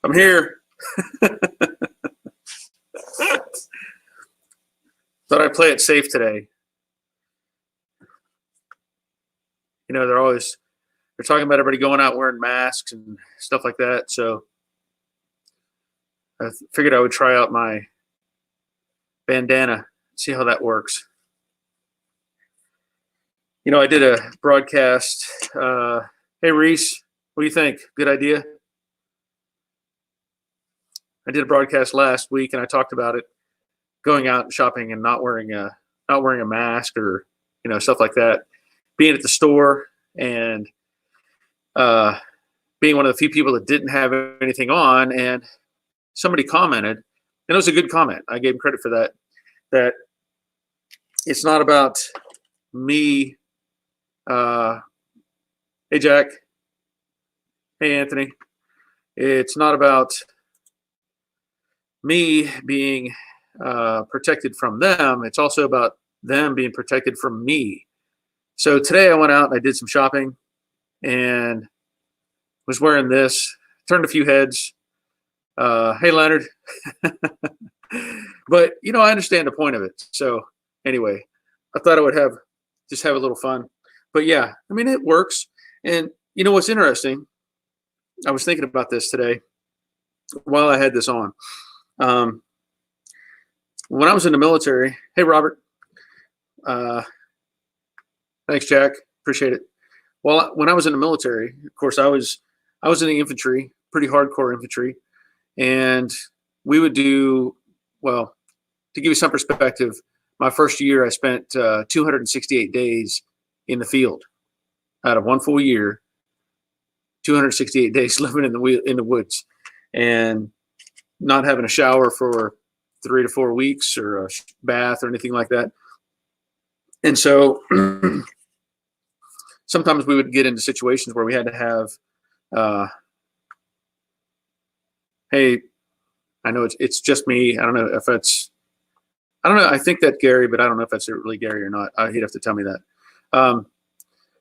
I'm here. Thought I'd play it safe today. You know, they're talking about everybody going out wearing masks and stuff like that. So I figured I would try out my bandana, see how that works. You know, I did a broadcast. Hey, Reese, what do you think? Good idea? I did a broadcast last week, and I talked about it, going out and shopping and not wearing a mask or, you know, stuff like that. Being at the store and being one of the few people that didn't have anything on, and somebody commented, and it was a good comment. I gave him credit for that. That it's not about me. Hey, Jack. Hey, Anthony. It's not about me being protected from them. It's also about them being protected from me. So today I went out and I did some shopping and was wearing this, turned a few heads. Hey, Leonard. But, you know, I understand the point of it. So anyway, I thought I would just have a little fun. But yeah, I mean, it works. And you know what's interesting? I was thinking about this today while I had this on. When I was in the military, hey, Robert. Thanks, Jack. Appreciate it. Well, when I was in the military, of course, I was in the infantry, pretty hardcore infantry. And we would do, well, to give you some perspective, my first year I spent 268 days in the field. Out of one full year, 268 days living in the woods and not having a shower for 3 to 4 weeks or a bath or anything like that. And so sometimes we would get into situations where we had to have, hey, I know it's just me. I don't know if I think that Gary, but I don't know if that's really Gary or not. He'd have to tell me that.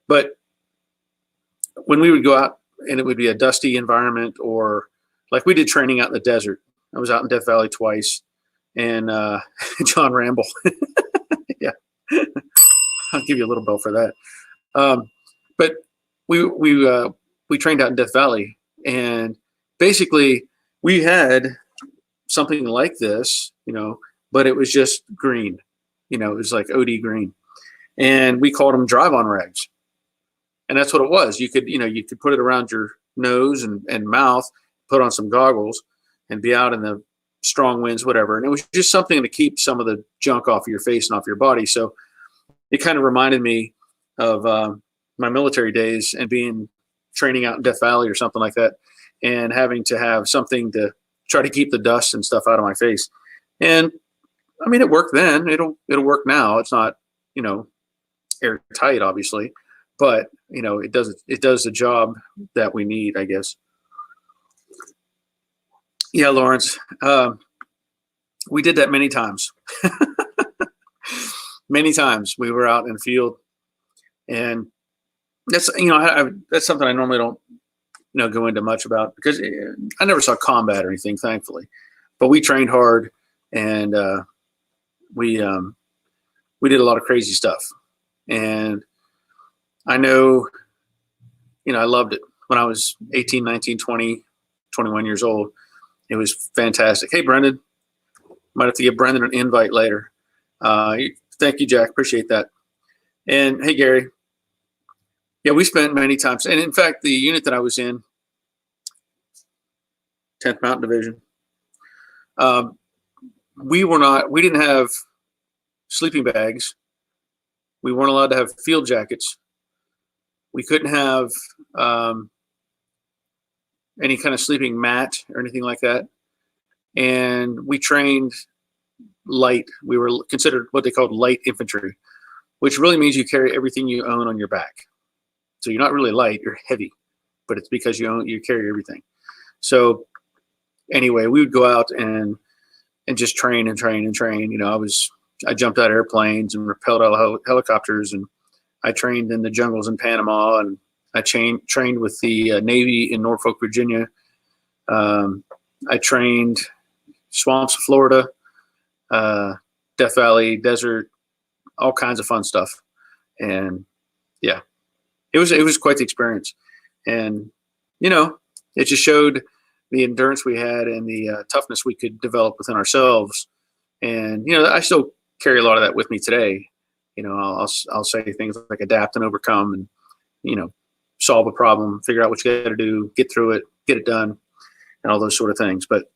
But when we would go out and it would be a dusty environment, or like we did training out in the desert. I was out in Death Valley twice, and John Ramble. Yeah. I'll give you a little bell for that. But we trained out in Death Valley, and basically we had something like this, you know, but it was just green. You know, it was like OD green, and we called them drive-on rags, and that's what it was. You could put it around your nose and mouth, put on some goggles, and be out in the strong winds, whatever. And it was just something to keep some of the junk off of your face and off your body. So it kind of reminded me of my military days and training out in Death Valley or something like that, and having to have something to try to keep the dust and stuff out of my face. And I mean, it worked then. It'll work now. It's not, you know, airtight, obviously, but you know, it does the job that we need, I guess. Yeah, Lawrence. We did that many times. Many times we were out in the field, and that's, you know, that's something I normally don't, you know, go into much about, because I never saw combat or anything, thankfully. But we trained hard, and we did a lot of crazy stuff. And I know, you know, I loved it when I was 18, 19, 20, 21 years old. It was fantastic. Hey, Brendan. Might have to give Brendan an invite later. Thank you, Jack. Appreciate that. And hey, Gary. Yeah, we spent many times. And in fact, the unit that I was in, 10th Mountain Division, we didn't have sleeping bags. We weren't allowed to have field jackets. We couldn't have any kind of sleeping mat or anything like that. And we trained light. We were considered what they called light infantry, which really means you carry everything you own on your back. So you're not really light, you're heavy, but it's because you carry everything. So anyway, we would go out and just train and train and train. You know, I jumped out of airplanes and rappelled out of helicopters, and I trained in the jungles in Panama, and I trained with the Navy in Norfolk, Virginia. I trained swamps of Florida, Death Valley, desert, all kinds of fun stuff. And yeah, it was quite the experience. And, you know, it just showed the endurance we had and the toughness we could develop within ourselves. And, you know, I still carry a lot of that with me today. You know, I'll say things like adapt and overcome and, you know, solve a problem, figure out what you got to do, get through it, get it done, and all those sort of things. But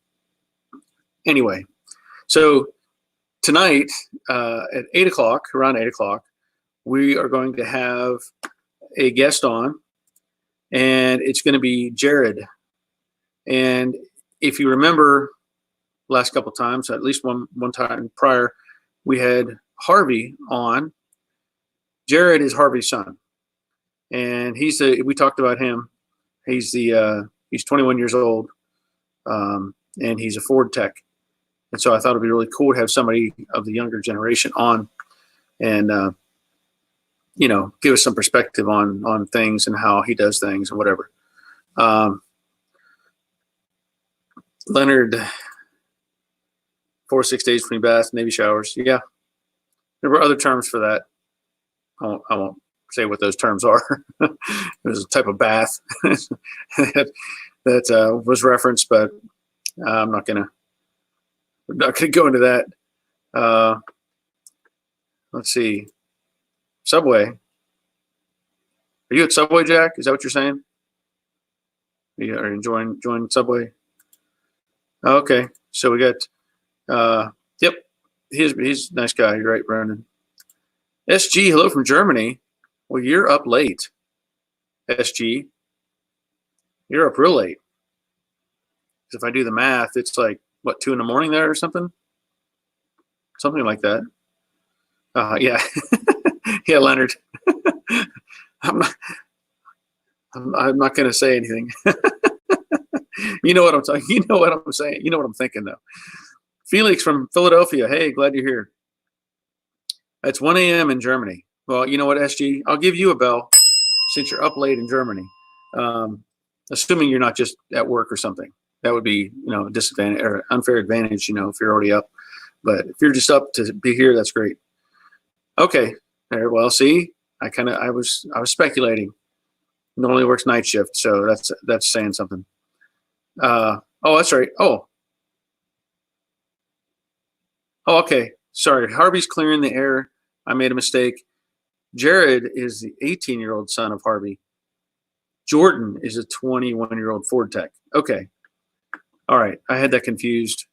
anyway, so tonight at 8 o'clock, around 8 o'clock, we are going to have a guest on, and it's going to be Jared. And if you remember last couple of times, at least one time prior, we had Harvey on. Jared is Harvey's son, and we talked about him. He's 21 years old, and he's a Ford tech. And so I thought it'd be really cool to have somebody of the younger generation on, and you know, give us some perspective on things and how he does things and whatever. Leonard, 4 to 6 days between baths, Navy showers. Yeah, there were other terms for that. I won't say what those terms are. It was a type of bath that was referenced, but I'm not gonna go into that. Let's see. Subway. Are you at Subway, Jack? Is that what you're saying? Are you enjoying Subway? Okay, so we got. Yep, he's a nice guy. You're right, Brandon. SG, hello from Germany. Well, you're up late. SG, you're up real late. If I do the math, it's like what, 2 a.m. there or something like that. Yeah, yeah, Leonard. I'm not going to say anything. You know what I'm talking. You know what I'm saying. You know what I'm thinking, though. Felix from Philadelphia. Hey, glad you're here. It's 1 a.m. in Germany. Well, you know what, SG? I'll give you a bell since you're up late in Germany. Assuming you're not just at work or something. That would be, you know, a disadvantage or unfair advantage, you know, if you're already up. But if you're just up to be here, that's great. Okay. Well, see, I was speculating. It only works night shift, so that's saying something. Oh, that's right. Oh, okay. Sorry. Harvey's clearing the air. I made a mistake. Jared is the 18-year-old son of Harvey. Jordan is a 21-year-old Ford tech. Okay. All right. I had that confused.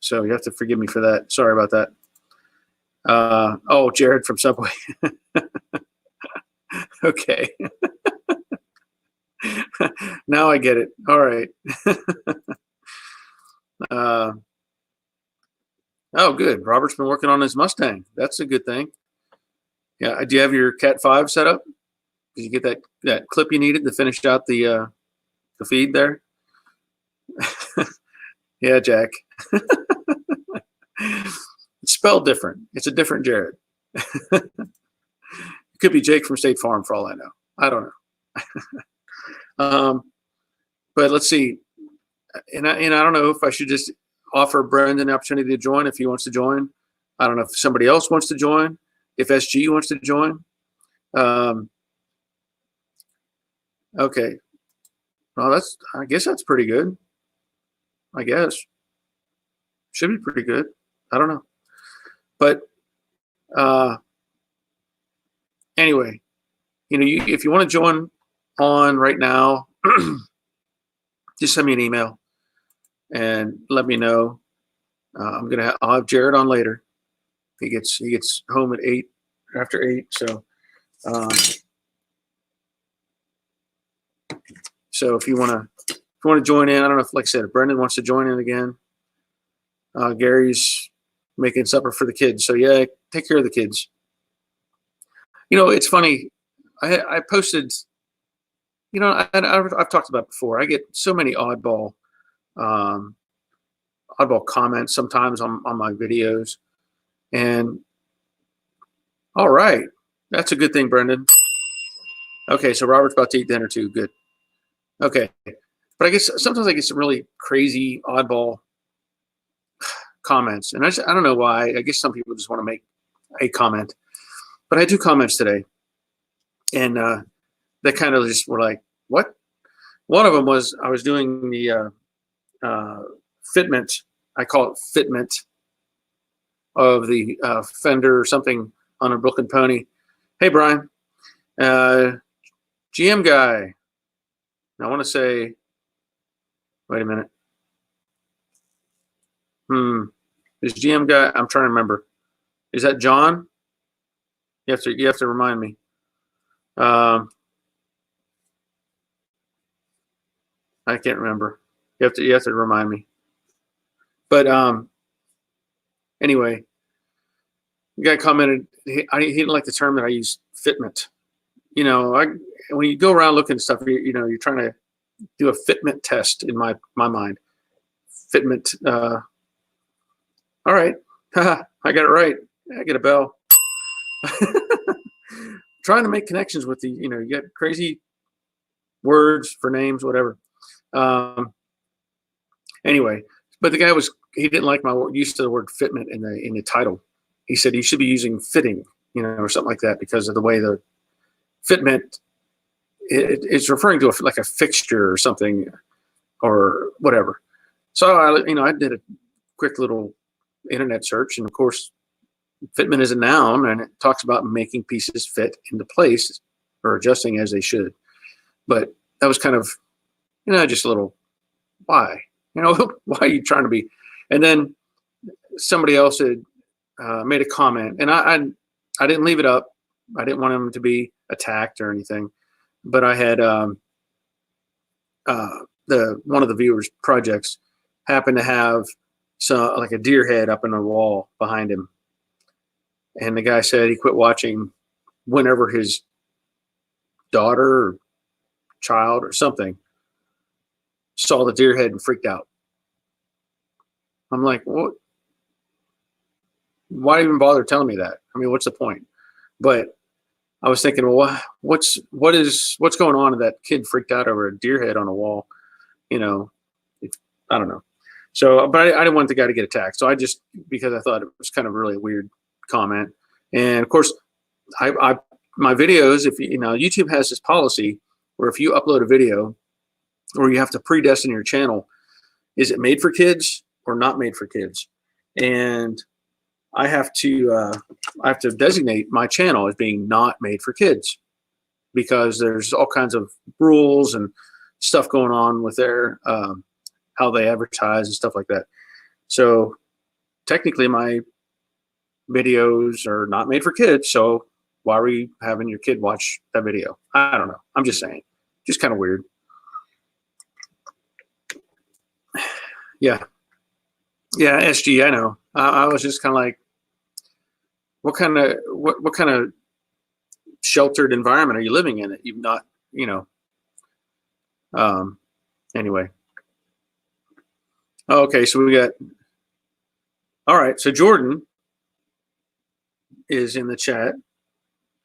So you have to forgive me for that. Sorry about that. Oh, Jared from Subway. Okay. Now I get it. All right. Oh, good. Robert's been working on his Mustang. That's a good thing. Yeah. Do you have your Cat 5 set up? Did you get that clip you needed to finish out the feed there? Yeah, Jack. It's spelled different. It's a different Jared. It could be Jake from State Farm for all I know. I don't know. But let's see. And I don't know if I should just offer Brendan an opportunity to join if he wants to join. I don't know if somebody else wants to join, if SG wants to join. Okay. Well, I guess that's pretty good. I guess. Should be pretty good. I don't know. But anyway, you know, if you want to join on right now, just send me an email and let me know. I'll have Jared on later. He gets home at 8, after 8. So if you want to join in, I don't know if, like I said, if Brendan wants to join in again. Gary's making supper for the kids. So yeah, take care of the kids. You know, it's funny. I posted, you know, I've talked about it before. I get so many oddball comments sometimes on my videos. And all right, that's a good thing, Brendan. Okay, so Robert's about to eat dinner too. Good. Okay. But I guess sometimes I get some really crazy, oddball comments. And I don't know why. I guess some people just want to make a comment. But I had 2 comments today. And they kind of just were like, what? One of them was I was doing the fitment. I call it fitment of the fender or something on a Brooklyn Pony. Hey, Brian, GM guy. I want to say, wait a minute. Is GM guy? I'm trying to remember. Is that John? You have to remind me. I can't remember. You have to remind me. But anyway, the guy commented he didn't like the term that I use, fitment. When you go around looking at stuff, you're trying to do a fitment test in my mind. Fitment. All right, I got it right. I get a bell. Trying to make connections with you get crazy words for names, whatever. Anyway, but the guy he didn't like my use of the word fitment in the title. He said he should be using fitting, or something like that, because of the way the fitment it's referring to like a fixture or something or whatever. So I did a quick little internet search, and of course, fitment is a noun, and it talks about making pieces fit into place or adjusting as they should. But that was kind of, just a little, why? Why are you trying to be? And then somebody else had made a comment, and I didn't leave it up. I didn't want him to be attacked or anything, but I had one of the viewers' projects happened to have like a deer head up in the wall behind him, and the guy said he quit watching whenever his daughter or child or something saw the deer head and freaked out. I'm like, what? Why even bother telling me that? I mean, what's the point? But I was thinking, well, what's going on? That kid freaked out over a deer head on a wall. I don't know. So, but I didn't want the guy to get attacked. So because I thought it was kind of really a weird comment. And of course, my videos, if YouTube has this policy where if you upload a video, or you have to predestine your channel, is it made for kids or not made for kids? And I have to designate my channel as being not made for kids, because there's all kinds of rules and stuff going on with their how they advertise and stuff like that. So technically my videos are not made for kids. So why are we having your kid watch that video? I don't know. I'm just saying, just kind of weird. Yeah. SG, I know. I was just kind of like, what kind of sheltered environment are you living in? You've not, anyway. Okay, so we got, all right, so Jordan is in the chat,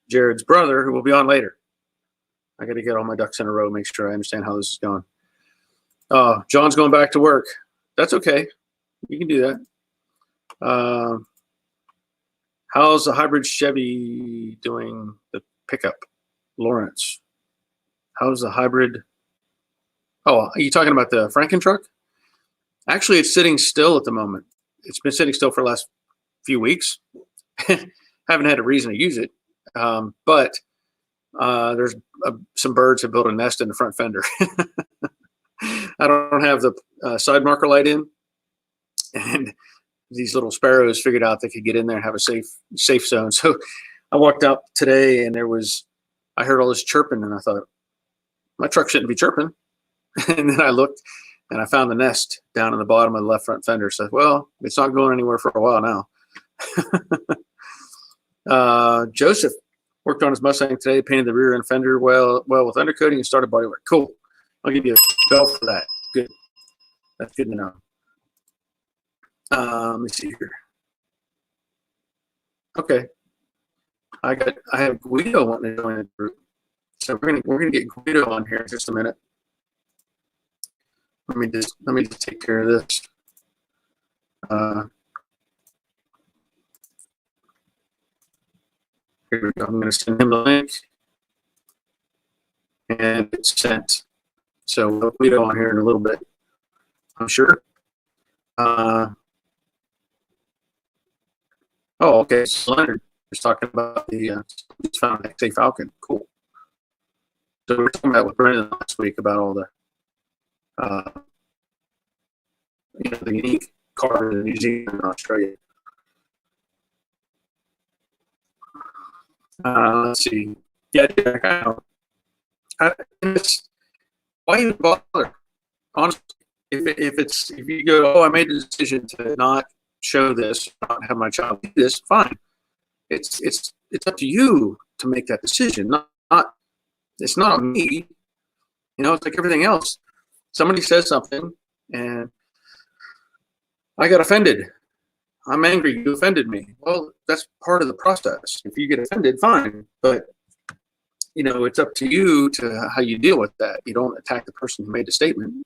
Jared's brother, who will be on later. I got to get all my ducks in a row, make sure I understand how this is going. John's going back to work. That's okay. You can do that. How's the hybrid Chevy doing the pickup? Lawrence. How's the hybrid? Oh, are you talking about the Franken truck? Actually, it's sitting still at the moment. It's been sitting still for the last few weeks. Haven't had a reason to use it. But there's some birds have built a nest in the front fender. I don't have the side marker light in, and these little sparrows figured out they could get in there and have a safe zone. So I walked out today, and I heard all this chirping, and I thought, my truck shouldn't be chirping. And then I looked, and I found the nest down in the bottom of the left front fender. So, well, it's not going anywhere for a while now. Joseph worked on his Mustang today, painted the rear end fender well with undercoating and started bodywork. Cool. I'll give you a bell for that. Good. That's good to know. Let me see here. Okay. I have Guido wanting to join the group. So we're gonna get Guido on here in just a minute. let me just take care of this. Here we go. I'm going to send him the link, and it's sent. So we'll put it on here in a little bit, I'm sure. Oh, okay. So Leonard was talking about the found XA Falcon. Cool. So we were talking about with Brendan last week about all the, the unique car in New Zealand and Australia. Let's see. Yeah, Jack, I know. Why even bother? Honestly, if you go, oh, I made the decision to not show this, not have my child do this, fine. It's up to you to make that decision. Not it's not on me. It's like everything else. Somebody says something, and I got offended. I'm angry. You offended me. Well, that's part of the process. If you get offended, fine. But it's up to you to how you deal with that. You don't attack the person who made the statement.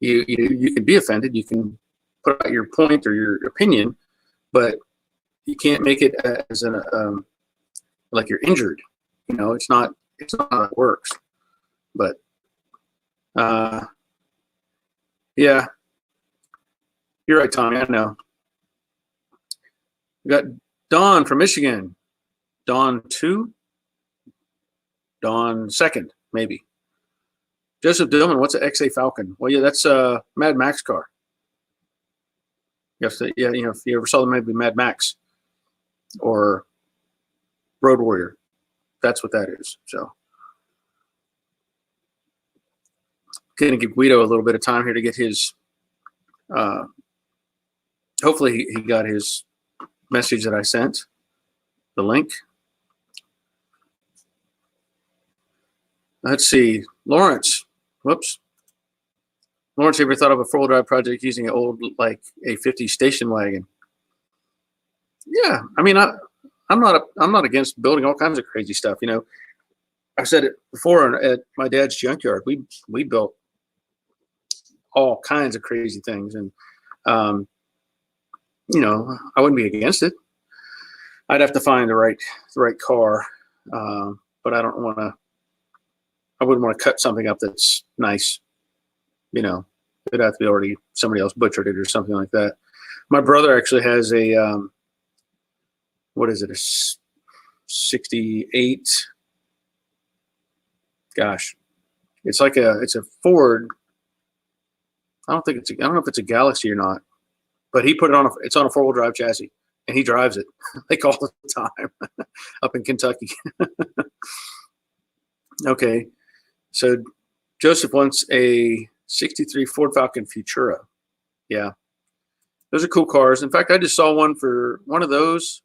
You can be offended. You can put out your point or your opinion, but you can't make it as like you're injured. It's not how it works. But yeah, you're right, Tommy. I know. We got Dawn from Michigan. Dawn 2. Dawn 2nd, maybe. Joseph Dillman, what's an XA Falcon? Well, yeah, that's a Mad Max car. If you ever saw them, maybe Mad Max or Road Warrior, that's what that is. So, going to give Guido a little bit of time here to get his. Hopefully, he got his message that I sent, the link. Let's see, Lawrence. Whoops. Lawrence, ever thought of a four-wheel drive project using an old, like a 50 station wagon? Yeah, I mean, I'm not against building all kinds of crazy stuff. I've said it before at my dad's junkyard. We built all kinds of crazy things, and I wouldn't be against it. I'd have to find the right car, but I don't want to. I wouldn't want to cut something up that's nice. It'd have to be already somebody else butchered it or something like that. My brother actually has a what is it? A 68. Gosh, it's a Ford. I don't know if it's a Galaxy or not, but he put it it's on a 4-wheel drive chassis, and he drives it like all the time up in Kentucky. Okay, so Joseph wants a 63 Ford Falcon Futura. Yeah, those are cool cars. In fact, I just saw one for one of those.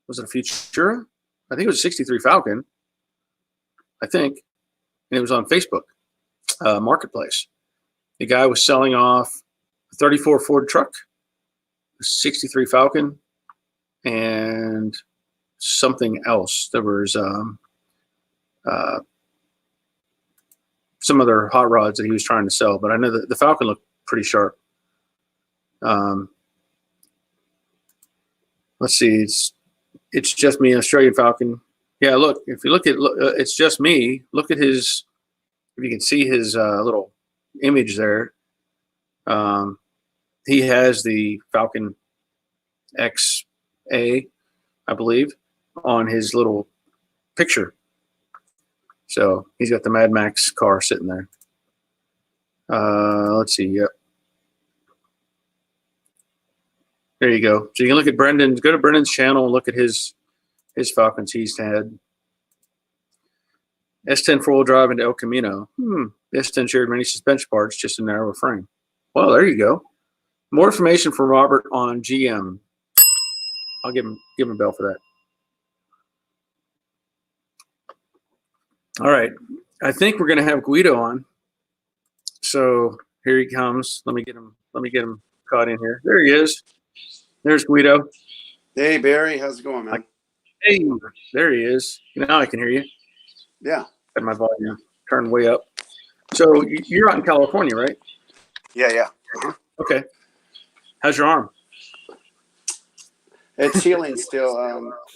Was it a Futura? I think it was a 63 Falcon. I think, and it was on Facebook Marketplace. The guy was selling off a 34 Ford truck, a 63 Falcon, and something else. There was some other hot rods that he was trying to sell, but I know that the Falcon looked pretty sharp. Let's see, it's just me, Australian Falcon. Yeah, look, if you look at it's just me. Look at his, if you can see his little image there. He has the Falcon XA, I believe, on his little picture. So he's got the Mad Max car sitting there. Let's see. Yep. There you go. So you can look at Brendan's. Go to Brendan's channel and look at his Falcons he's had. S10 4-wheel drive into El Camino. S10 shared many suspension parts, just a narrower frame. Well, there you go. More information from Robert on GM. I'll give him a bell for that. All right. I think we're going to have Guido on. So here he comes. Let me get him caught in here. There he is. There's Guido. Hey, Barry. How's it going, man? Hey, there he is. Now I can hear you. Yeah. Got my volume turned way up. So you're out in California, right? Yeah. Uh-huh. Okay. How's your arm? It's healing still.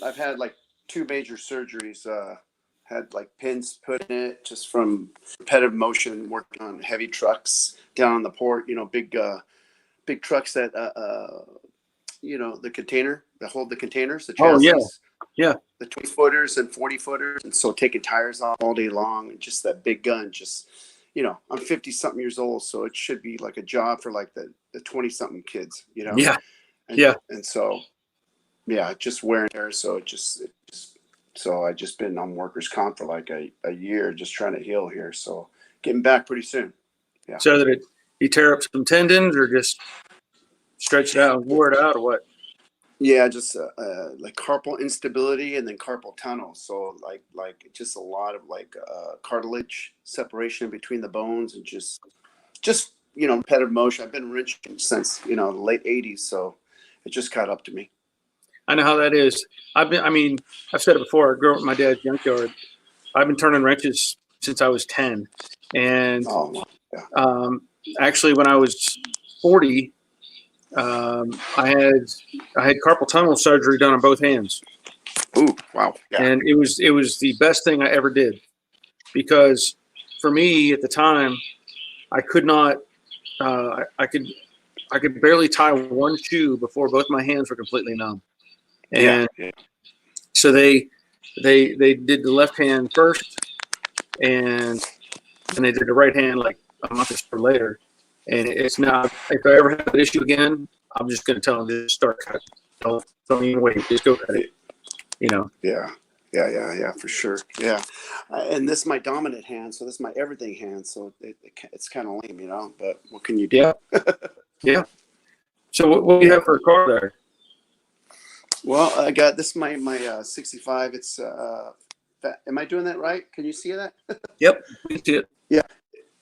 I've had like 2 major surgeries. Had like pins put in it just from repetitive motion, working on heavy trucks down on the port. Big trucks that the container that hold the containers, the Oh, chassis. yeah. The 20-footers and 40-footers, and so taking tires off all day long, and just that big gun. Just I'm 50 something years old, so it should be like a job for like the 20 something kids. Yeah. And, Yeah. And so just wear and tear. So so I just been on workers' comp for like a year, just trying to heal here. So getting back pretty soon. Yeah. So that you tear up some tendons or just stretch it out and wore it out or what? Yeah, just like carpal instability and then carpal tunnel. So like just a lot of like cartilage separation between the bones, and just repetitive motion. I've been wrenching since the late '80s, so it just caught up to me. I know how that is. I've said it before. I grew up in my dad's junkyard. I've been turning wrenches since I was 10. And actually, when I was 40, I had carpal tunnel surgery done on both hands. Ooh, wow! Yeah. And it was the best thing I ever did, because for me at the time, I could not. I could barely tie one shoe before both my hands were completely numb. And so they did the left hand first, and they did the right hand like a month or so later. And it's now, if I ever have that issue again, I'm just going to tell them to start cutting. Don't even wait. Just go cut it. Yeah, for sure. Yeah. And this is my dominant hand, so this is my everything hand. So it's kind of lame, but what can you do? Yeah. So what do you have for a car there? Well, I got this. My 65. It's am I doing that right? Can you see that? Yep, we see it. Yeah,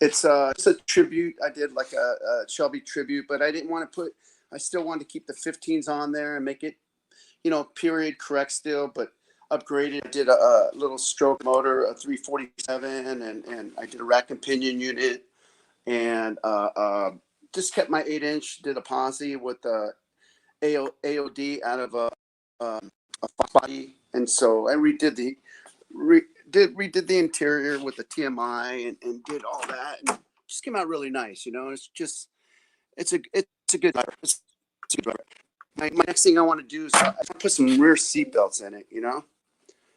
it's a tribute. I did like a Shelby tribute, but I didn't want to put. I still wanted to keep the 15s on there and make it, period correct still, but upgraded. I did a little stroke motor, a 347, and I did a rack and pinion unit, and just kept my 8-inch. Did a posi with a AOD out of a body, and so I redid the interior with the TMI and did all that, and just came out really nice. It's a good driver. It's a good driver. My next thing I want to do is I put some rear seatbelts in it.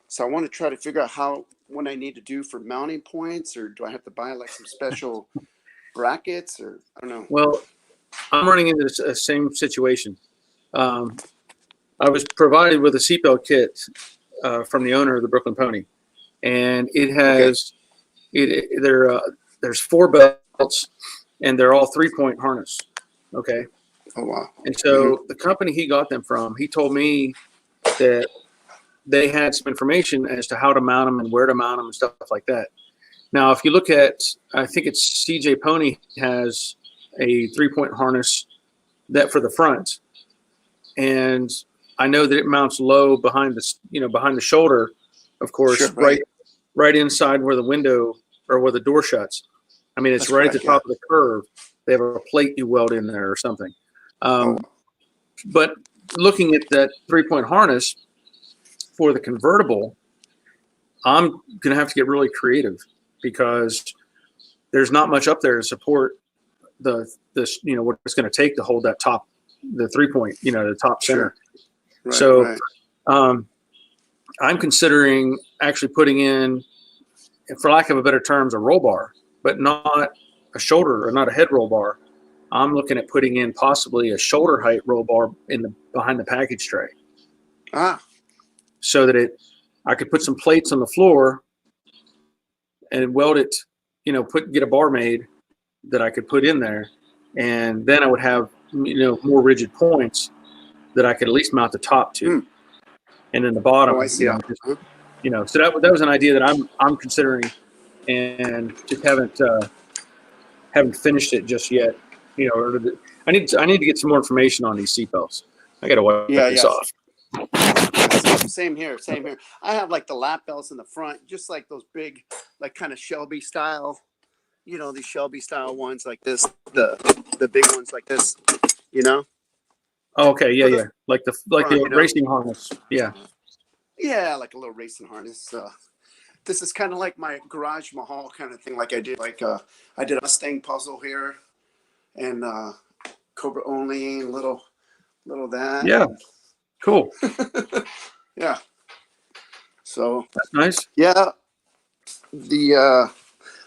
So I want to try to figure out what I need to do for mounting points, or do I have to buy like some special brackets, or I don't know. Well, I'm running into the same situation. I was provided with a seatbelt kit from the owner of the Brooklyn Pony, and it has there's 4 belts, and they're all 3-point harness. Okay. Oh wow! And so the company he got them from, he told me that they had some information as to how to mount them and where to mount them and stuff like that. Now, if you look at, I think it's CJ Pony has a 3-point harness that for the front, and I know that it mounts low behind the shoulder, of course, sure, right inside where the window or where the door shuts. I mean, it's right at the top of the curve. They have a plate you weld in there or something. But looking at that 3-point harness for the convertible, I'm going to have to get really creative, because there's not much up there to support what it's going to take to hold that top, the 3-point, the top center. Right, so I'm considering actually putting in, for lack of a better terms, a roll bar, but not a shoulder or not a head roll bar. I'm looking at putting in possibly a shoulder height roll bar behind the package tray. So that I could put some plates on the floor and weld it, get a bar made that I could put in there, and then I would have more rigid points that I could at least mount the top to, and then the bottom. I see. So that was an idea that I'm considering, and just haven't finished it just yet. I need to get some more information on these seatbelts. I got to wipe this off. Same here. I have like the lap belts in the front, just like those big, like kind of Shelby style, you know, these Shelby style ones like this, the big ones like this, you know. Oh, okay, yeah, yeah, like the Front, you know? racing harness. Yeah. Yeah, like a little racing harness. This is kind of like my garage mahal kind of thing. Like I did I did a Mustang puzzle here, and Cobra only, little that. Yeah. Cool. Yeah. So That's nice. yeah,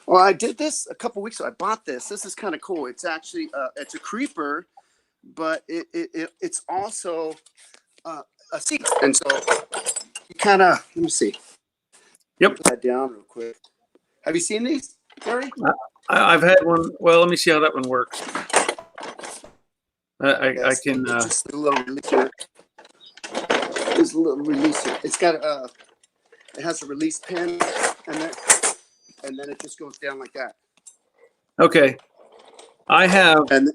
well, I did this a couple weeks ago. I bought this. This is kind of cool. It's actually it's a creeper, but it's also a seat. And so you kind of, let me see. Yep. Put that down real quick. Have you seen these, Gary? I've had one. Well, let me see how that one works. I can. Just a little releaser. There's a little releaser. It's got it has a release pin, and then it just goes down like that. Okay. I have. And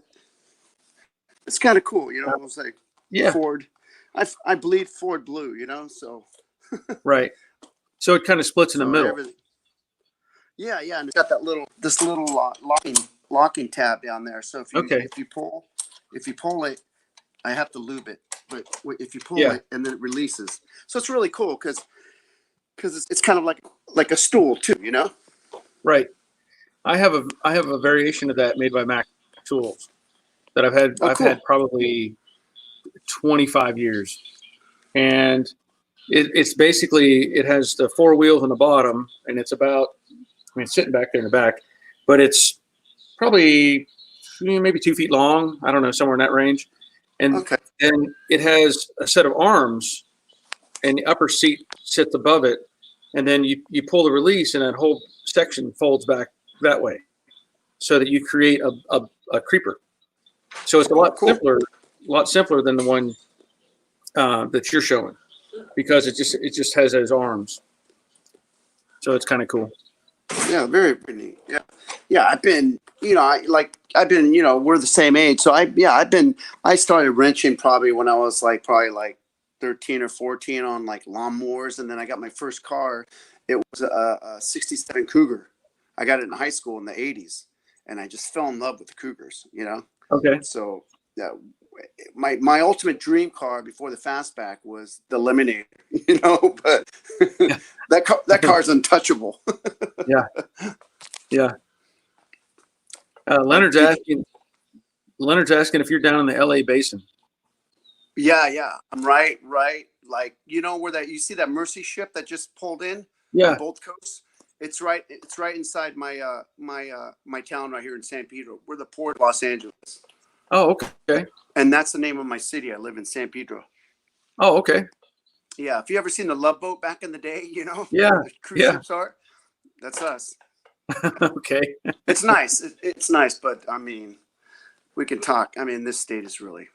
it's kind of cool, you know. It was like Ford. I bleed Ford blue, you know. So right. So it kind of splits in the middle. Yeah, and it's got this little locking tab down there. So if you pull it, I have to lube it. But if you pull it and then it releases, so it's really cool because it's kind of like a stool too, you know. Right. I have a variation of that made by Mac Tools that I've had. I've had probably 25 years, and it's basically, it has the 4 wheels on the bottom, and it's about, I mean, it's sitting back there in the back, but it's probably maybe 2 feet long. I don't know, somewhere in that range. And then it has a set of arms, and the upper seat sits above it, and then you pull the release, and that whole section folds back that way, so that you create a creeper. So it's a lot simpler than the one that you're showing, because it just has those arms. So it's kind of cool. Yeah, very neat. Yeah. I've been, you know, we're the same age, so I started wrenching probably when I was probably 13 or 14 on lawnmowers, and then I got my first car. It was a '67 Cougar. I got it in high school in the '80s, and I just fell in love with the Cougars, you know. Okay. So yeah, my ultimate dream car before the fastback was the Lemonade, you know, but that car's untouchable. Yeah. Leonard's asking if you're down in the LA basin. Yeah. I'm right. Like, you know, where you see that Mercy ship that just pulled in on both coasts? It's right inside my my town right here in San Pedro. We're the port of Los Angeles. Oh, okay. And that's the name of my city. I live in San Pedro. Oh, okay. Yeah. If you ever seen the Love Boat back in the day, you know, yeah, where the cruise ships are, that's us. Okay. It's nice. It's nice, but I mean, we can talk. I mean, this state is really,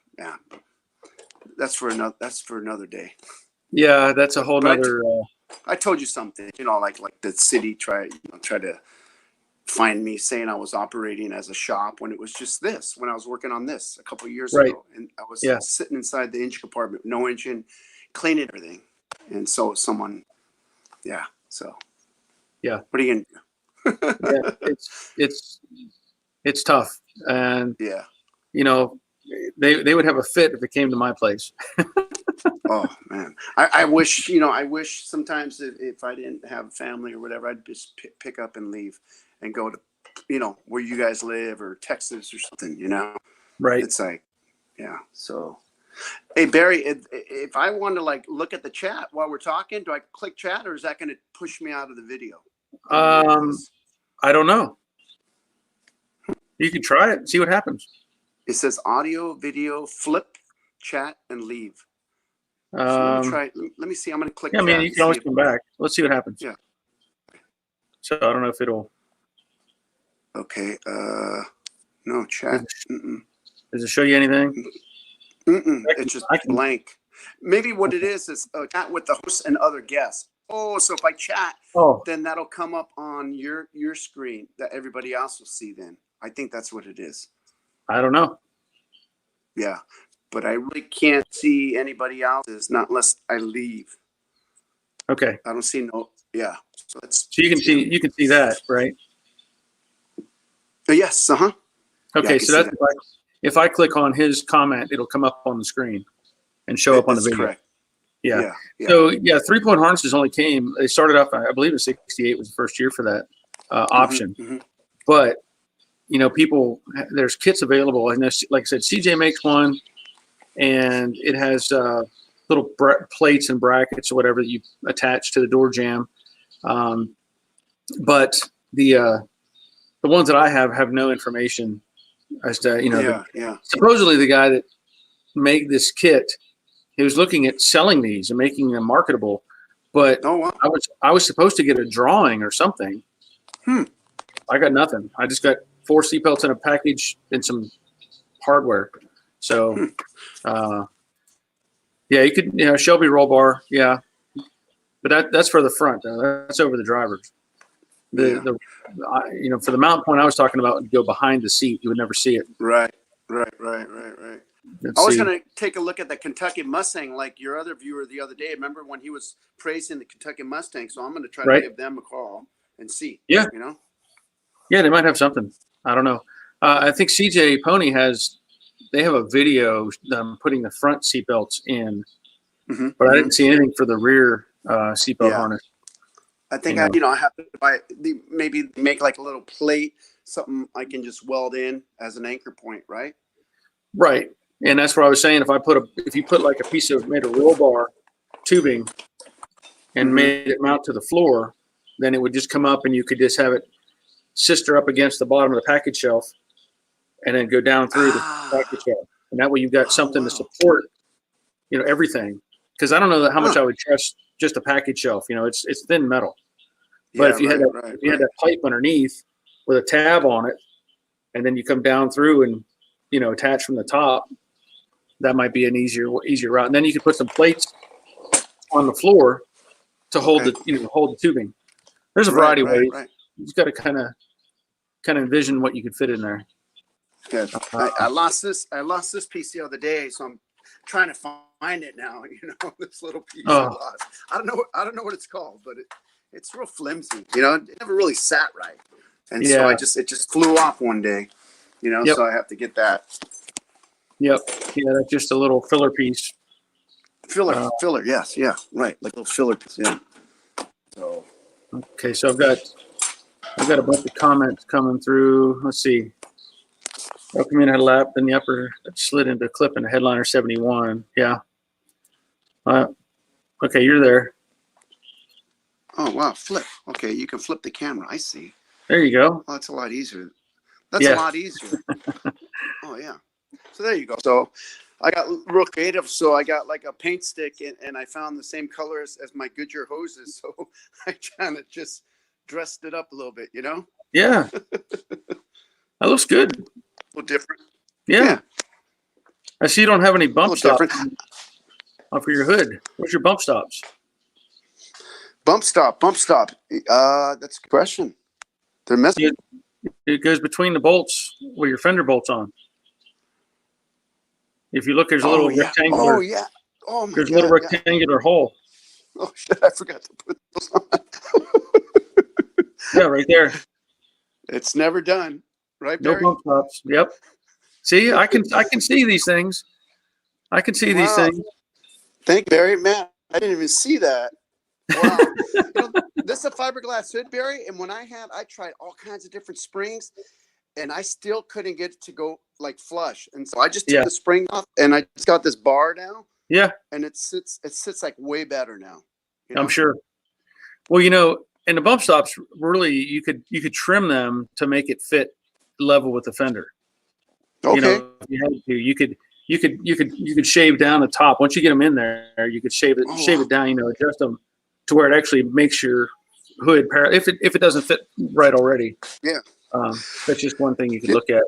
that's for another day. Yeah, that's a whole nother. I told you something, you know, like the city try to find me saying I was operating as a shop when it was just this, when I was working on this a couple of years ago, and I was sitting inside the engine compartment, no engine, cleaning everything, and so someone, so what are you gonna do? It's tough, and you know, they would have a fit if it came to my place. Oh man, I wish, you know, sometimes if I didn't have a family or whatever, I'd just pick up and leave and go to, you know, where you guys live or Texas or something, you know. Right. It's like, so hey Barry, if I want to look at the chat while we're talking, do I click chat, or is that going to push me out of the video? I don't know. You can try it and see what happens. It says audio, video, flip, chat, and leave. So let me try. Let me see. I'm going to click. Yeah, I mean, you can always come back. Let's see what happens. Yeah. So I don't know if it'll. Okay. No chat. Does it show you anything? It's just blank. Maybe what it is chat with the host and other guests. Oh, so if I chat, then that'll come up on your screen that everybody else will see. Then I think that's what it is. I don't know. Yeah, but I really can't see anybody else's, not unless I leave. Okay. I don't see no. Yeah. So you can see that, right? Yes. Uh-huh. Yeah, I Okay, can so see that's that. if I click on his comment, it'll come up on the screen and show up on the That's video. correct. Yeah. Yeah. Yeah. So yeah, 3-point harnesses only came. They started off, I believe, in '68 was the first year for that option. Mm-hmm. But people, there's kits available, and like I said, CJ makes one, and it has little plates and brackets or whatever that you attach to the door jamb. But the ones that I have no information as to supposedly the guy that made this kit, he was looking at selling these and making them marketable, but Oh, wow. I was supposed to get a drawing or something. I got nothing. I just got 4 seatbelts in a package and some hardware. So yeah, you could Shelby roll bar, yeah, but that's for the front. That's over the drivers. For the mount point I was talking about, would go behind the seat. You would never see it. Right. Let's I was see. going to take a look at the Kentucky Mustang, like your other viewer the other day. Remember when he was praising the Kentucky Mustang? So I'm going to try to give them a call and see. Yeah. Yeah, they might have something. I don't know. I think CJ Pony they have a video putting the front seatbelts in, but I didn't see anything for the rear seatbelt harness. I think I have to buy maybe make like a little plate, something I can just weld in as an anchor point, right? Right. And that's what I was saying. If you put like a piece of made a roll bar tubing and made it mount to the floor, then it would just come up and you could just have it sister up against the bottom of the package shelf and then go down through the package shelf. And that way you've got something to support, everything. Because I don't know how much I would trust just a package shelf. It's thin metal. But if you had that pipe underneath with a tab on it, and then you come down through and attach from the top, that might be an easier route. And then you could put some plates on the floor to hold hold the tubing. There's a variety of ways. Right. You just got to kind of envision what you could fit in there. Good. I lost this piece the other day, so I'm trying to find it now. This little piece I lost. I don't know what it's called, but it's real flimsy. It never really sat right, and so it just flew off one day. So I have to get that. Yep. Yeah, that's just a little filler piece. Filler. Yes. Yeah. Right. Like a little filler piece. Yeah. So. Okay, so I've got a bunch of comments coming through. Let's see. Welcome in, had a lap, then the upper slid into a clip in the headliner 71. Yeah. Okay, you're there. Oh, wow. Flip. Okay, you can flip the camera. I see. There you go. Oh, that's a lot easier. A lot easier. Oh, yeah. So there you go. So I got real creative. So I got like a paint stick and I found the same colors as my Goodyear hoses. So I kind of just dressed it up a little bit, Yeah. That looks good. A little different. Yeah. I see you don't have any bump stops off of your hood. What's your bump stops? Bump stop. That's a good question. They're missing. It goes between the bolts where your fender bolt's on. If you look, there's a little rectangular. Oh, yeah. Oh, my God. There's a little rectangular hole. Oh, shit. I forgot to put those on. Yeah, right there. It's never done. Right, Barry? No bump stops. Yep. See, I can see these things. I can see these things. Thank you, Barry. Man, I didn't even see that. Wow. This is a fiberglass hood, Barry, and when I tried all kinds of different springs, and I still couldn't get it to go like flush. And so I just took the spring off, and I just got this bar now. Yeah. And it sits like way better now. I'm sure. Well, and the bump stops really you could trim them to make it fit level with the fender. Okay. If you had to, you could shave down the top. Once you get them in there, you could shave it down, adjust them to where it actually makes your hood if it doesn't fit right already. Yeah. That's just one thing you could look at.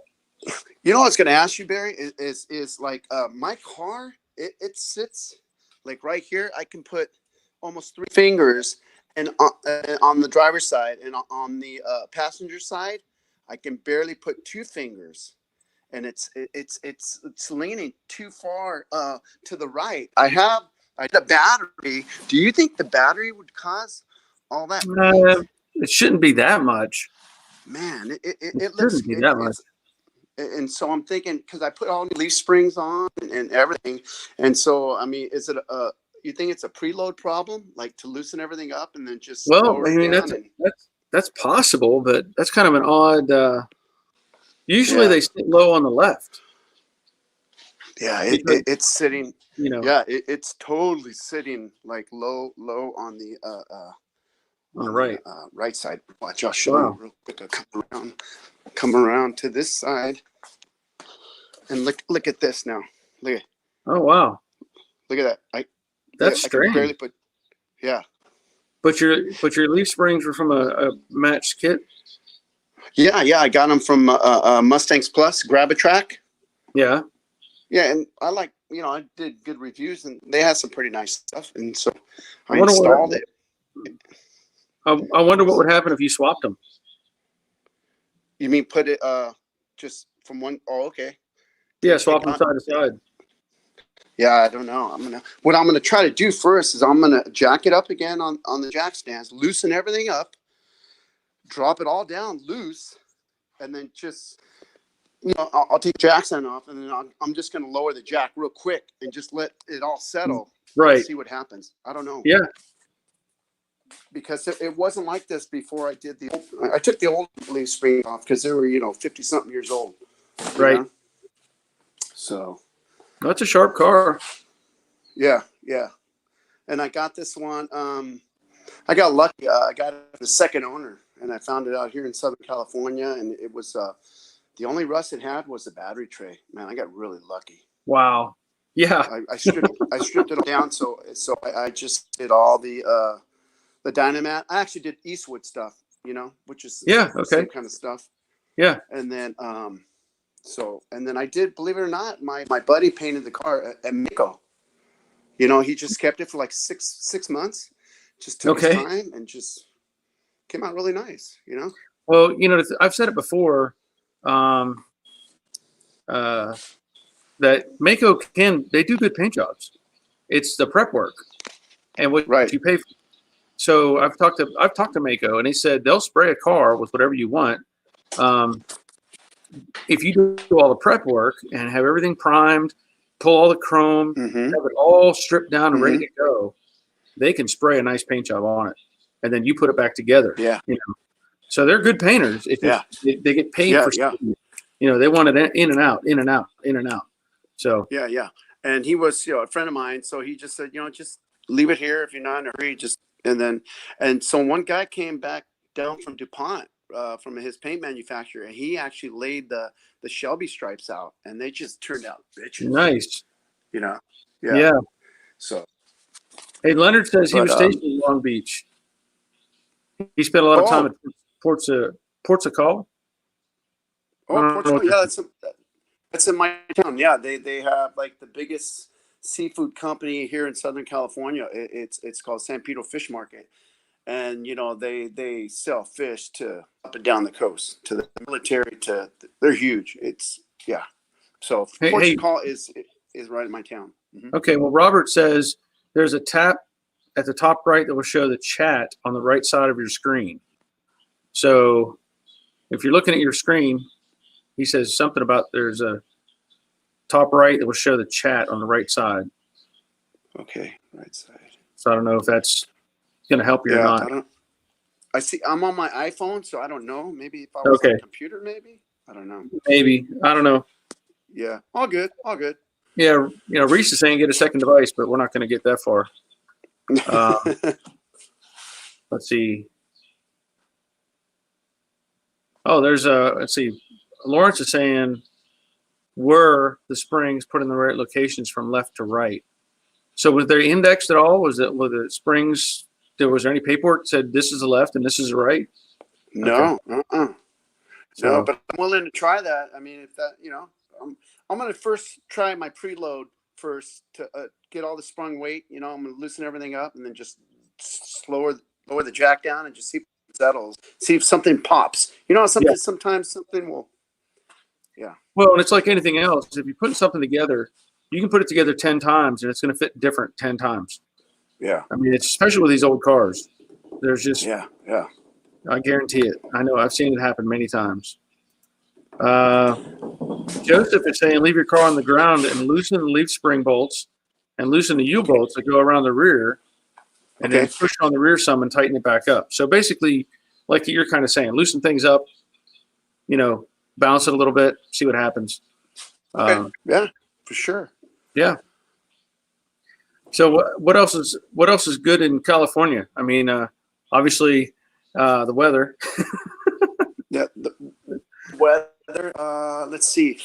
What I was going to ask you, Barry, is like my car, it sits like right here. I can put almost 3 fingers and on the driver's side, and on the passenger side, I can barely put 2 fingers. And it's leaning too far to the right. I had a battery. Do you think the battery would cause all that? It shouldn't be that much. man, It it looks, shouldn't be that much. and so I'm thinking, because I put all the leaf springs on and everything, and so I mean, is it you think it's a preload problem, like to loosen everything up and then just Well, lower I it mean, down? that's possible, but that's kind of an odd. Usually Yeah, they sit low on the left. yeah, Because, it's sitting. you know, Yeah, it's totally sitting like low on the on the right. right side. Watch, I'll show you Wow. real quick. I'll come around to this side, and look at this now. Look Oh, wow. at that. That's I can barely strange. put. Yeah, But your leaf springs were from a matched kit. yeah. I got them from Mustangs Plus Grab a Track. Yeah. Yeah, and I like, I did good reviews, and they had some pretty nice stuff, and so I I wonder installed what it. I wonder what would happen if you swapped them. You mean put it just from one? Oh, okay. Yeah, Take swap it them on. side to side. Yeah, I don't know. What I'm gonna try to do first is I'm gonna jack it up again on the jack stands, loosen everything up, drop it all down loose, and then just I'll take the jack stand off, and then I'm just gonna lower the jack real quick and just let it all settle. Right. And see what happens. I don't know. Yeah. Because it wasn't like this before I did I took the old leaf spring off because they were 50 something years old. Right. Know? So. That's a sharp car. Yeah. And I got this one. I got lucky. I got it the second owner, and I found it out here in Southern California. And it was the only rust it had was the battery tray. Man, I got really lucky. Wow. Yeah. I stripped it down. So I just did all the Dynamat. I actually did Eastwood stuff, which is the same kind of stuff. Yeah. And then and then I did, believe it or not, my buddy painted the car at Miko. He just kept it for like six months, just took his time and just came out really nice, Well, I've said it before, that Mako they do good paint jobs. It's the prep work and what you pay for. So I've talked to Mako, and he said they'll spray a car with whatever you want. If you do all the prep work and have everything primed, pull all the chrome, have it all stripped down and ready to go, they can spray a nice paint job on it, and then you put it back together. Yeah. So they're good painters. They get paid for. Yeah. They want it in and out, in and out, in and out. So yeah. And he was a friend of mine, so he just said, just leave it here if you're not in a hurry. And so one guy came back down from DuPont. From his paint manufacturer, and he actually laid the Shelby stripes out, and they just turned out bitches. Nice. Yeah. So, hey, Leonard says he was stationed in Long Beach. He spent a lot of time at Ports of Call. Yeah, that's in my town. Yeah, they have like the biggest seafood company here in Southern California. It's called San Pedro Fish Market. And they sell fish to up and down the coast, to the military, they're huge. So Ports Call is right in my town. Okay, well, Robert says there's a tab at the top right that will show the chat on the right side of your screen. So if you're looking at your screen, he says something about there's a top right that will show the chat on the right side. Okay, right side. So I don't know if that's going to help you or not. I see. I'm on my iPhone, so I don't know. Maybe if I was on a computer, maybe. I don't know. Maybe. I don't know. Yeah. All good. Yeah. Reese is saying get a second device, but we're not going to get that far. Let's see. Oh, let's see. Lawrence is saying, were the springs put in the right locations from left to right? So was there indexed at all? Were the springs, was there any paperwork that said this is the left and this is the right? No. No, but I'm willing to try that. I mean, if that, I'm going to first try my preload first to get all the sprung weight. I'm going to loosen everything up and then just lower the jack down and just see if it settles. See if something pops. Sometimes something will. Yeah. Well, and it's like anything else. If you put something together, you can put it together 10 times and it's going to fit different 10 times. Yeah. I mean, it's especially with these old cars. There's just. Yeah. I guarantee it. I know. I've seen it happen many times. Joseph is saying leave your car on the ground and loosen the leaf spring bolts and loosen the U-bolts that go around the rear, and then push on the rear some and tighten it back up. So basically, like you're kind of saying, loosen things up, bounce it a little bit, see what happens. Yeah, for sure. Yeah. So what else is good in California? I mean, obviously the weather. Yeah, the weather. Let's see.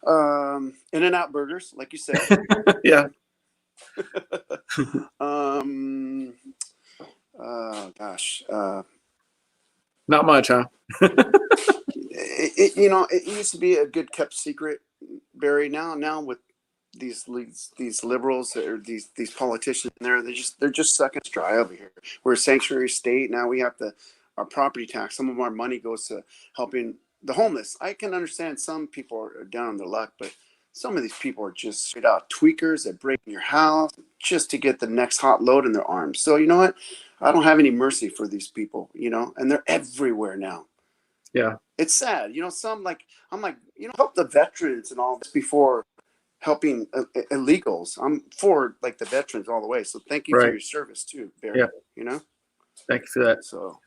In-N-Out burgers, like you said. Yeah. Gosh. Not much, huh? It used to be a good kept secret, Barry. Now with these liberals or these politicians there, they're just sucking us dry over here. We're a sanctuary state. Now we have our property tax. Some of our money goes to helping the homeless. I can understand some people are down on their luck, but some of these people are just straight out tweakers that break in your house just to get the next hot load in their arms. So you know what? I don't have any mercy for these people, and they're everywhere now. Yeah. It's sad. I'm like, help the veterans and all this before helping illegals. I'm for like the veterans all the way. So thank you for your service too, Barry. Yeah. Thank you for that. So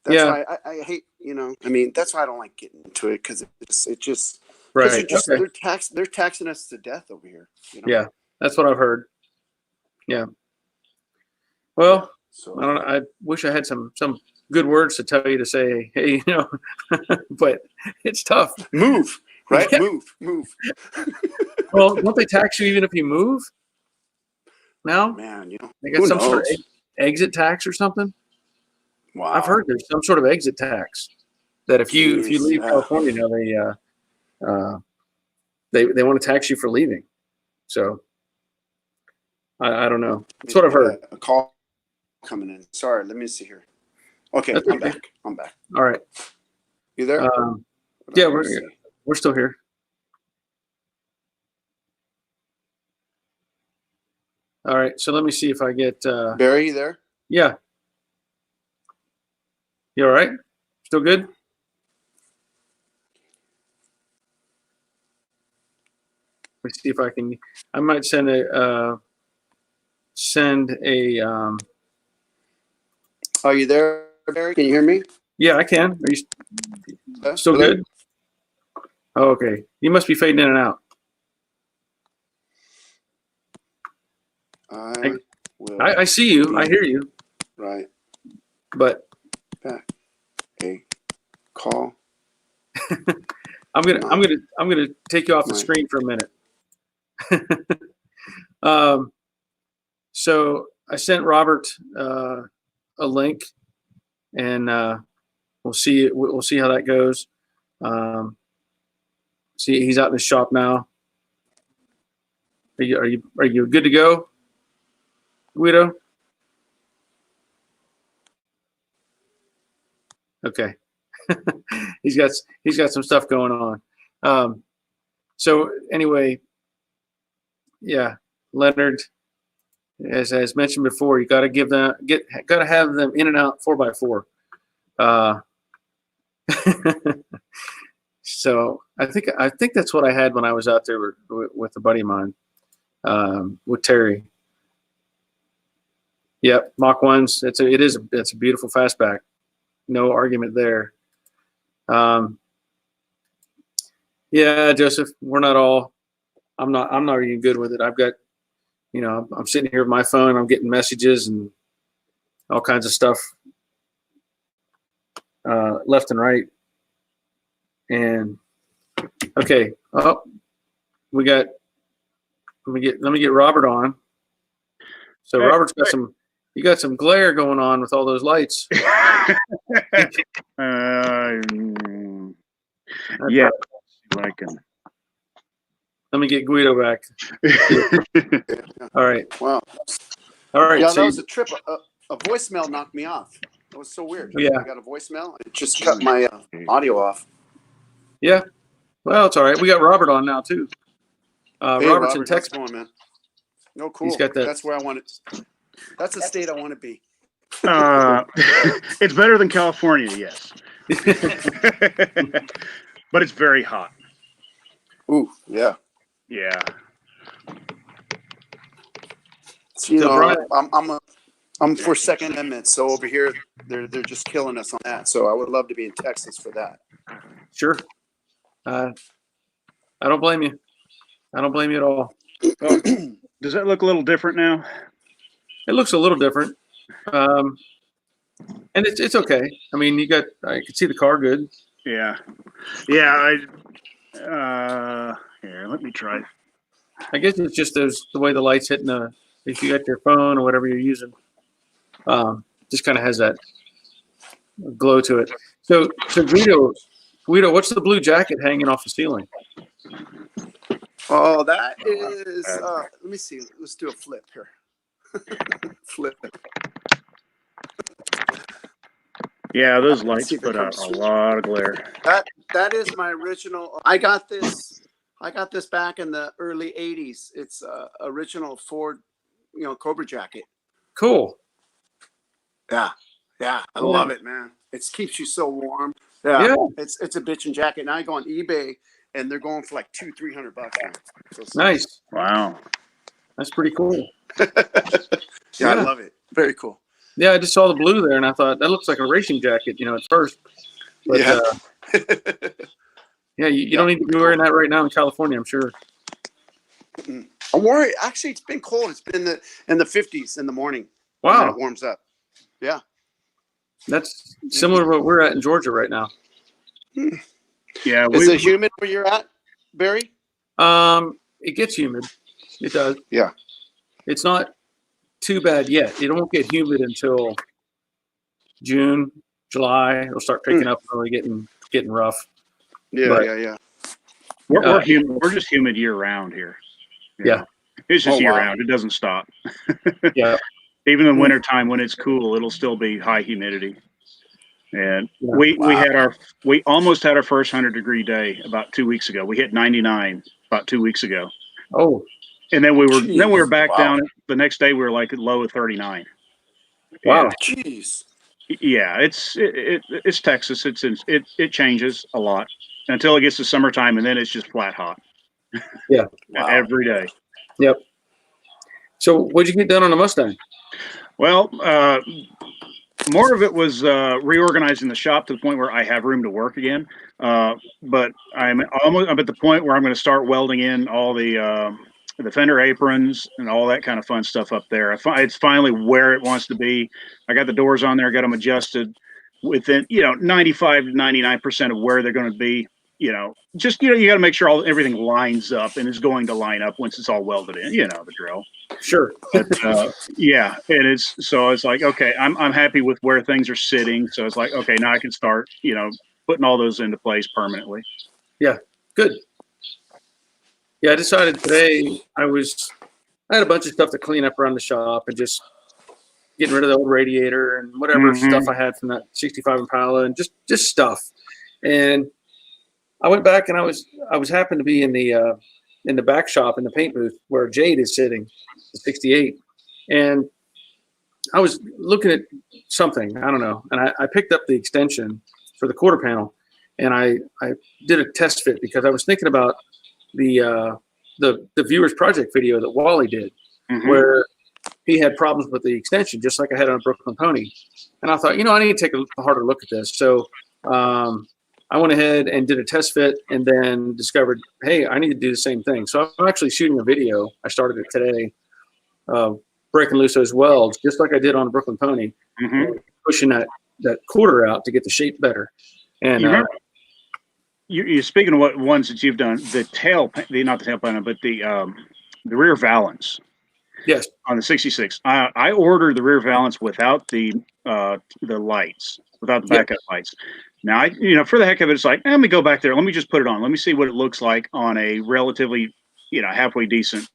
that's why I hate, that's why I don't like getting into it. Cause it just, right. They're taxing us to death over here. Yeah. That's what I've heard. Yeah. Well, so I don't know. I wish I had some good words to tell you to say, hey, but it's tough. Move, right? Yeah. Move. Well, won't they tax you even if you move? Now, man, they got some sort of exit tax or something. Wow, I've heard there's some sort of exit tax that if you leave California now, they want to tax you for leaving. So I don't know. That's what I've heard. A call coming in. Sorry, let me see here. Okay, I'm back. All right. You there? Yeah, we're still here. All right, so let me see if I get Barry, you there? Yeah. You all right? Still good? Let me see if I might send a Are you there, Barry? Can you hear me? Yeah, I can. Are you still good? Oh, okay. You must be fading in and out. I see you. I hear you. Right. But back a call. I'm gonna take you off the screen for a minute. So I sent Robert a link, and we'll see how that goes. See, he's out in the shop now. Are you good to go, Guido? Okay. he's got some stuff going on. So anyway, yeah, Leonard, as mentioned before, you got to have them in and out 4x4. So I think that's what I had when I was out there with a buddy of mine, with Terry. Yep, Mach 1s. It's a beautiful fastback. No argument there. Yeah, Joseph, I'm not even good with it. I've got, I'm sitting here with my phone, I'm getting messages and all kinds of stuff, left and right. And okay. Oh, let me get Robert on. So hey, Robert's got you got some glare going on with all those lights. Yeah, like him. Let me get Guido back. All right. Wow. All right. Yeah, that was a trip. A voicemail knocked me off. That was so weird. Yeah. I got a voicemail. It just cut my audio off. Yeah. Well, it's all right. We got Robert on now too. Hey, Robert's in Texas. How's it going, man? No, cool. He's got That's where I want it. That's the state I want to be. It's better than California, yes. But it's very hot. Ooh, yeah. Yeah. So, So, Brian, I'm for Second Amendment. So over here, they're just killing us on that. So I would love to be in Texas for that. sure. I don't blame you. I don't blame you at all. Well, does that look a little different now? It looks a little different, and it's okay. I mean, I can see the car good. Yeah. Yeah. Here, let me try. I guess it's just the way the light's hitting if you got your phone or whatever you're using, just kind of has that glow to it. So Guido, what's the blue jacket hanging off the ceiling? Oh, that is. Let me see. Let's do a flip here. Flip. Yeah, those lights put out a lot of glare. That is my original. I got this back in the early '80s. It's original Ford, Cobra jacket. Cool. Yeah, I love it, man. It keeps you so warm. Yeah. It's a bitchin' jacket. Now I go on eBay and they're going for like $200-300 now. So Nice. Wow. That's pretty cool. Yeah, I love it. Very cool. Yeah, I just saw the blue there, and I thought that looks like a racing jacket, at first. But, yeah. Yeah, you don't need to be wearing that right now in California, I'm sure. I'm worried. Actually, it's been cold. It's been in the 50s in the morning. Wow. And then it warms up. Yeah. That's similar to what we're at in Georgia right now. Yeah. Is it humid where you're at, Barry? It gets humid. It does. Yeah. It's not too bad yet. It won't get humid until June, July. It'll start picking up and really getting rough. Yeah. We're just humid year round here. Yeah. It's just year round. It doesn't stop. Yeah. Even in wintertime when it's cool, it'll still be high humidity. And we almost had our first 100-degree day about 2 weeks ago. We hit 99 about 2 weeks ago. Oh. And then we were back down. The next day we were like low of 39. Wow. Jeez. Yeah, it's Texas. It changes a lot until it gets to summertime, and then it's just flat hot. Yeah. Every day. Yep. So what'd you get done on the Mustang? Well, more of it was reorganizing the shop to the point where I have room to work again. But I'm at the point where I'm going to start welding in all the fender aprons and all that kind of fun stuff up there. It's finally where it wants to be. I got the doors on there, got them adjusted within 95 to 99% of where they're going to be. You got to make sure everything lines up and is going to line up once it's all welded in. The drill. Sure. But, yeah, it's like, okay, I'm happy with where things are sitting. So it's like, okay, now I can start, putting all those into place permanently. Yeah, good. Yeah, I decided today I had a bunch of stuff to clean up around the shop and just getting rid of the old radiator and whatever stuff I had from that 65 Impala and just stuff. And I went back and I was happened to be in the back shop in the paint booth where Jade is sitting, the 68, and I was looking at something, I don't know, and I picked up the extension for the quarter panel, and I did a test fit because I was thinking about the Viewers Project video that Wally did, where he had problems with the extension, just like I had on a Brooklyn Pony, and I thought, I need to take a harder look at this, so I went ahead and did a test fit and then discovered, hey, I need to do the same thing. So I'm actually shooting a video. I started it today, breaking loose those welds, just like I did on a Brooklyn Pony, pushing that quarter out to get the shape better. And you're speaking of what ones that you've done, not the tail panel, but the rear valance. Yes. On the 66, I ordered the rear valance without the lights, without the backup lights. Now, for the heck of it, it's like, let me go back there. Let me just put it on. Let me see what it looks like on a relatively, halfway decent,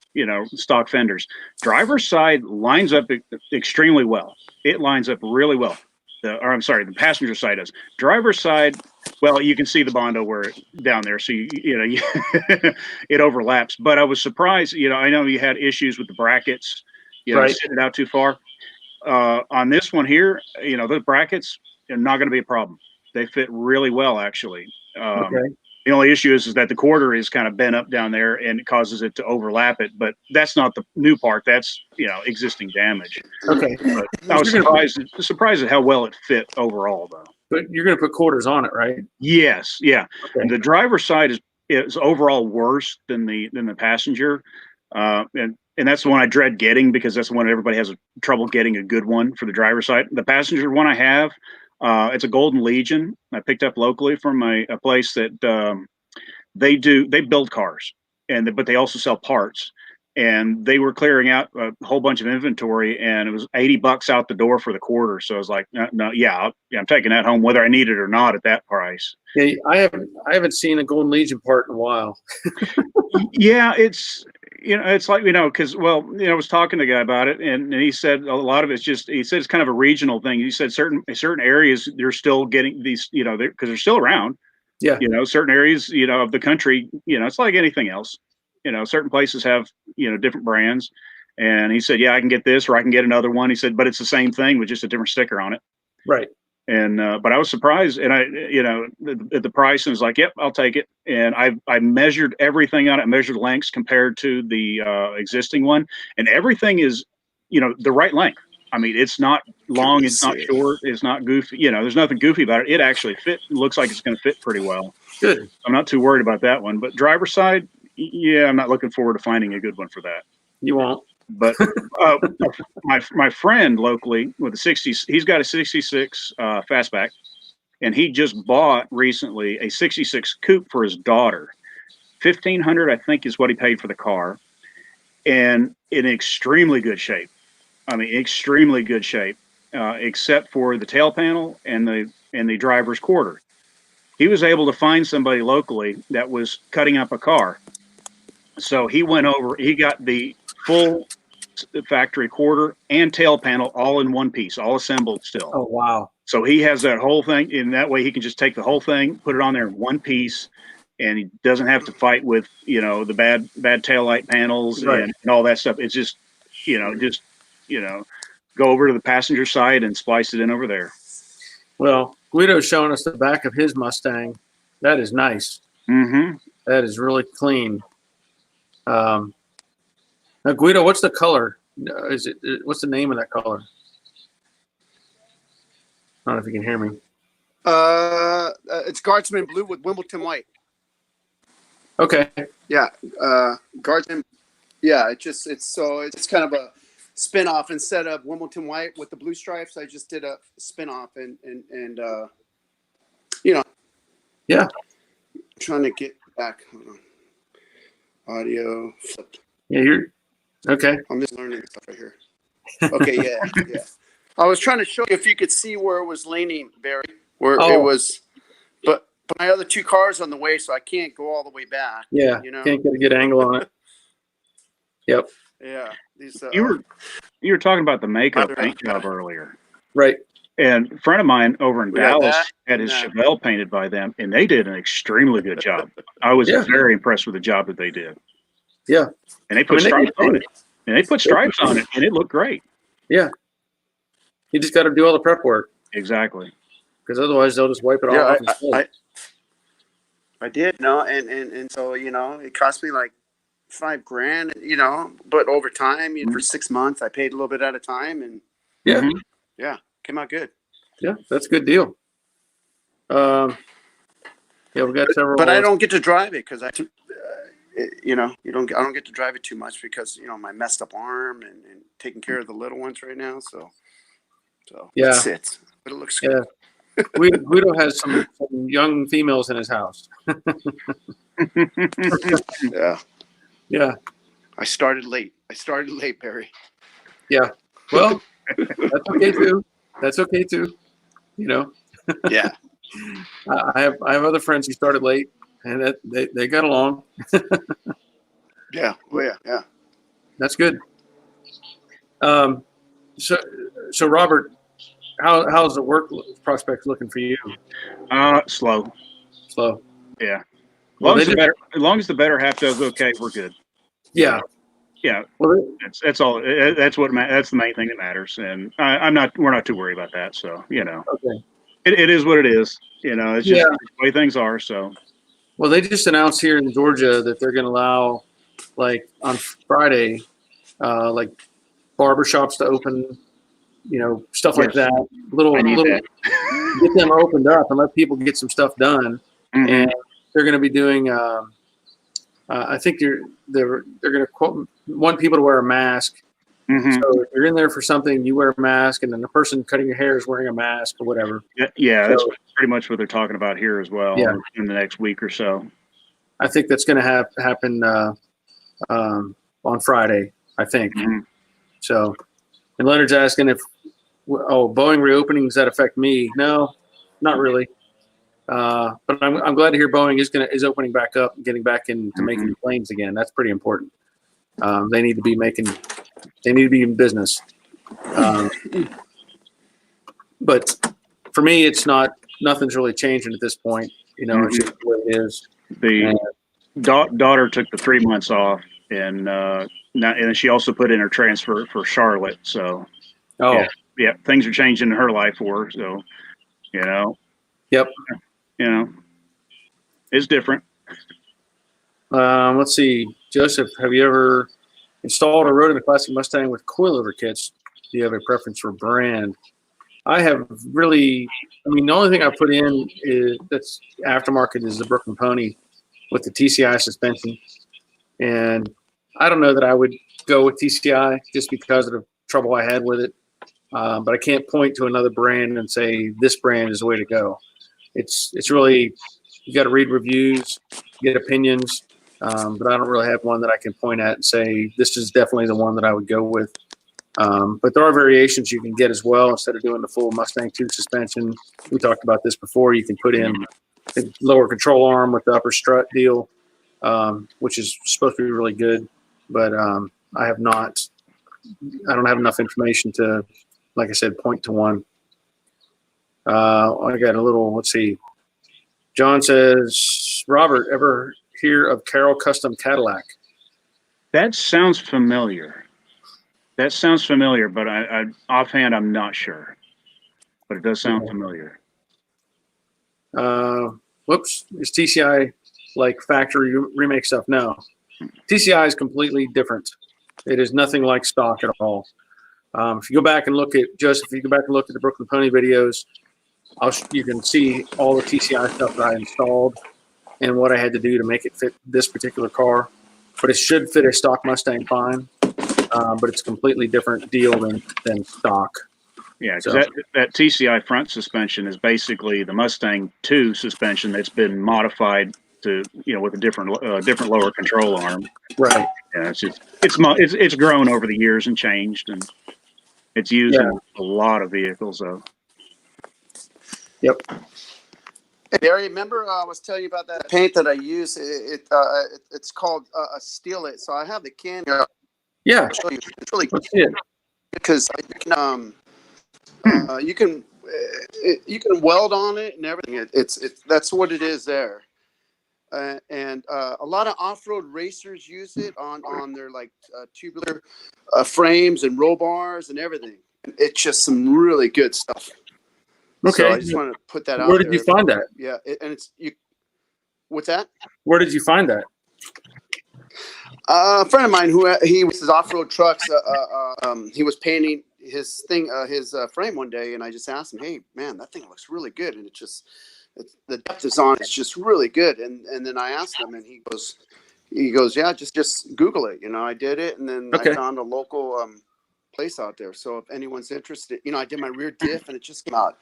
stock fenders. Driver's side lines up extremely well. It lines up really well. The passenger side does. Driver's side, well, you can see the Bondo down there, so it overlaps. But I was surprised. I know you had issues with the brackets, right, sitting it out too far. On this one here, the brackets not going to be a problem. They fit really well, actually. Okay. The only issue is that the quarter is kind of bent up down there and it causes it to overlap it. But that's not the new part. That's, existing damage. Okay. But I was surprised at how well it fit overall, though. But you're going to put quarters on it, right? Yes. Yeah. Okay. The driver's side is overall worse than the passenger. And that's the one I dread getting because that's the one everybody has trouble getting a good one for the driver's side. The passenger one I have, it's a Golden Legion. I picked up locally from a place that they build cars, but they also sell parts. And they were clearing out a whole bunch of inventory, and it was $80 out the door for the quarter. So I was like, no, I'm taking that home whether I need it or not at that price. Yeah, I haven't seen a Golden Legion part in a while. Yeah, it's like because I was talking to a guy about it, and he said a lot of it's it's kind of a regional thing. He said certain areas they're still getting these, because they're still around. Yeah. Certain areas, of the country, it's like anything else. Certain places have, different brands. And he said, yeah, I can get this or I can get another one. He said, but it's the same thing with just a different sticker on it. Right. And, but I was surprised and at the price and was like, yep, I'll take it. And I measured everything on it, measured lengths compared to the existing one. And everything is, the right length. I mean, it's not long, it's not short, it's not goofy. There's nothing goofy about it. It actually looks like it's going to fit pretty well. Good. I'm not too worried about that one. But driver's side, yeah, I'm not looking forward to finding a good one for that. You won't. But my friend locally with the 60s, he's got a 66 fastback, and he just bought recently a 66 coupe for his daughter. $1,500, I think, is what he paid for the car, and in extremely good shape. I mean, extremely good shape, except for the tail panel and the driver's quarter. He was able to find somebody locally that was cutting up a car. So he went over, he got the full factory quarter and tail panel all in one piece, all assembled still. Oh, wow. So he has that whole thing. In that way, he can just take the whole thing, put it on there in one piece, and he doesn't have to fight with, the bad taillight panels and all that stuff. It's just, go over to the passenger side and splice it in over there. Well, Guido's showing us the back of his Mustang. That is nice. Mm-hmm. That is really clean. Now, Guido, what's the color? What's the name of that color? I don't know if you can hear me. It's Guardsman blue with Wimbledon white. Okay. Yeah, Guardsman. Yeah, it's kind of a spin-off. Instead of Wimbledon white with the blue stripes, I just did a spin-off and Yeah. Trying to get back. Hold on. Audio flipped. Yeah, you're okay. I'm just learning stuff right here. Okay, yeah. I was trying to show you if you could see where it was leaning, Barry, where it was, but my other two cars on the way, so I can't go all the way back. Yeah, can't get a good angle on it. Yep. Yeah. These, you were talking about the makeup paint job earlier. Right. And a friend of mine over in Dallas had his and Chevelle painted by them, and they did an extremely good job. I was very impressed with the job that they did. Yeah. And they put stripes on it. And it looked great. Yeah. You just got to do all the prep work. Exactly. Because otherwise they'll just wipe it all off. I did, and so, it cost me like $5,000, but over time, for 6 months, I paid a little bit at a time, and came out good. Yeah, that's a good deal. Yeah, we got several. But I don't get to drive it because I don't get to drive it too much because my messed up arm and taking care of the little ones right now. So yeah, that's it. But it looks good. Yeah. Guido has some young females in his house. Yeah. Yeah. I started late, Barry. Yeah. Well, that's okay too. That's okay too. Yeah. I have other friends who started late, and that they got along. Yeah. Well, yeah. That's good. So Robert, how's the work prospects looking for you? Slow. Yeah. As long as the better half does okay, we're good. Yeah. Yeah. Well, that's all. That's the main thing that matters, and we're not too worried about that. So Okay. it is what it is. You know, it's just Yeah. the way things are. So, Well, they just announced here in Georgia that they're going to allow, like on Friday, like barbershops to open, stuff like Yes. that. Little, I need that. get them opened up and let people get some stuff done. Mhm. And they're going to be doing. I think they're going to want people to wear a mask. Mhm. So if you're in there for something, you wear a mask, and then the person cutting your hair is wearing a mask or whatever. Yeah, that's So, pretty much what they're talking about here as well. Yeah. In the next week or so. I think that's going to happen on Friday, I think. Mhm. So, and Leonard's asking if, Boeing reopening, does that affect me? No, not really. But I'm glad to hear Boeing is opening back up and getting back into making planes again. That's pretty important. They need to be in business. But for me, it's nothing's really changing at this point. It's just the way it is. The daughter took the 3 months off, and and she also put in her transfer for Charlotte. So, yeah, things are changing in her life for her. So, Yep. It's different. Let's see, Joseph, have you ever installed or rode in a classic Mustang with coilover kits? Do you have a preference for brand? I have really. I mean, the only thing I put in that's aftermarket is the Brooklyn Pony with the TCI suspension, and I don't know that I would go with TCI just because of the trouble I had with it. But I can't point to another brand and say this brand is the way to go. It's really, you got to read reviews, get opinions, but I don't really have one that I can point at and say this is definitely the one that I would go with. But there are variations you can get as well. Instead of doing the full Mustang 2 suspension, we talked about this before. You can put in the lower control arm with the upper strut deal, which is supposed to be really good. But I don't have enough information to, like I said, point to one. I got a little, let's see. John says, Robert, ever hear of Carroll Custom Cadillac? That sounds familiar. But I offhand, I'm not sure. But it does sound familiar. Whoops. Is TCI like factory remake stuff? No. TCI is completely different. It is nothing like stock at all. If you go back and look at the Brooklyn Pony videos, you can see all the TCI stuff that I installed and what I had to do to make it fit this particular car. But it should fit a stock Mustang fine. But it's a completely different deal than stock. Yeah, because that TCI front suspension is basically the Mustang 2 suspension that's been modified to, with a different lower control arm. Right. Yeah, it's grown over the years and changed, and it's used in a lot of vehicles. So. Yep. Hey, Barry, remember I was telling you about that paint that I use? It's called Steal It. So I have the can here. Yeah. I'll show you. It's really good Let's see it. because you can weld on it and everything. That's what it is there. And a lot of off-road racers use it on their tubular frames and roll bars and everything. It's just some really good stuff. Okay. So I just want to put that out. Where did you find that? Yeah, and it's you. What's that? Where did you find that? A friend of mine he was his off-road trucks. He was painting his frame one day, and I just asked him, "Hey, man, that thing looks really good." And the depth is on. It's just really good. And then I asked him, and he goes, "Yeah, just Google it." I did it, and then I found a local place out there. So if anyone's interested, I did my rear diff, and it just came out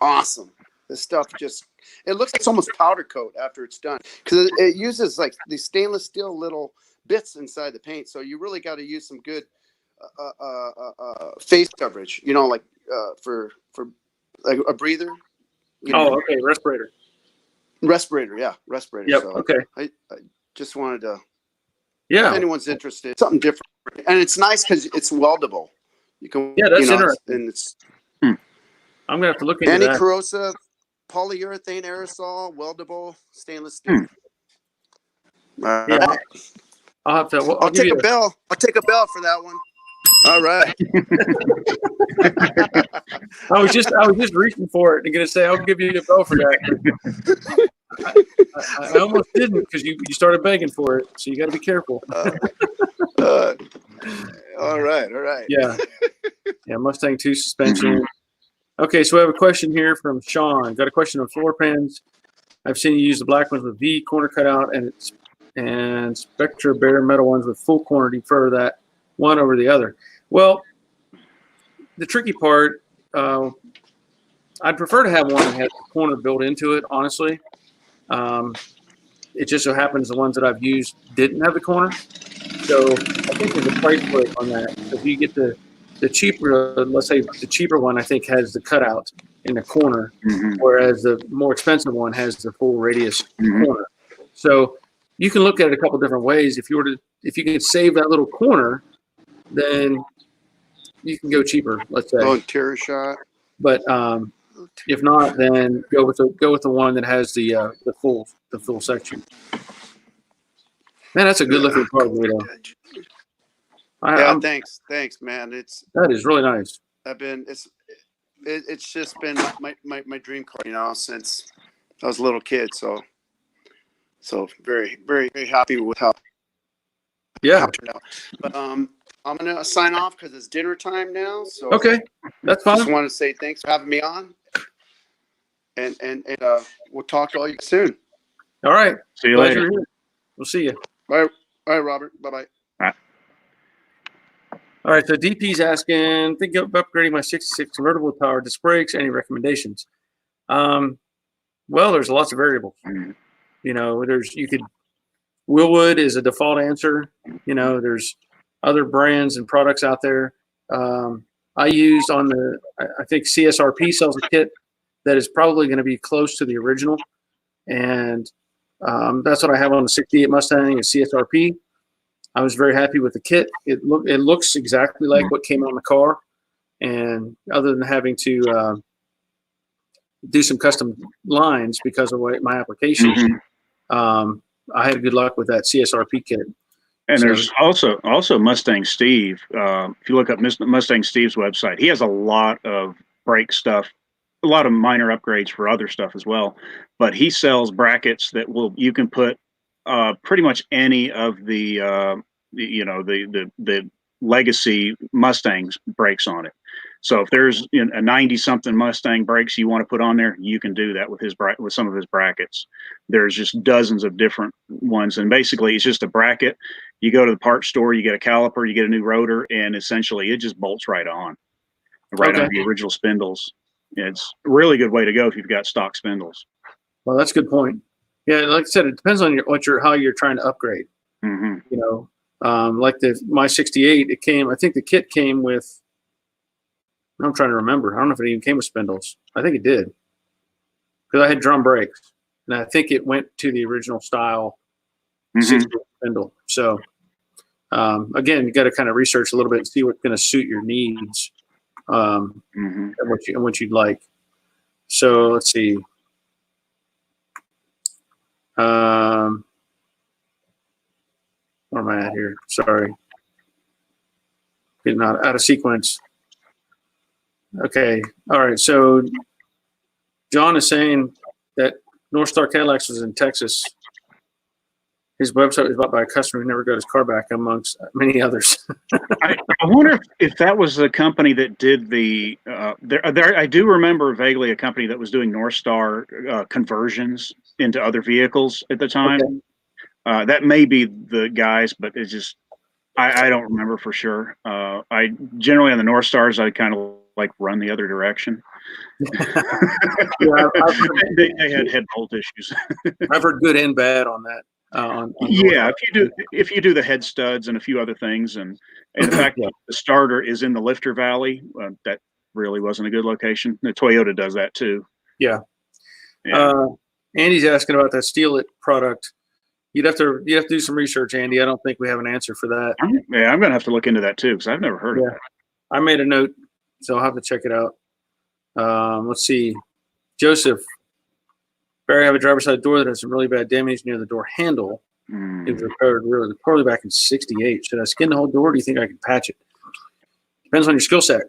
awesome. This stuff it looks like it's almost powder coat after it's done because it uses like these stainless steel little bits inside the paint. So you really got to use some good face coverage, for like a breather. Okay, respirator. Respirator, yeah, respirator. Yep. So okay. I just wanted to. Yeah. If anyone's interested, something different, and it's nice because it's weldable. You can. Yeah, that's interesting. And it's. I'm gonna have to look into that. Anti-corrosive, polyurethane aerosol, weldable, stainless steel. Yeah. I'll have to. I'll take a bell. I'll take a bell for that one. All right. I was just reaching for it and gonna say I'll give you a bell for that. I almost didn't because you started begging for it, so you got to be careful. All right. Yeah, Mustang 2 suspension. Okay, so we have a question here from Sean. Got a question on floor pans. I've seen you use the black ones with V corner cutout and Spectra bare metal ones with full corner. Do you prefer that one over the other? Well, the tricky part, I'd prefer to have one that has a corner built into it, honestly. It just so happens the ones that I've used didn't have the corner. So I think there's a price break on that. If you get the cheaper, let's say the cheaper one, I think has the cutout in the corner, whereas the more expensive one has the full radius corner. So you can look at it a couple different ways. If you can save that little corner, then you can go cheaper, let's say. Oh, interior shot. But if not, then go with the one that has the full section. Man, that's a good looking car, Guido. Thanks, man. That is really nice. It's just been my dream car, since I was a little kid. So very, very, very happy with how it turned out. But I'm gonna sign off because it's dinner time now. So okay, that's fine. Just want to say thanks for having me on, and we'll talk to all you soon. All right. See you later. We'll see you. Bye, Robert. Bye. All right, so DP's asking, think of upgrading my 66 convertible with power disc brakes. Any recommendations? Well, there's lots of variables. Willwood is a default answer. There's other brands and products out there. I used I think CSRP sells a kit that is probably going to be close to the original. And that's what I have on the 68 Mustang is CSRP. I was very happy with the kit. It looks exactly like what came on the car. And other than having to do some custom lines because of my application, I had good luck with that CSRP kit. And there's also Mustang Steve. If you look up Mustang Steve's website, he has a lot of brake stuff, a lot of minor upgrades for other stuff as well. But he sells brackets that you can put pretty much any of the legacy Mustangs brakes on it. So if there's a 90-something Mustang brakes you want to put on there, you can do that with some of his brackets. There's just dozens of different ones, and basically it's just a bracket. You go to the parts store, you get a caliper, you get a new rotor, and essentially it just bolts right on the original spindles. It's a really good way to go if you've got stock spindles. Well, that's a good point. Yeah, like I said, it depends on how you're trying to upgrade. Like my 68, I think the kit came with. I'm trying to remember. I don't know if it even came with spindles. I think it did because I had drum brakes, and I think it went to the original style 68 spindle. So again, you got to kind of research a little bit and see what's going to suit your needs and what you'd like. So let's see. Where am I at here? Sorry. Getting out of sequence. Okay. All right. So John is saying that North Star Cadillacs was in Texas. His website was bought by a customer who never got his car back, amongst many others. I wonder if that was the company that did the I do remember vaguely a company that was doing North Star conversions into other vehicles at the time. Okay. That may be the guys, but it's just I don't remember for sure. I generally on the North Stars I kind of like run the other direction. Yeah, they had head bolt issues. I've heard good and bad on that. If you do the head studs and a few other things, and in fact the starter is in the lifter valley, that really wasn't a good location. The Toyota does that too. Yeah. Andy's asking about that Steal It product. You'd have to do some research, Andy. I don't think we have an answer for that. I'm going to have to look into that too because I've never heard of that. I made a note, so I'll have to check it out. Let's see. Joseph, Barry, I have a driver's side door that has some really bad damage near the door handle. It was repaired really poorly back in '68. Should I skin the whole door? Or do you think I can patch it? depends on your skill set.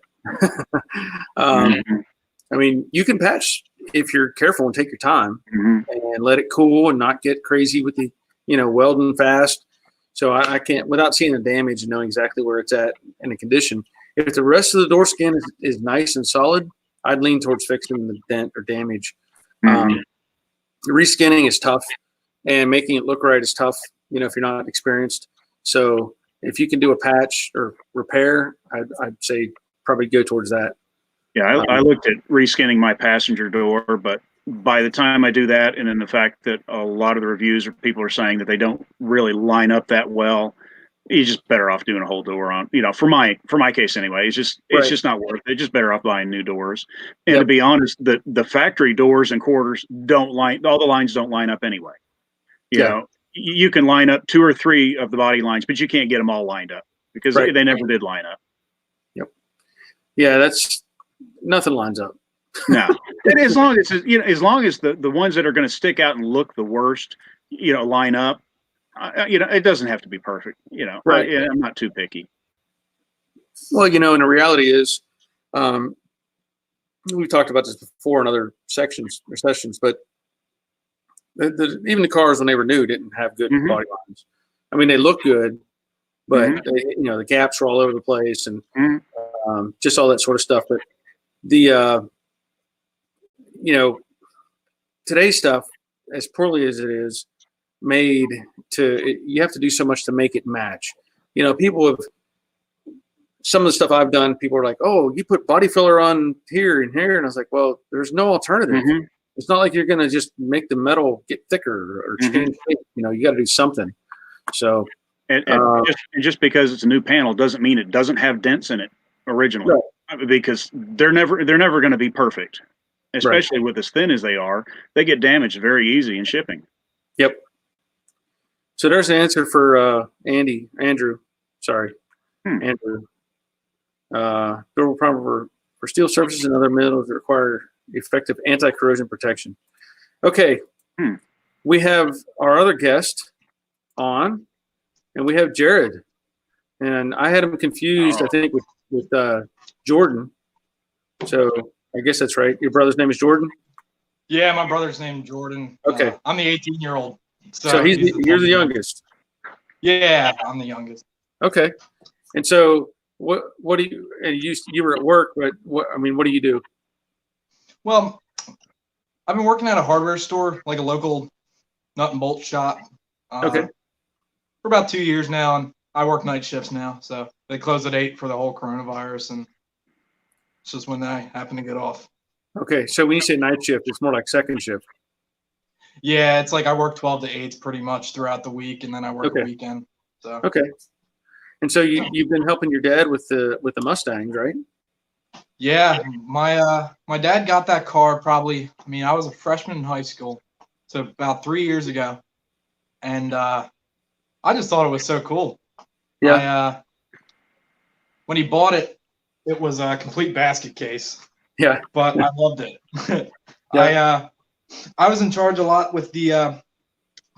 Mhm. I mean, you can patch if you're careful and take your time Mhm. and let it cool and not get crazy with the, welding fast. So I can't, without seeing the damage and knowing exactly where it's at and the condition. If the rest of the door skin is nice and solid, I'd lean towards fixing the dent or damage. Mhm. Reskinning is tough, and making it look right is tough, if you're not experienced. So if you can do a patch or repair, I'd say probably go towards that. Yeah, I looked at reskinning my passenger door, but by the time I do that, and then the fact that a lot of the reviews or people are saying that they don't really line up that well, you're just better off doing a whole door on. For my case anyway, it's Right. just not worth it. Just better off buying new doors. And Yep. to be honest, the factory doors and quarters all the lines don't line up anyway. Yeah. You can line up 2 or 3 of the body lines, but you can't get them all lined up because Right. they never did line up. Yep. Yeah, that's nothing lines up. No, and as long as the ones that are going to stick out and look the worst, line up, it doesn't have to be perfect. Right. I'm not too picky. Well, and the reality is, we've talked about this before in other sections or sessions, but even the cars when they were new didn't have good Mhm. body lines. I mean, they look good, but Mhm. the gaps are all over the place and Mhm. just all that sort of stuff. But the today's stuff, as poorly as it is made, you have to do so much to make it match. People have some of the stuff I've done. People are like, "Oh, you put body filler on here and here," and I was like, "Well, there's no alternative. Mhm. It's not like you're going to just make the metal get thicker or Mhm. change shape. You got to do something." So, And uh, just because it's a new panel doesn't mean it doesn't have dents in it originally, because they're never going to be perfect, right. especially with as thin as they are. They get damaged very easy in shipping. Yep. So there's the answer for Andrew. Sorry, Andrew. Durable primer for steel surfaces and other metals that require effective anti-corrosion protection. Okay. We have our other guest on, and we have Jared. And I had him confused, I think, with Jordan. So I guess that's right. Your brother's name is Jordan? Yeah, my brother's named Jordan. Okay. I'm the 18-year-old. So you're the youngest. Yeah, I'm the youngest. Okay. And so what do you were at work, but what do you do? Well, I've been working at a hardware store, like a local nut and bolt shop. Okay. For about 2 years now, and I work night shifts now. So they close at 8 for the whole coronavirus, and it's just when I happen to get off. Okay. So when you say night shift, it's more like second shift. Yeah, it's like I work 12 to 8 pretty much throughout the week, and then I work the weekend. So okay. And so you've been helping your dad with the Mustangs, right? Yeah, my dad got that car probably. I mean, I was a freshman in high school, so about 3 years ago, and I just thought it was so cool. Yeah. When he bought it, it was a complete basket case. Yeah. But I loved it. Yeah. I was in charge a lot with the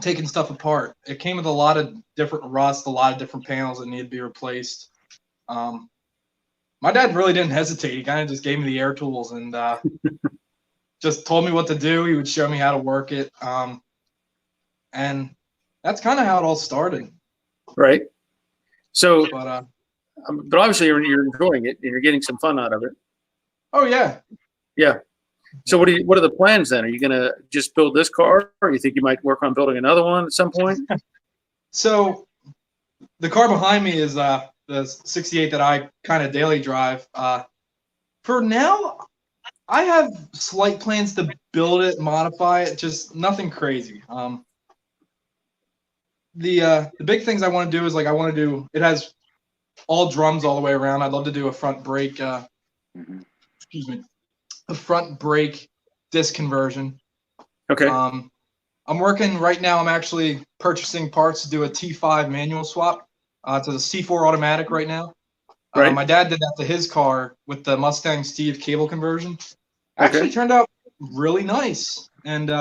taking stuff apart. It came with a lot of different rust, a lot of different panels that needed to be replaced. My dad really didn't hesitate. He kind of just gave me the air tools and just told me what to do. He would show me how to work it. And that's kind of how it all started. Right. So, but obviously you're enjoying it and you're getting some fun out of it. Oh yeah. Yeah. So what are the plans then? Are you going to just build this car, or you think you might work on building another one at some point? So the car behind me is the 68 that I kind of daily drive. For now, I have slight plans to build it, modify it, just nothing crazy. The big things I want to do is it has all drums all the way around. I'd love to do a front brake, excuse me, a front brake disc conversion. Okay. I'm working right now. I'm actually purchasing parts to do a T5 manual swap to the C4 automatic right now. Right. My dad did that to his car with the Mustang Steve cable conversion. Actually turned out really nice. And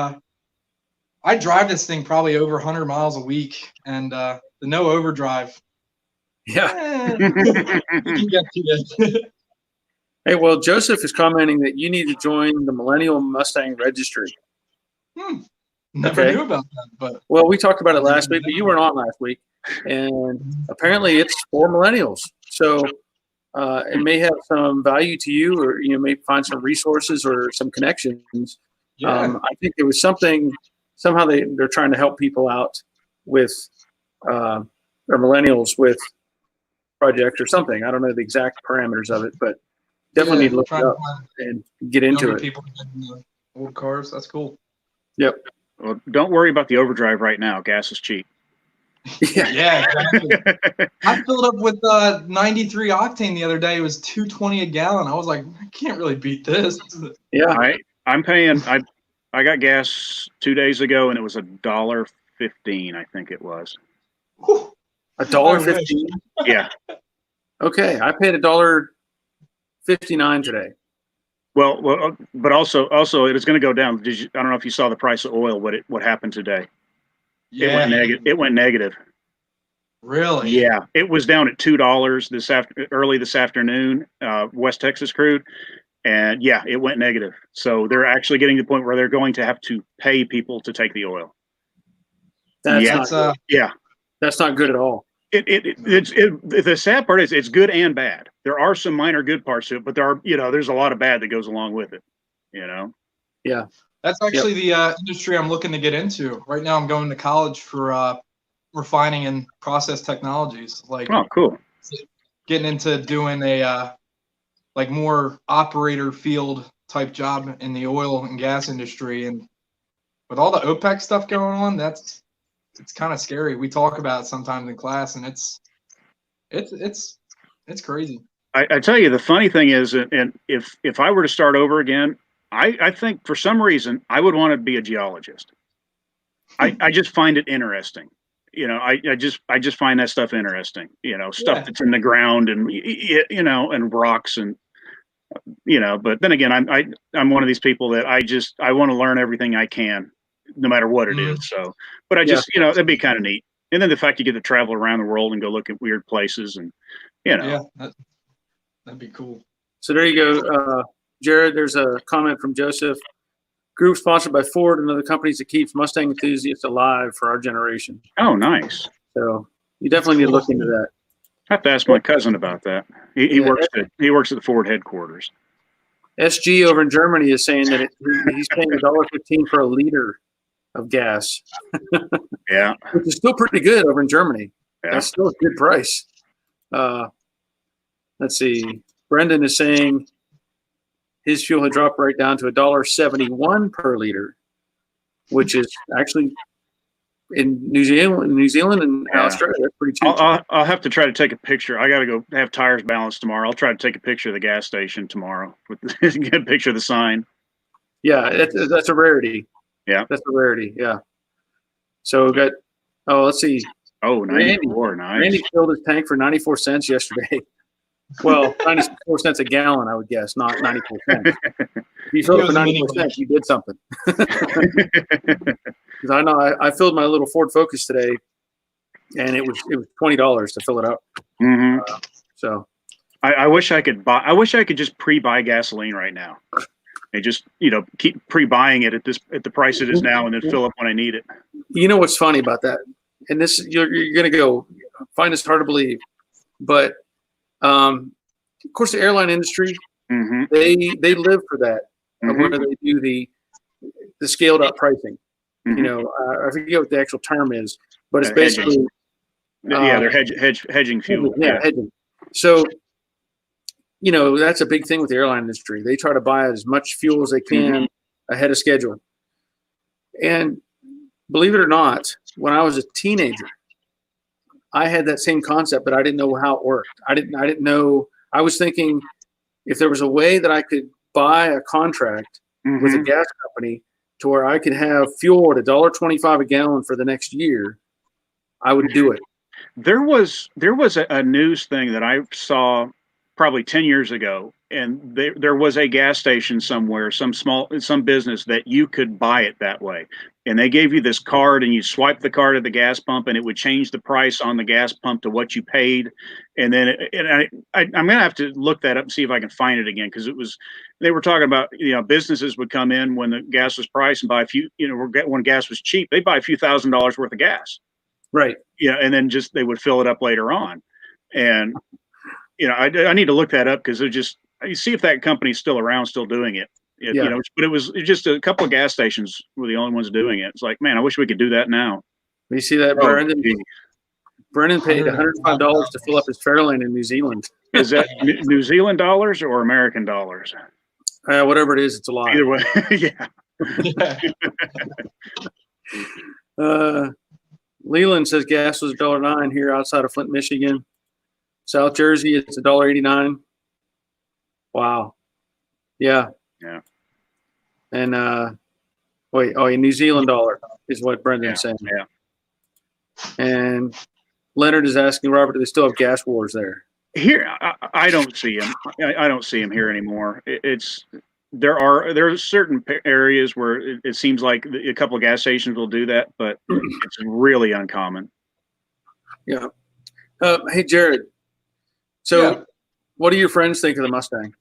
I drive this thing probably over 100 miles a week. And the no overdrive Yeah. You can get to it. Hey, well, Joseph is commenting that you need to join the Millennial Mustang Registry. Never Okay. knew about that, but Well, we talked about it last week, but you weren't on last week. And apparently it's for millennials. So it may have some value to you, or you may find some resources or some connections. yeah. I think it was somehow they're trying to help people out with, or millennials with project or something. I don't know the exact parameters of it, but definitely need to look it trying to up find and get into younger it. people in the old cars. That's cool. Yep. Well, don't worry about the overdrive right now. Gas is cheap. Yeah. Yeah, exactly. I filled up with 93 octane the other day. It was $2.20 a gallon. I was like, I can't really beat this. Yeah. I'm paying. I got gas 2 days ago, and it was $1.15. I think it was. Whew. $1.15. Yeah. Okay, I paid $1.59 today. Well, but also it is going to go down. I don't know if you saw the price of oil. What happened today? It went negative. It went negative. Really? Yeah, it was down at $2 early this afternoon, West Texas crude, and yeah, it went negative. So they're actually getting to the point where they're going to have to pay people to take the oil. That's not good at all. The sad part is it's good and bad. There are some minor good parts to it, but there's a lot of bad that goes along with it. Yeah. That's actually the industry I'm looking to get into. Right now I'm going to college for refining and process technologies. Like, oh, cool. Getting into doing a like more operator field type job in the oil and gas industry. And with all the OPEC stuff going on, it's kind of scary. We talk about it sometimes in class, and it's crazy. I tell you, the funny thing is, and if I were to start over again, I think for some reason I would want to be a geologist. I just find it interesting. I just find that stuff interesting. Stuff that's in the ground and and rocks and But then again, I'm one of these people that I want to learn everything I can, no matter what it is. So, but I just that'd be kind of neat. And then the fact you get to travel around the world and go look at weird places and yeah, that'd be cool. So there you go, Jared. There's a comment from Joseph. Group sponsored by Ford and other companies that keeps Mustang enthusiasts alive for our generation. Oh, nice. So you definitely need to look into that. I have to ask my cousin about that. He works at the Ford headquarters. SG over in Germany is saying that he's paying $1.15 for a liter of gas. Yeah, which is still pretty good over in Germany. Yeah. That's still a good price. Let's see. Brendan is saying his fuel had dropped right down to $1.71 per liter, which is actually in New Zealand and Australia, that's pretty cheap. I'll have to try to take a picture. I got to go have tires balanced tomorrow. I'll try to take a picture of the gas station tomorrow get a picture of the sign. Yeah, that's a rarity. Yeah, that's a rarity. Yeah. So we got. Oh, let's see. Oh, 94, nice. Randy filled his tank for 94 cents yesterday. Well, 94 cents a gallon, I would guess, not 94 cents. If you filled it for 94 cents, you did something. Because I know I filled my little Ford Focus today, and it was $20 to fill it up. Mm-hmm. So I wish I could buy. I wish I could just pre-buy gasoline right now, and just keep pre-buying it at the price it is now, and then fill up when I need it. You know what's funny about that? And this you're gonna go find this hard to believe, but of course the airline industry, mm-hmm. they live for that, mm-hmm. where they do the scaled up pricing. Mm-hmm. I forget what the actual term is, but it's basically they're hedging fuel. Yeah, hedging. So that's a big thing with the airline industry. They try to buy as much fuel as they can mm-hmm. ahead of schedule. And believe it or not, when I was a teenager, I had that same concept, but I didn't know how it worked. I didn't know. I was thinking if there was a way that I could buy a contract mm-hmm. with a gas company to where I could have fuel at $1.25 a gallon for the next year, I would do it. There was a news thing that I saw probably 10 years ago, there was a gas station somewhere, some business that you could buy it that way. And they gave you this card and you swipe the card at the gas pump and it would change the price on the gas pump to what you paid. And then I'm going to have to look that up and see if I can find it again. Cause they were talking about, businesses would come in when the gas was priced and buy a few, when gas was cheap, they'd buy a few $1,000s worth of gas. Right. And then they would fill it up later on. And, I need to look that up because you see if that company's still around, still doing it. But it was just a couple of gas stations were the only ones doing it. It's like, man, I wish we could do that now. You see that, Brendan? Brendan paid $105 to fill up his Fairlane in New Zealand. Is that New Zealand dollars or American dollars? Whatever it is, it's a lot. Either way, yeah. Leland says gas was $1.09 here outside of Flint, Michigan. South Jersey, it's $1.89. Wow. Yeah. Yeah. And New Zealand dollar is what Brendan's saying. Yeah. And Leonard is asking Robert, do they still have gas wars there? Here, I don't see him. I don't see him here anymore. There are certain areas where it seems like a couple of gas stations will do that, but it's really uncommon. Yeah. Hey, Jared. So, What do your friends think of the Mustang?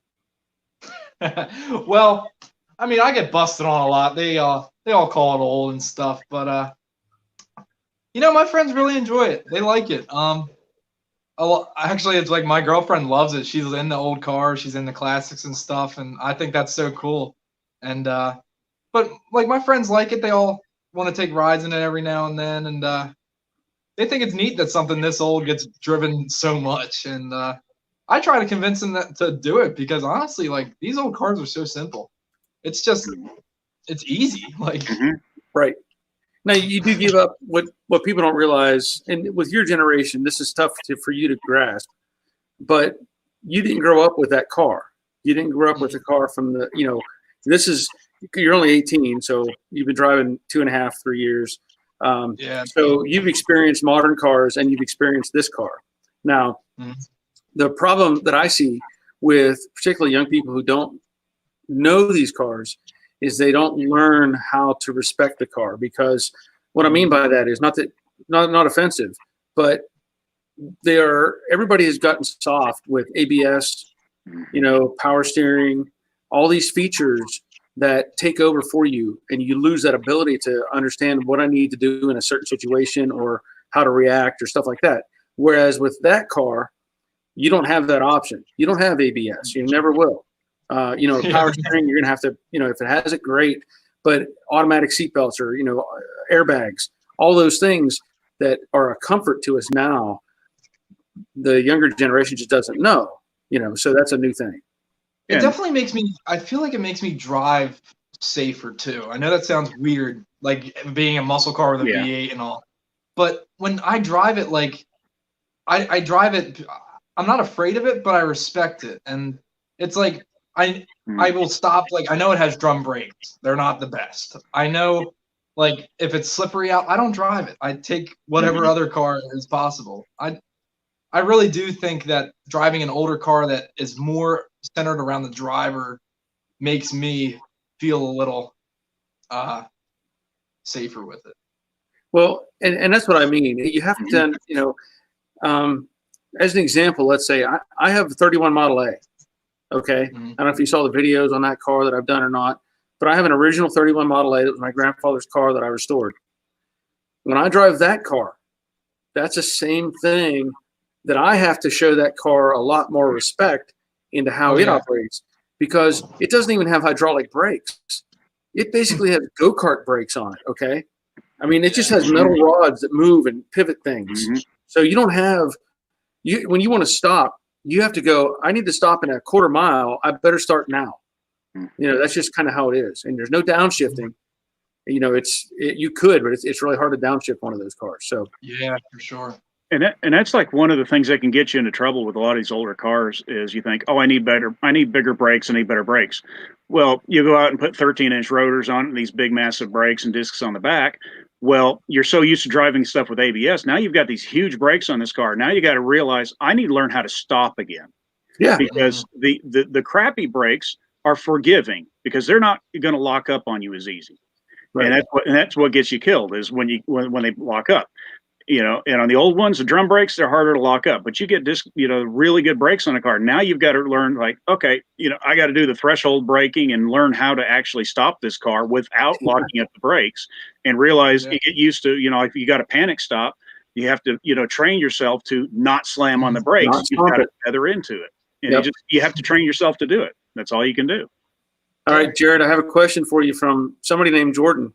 Well, I mean, I get busted on a lot. They all call it old and stuff, but my friends really enjoy it. They like it. Actually, it's like my girlfriend loves it. She's into old cars. She's into classics and stuff, and I think that's so cool. And but like my friends like it. They all want to take rides in it every now and then, and they think it's neat that something this old gets driven so much. And I try to convince them to do it because honestly, like these old cars are so simple. It's just it's easy. Like right. Now you do give up what people don't realize, and with your generation, this is tough for you to grasp. But you didn't grow up with that car. You didn't grow up with a car from the you're only 18, so you've been driving 2.5, 3 years. So you've experienced modern cars and you've experienced this car. Now, the problem that I see with particularly young people who don't know these cars is they don't learn how to respect the car, because what I mean by that is not offensive, but everybody has gotten soft with ABS, power steering, all these features that take over for you, and you lose that ability to understand what I need to do in a certain situation or how to react or stuff like that. Whereas with that car, you don't have that option. You don't have ABS. You never will. Power steering, you're gonna have to, if it has it, great. But automatic seatbelts or airbags, all those things that are a comfort to us now, the younger generation just doesn't know. So that's a new thing. It definitely makes me. I feel like it makes me drive safer too. I know that sounds weird, like being a muscle car with a V8 and all. But when I drive it, like I drive it, I'm not afraid of it, but I respect it, and it's like I will stop. Like I know it has drum brakes; they're not the best. I know, like if it's slippery out, I don't drive it. I take whatever other car is possible. I really do think that driving an older car that is more centered around the driver makes me feel a little safer with it. Well, and that's what I mean. You have to, as an example, let's say I have a 31 Model A. Okay. I don't know if you saw the videos on that car that I've done or not, but I have an original 31 Model A. That was my grandfather's car that I restored. When I drive that car, that's the same thing that I have to show that car a lot more respect into how it operates, because it doesn't even have hydraulic brakes. It basically has go-kart brakes on it. Okay. I mean, it just has metal rods that move and pivot things. So you don't have, when you want to stop, you have to go, I need to stop in a quarter mile. I better start now. That's just kind of how it is. And there's no downshifting. You could, but it's really hard to downshift one of those cars. So yeah, for sure. And that's like one of the things that can get you into trouble with a lot of these older cars is you think, I need bigger brakes, I need better brakes. Well, you go out and put 13-inch rotors on these big massive brakes and discs on the back. Well, you're so used to driving stuff with ABS. Now you've got these huge brakes on this car. Now you got to realize I need to learn how to stop again. Yeah. because the crappy brakes are forgiving because they're not going to lock up on you as easy. Right. And that's what gets you killed is when they lock up. And on the old ones, the drum brakes, they're harder to lock up, but you get really good brakes on a car. Now you've got to learn like, okay, I got to do the threshold braking and learn how to actually stop this car without locking up the brakes and realize you get used to, if you got a panic stop, you have to, train yourself to not slam on the brakes. You've got to feather into it. And you have to train yourself to do it. That's all you can do. All right, Jared, I have a question for you from somebody named Jordan.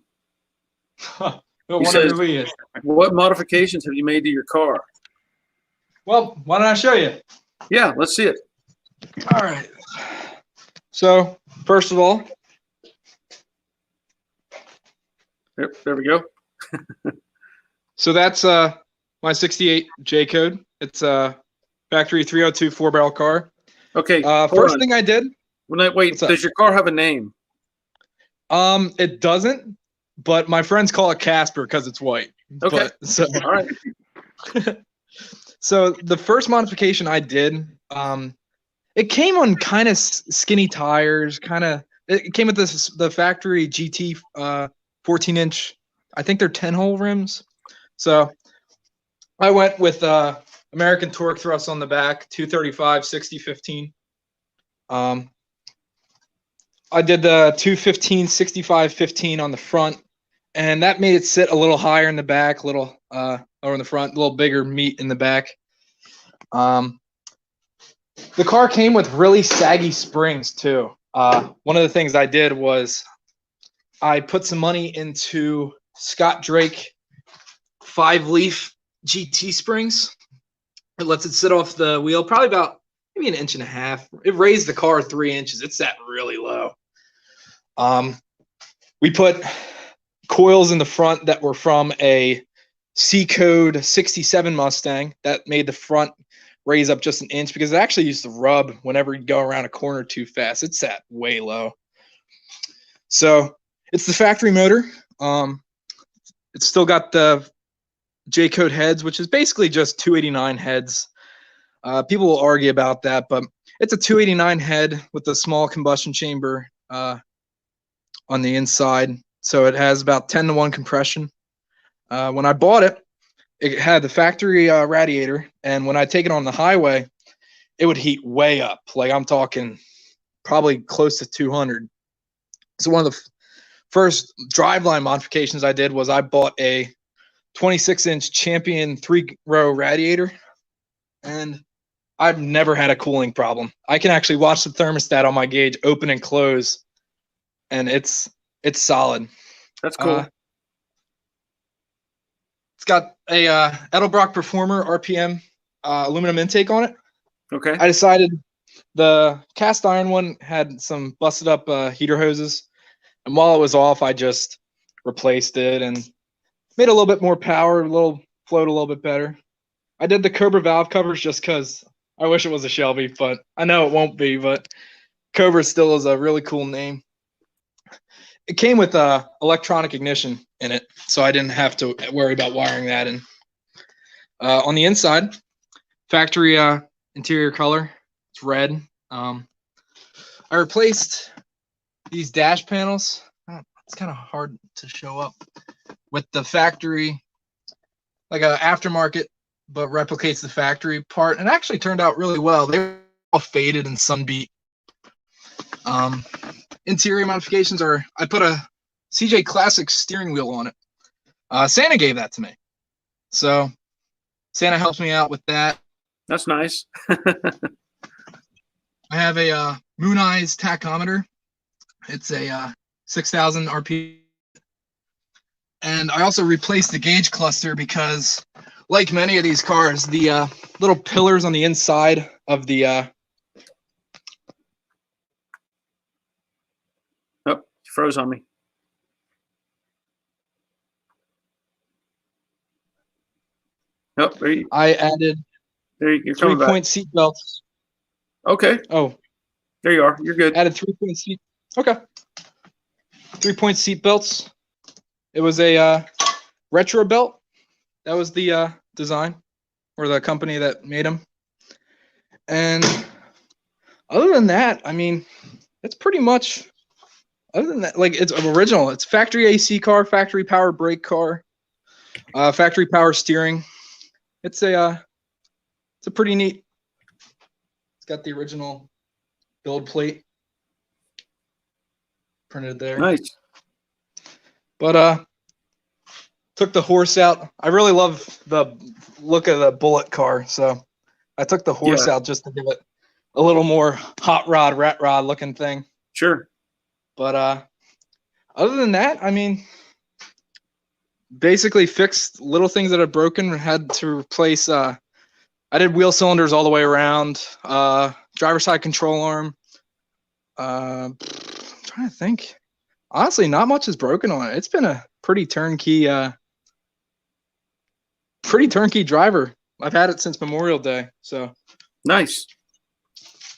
He says, who he is. What modifications have you made to your car? Well, why don't I show you? Yeah, let's see it. All right. So, first of all. Yep, there we go. So that's my 68 J code. It's a factory 302 4-barrel car. Okay. First thing I did. Wait, does your car have a name? It doesn't, but my friends call it Casper because it's white. Okay. All right. So the first modification I did, it came on kind of skinny tires, it came with the factory GT 14-inch, I think they're 10-hole rims. So I went with American torque thrust on the back, 235 60-15. I did the 215 65-15 on the front, and that made it sit a little higher in the back, a little lower in the front, a little bigger meat in the back. The car came with really saggy springs too. One of the things I did was I put some money into Scott Drake 5-leaf GT springs. It lets it sit off the wheel probably about maybe an inch and a half. It raised the car 3 inches. It sat really low. We put coils in the front that were from a C code 67 Mustang that made the front raise up just an inch because it actually used to rub whenever you go around a corner too fast. It sat way low. So it's the factory motor. It's still got the J code heads, which is basically just 289 heads. People will argue about that, but it's a 289 head with a small combustion chamber on the inside. So it has about 10-to-1 compression. When I bought it, it had the factory radiator, and when I take it on the highway, it would heat way up. Like I'm talking probably close to 200. So one of the first driveline modifications I did was I bought a 26-inch Champion 3-row radiator, and I've never had a cooling problem. I can actually watch the thermostat on my gauge open and close, and it's solid. That's cool. It's got a Edelbrock Performer RPM aluminum intake on it. Okay. I decided the cast iron one had some busted up heater hoses, and while it was off, I just replaced it and made a little bit more power, flowed a little bit better. I did the Cobra valve covers just because I wish it was a Shelby, but I know it won't be. But Cobra still is a really cool name. It came with electronic ignition in it, so I didn't have to worry about wiring that in. On the inside, factory interior color, it's red. I replaced these dash panels. It's kind of hard to show up with the factory, like a aftermarket, but replicates the factory part. And it actually turned out really well. They were all faded and sunbeat. Interior modifications are, I put a CJ Classic steering wheel on it. Santa gave that to me. So Santa helps me out with that. That's nice. I have a Moon Eyes tachometer. It's a 6,000 RP. And I also replaced the gauge cluster because, like many of these cars, the little pillars on the inside of the Oh, you froze on me. Oh, I added you're coming back. 3-point seat belts. Okay. Oh, there you are. You're good. added 3-point seat. Okay. 3-point seat belts. It was a retro belt. That was the design or the company that made them. And Other than that, I mean, it's pretty much. Other than that, like it's original. It's factory AC car, factory power brake car, factory power steering. It's a pretty neat. It's got the original build plate printed there. Nice. But took the horse out. I really love the look of the Bullet car, so I took the horse out just to give it a little more hot rod, rat rod looking thing. Sure. But other than that, I mean, basically fixed little things that had broken. Had to replace. I did wheel cylinders all the way around. Driver's side control arm. I'm trying to think. Honestly, not much is broken on it. It's been a pretty turnkey driver. I've had it since Memorial Day, so Nice.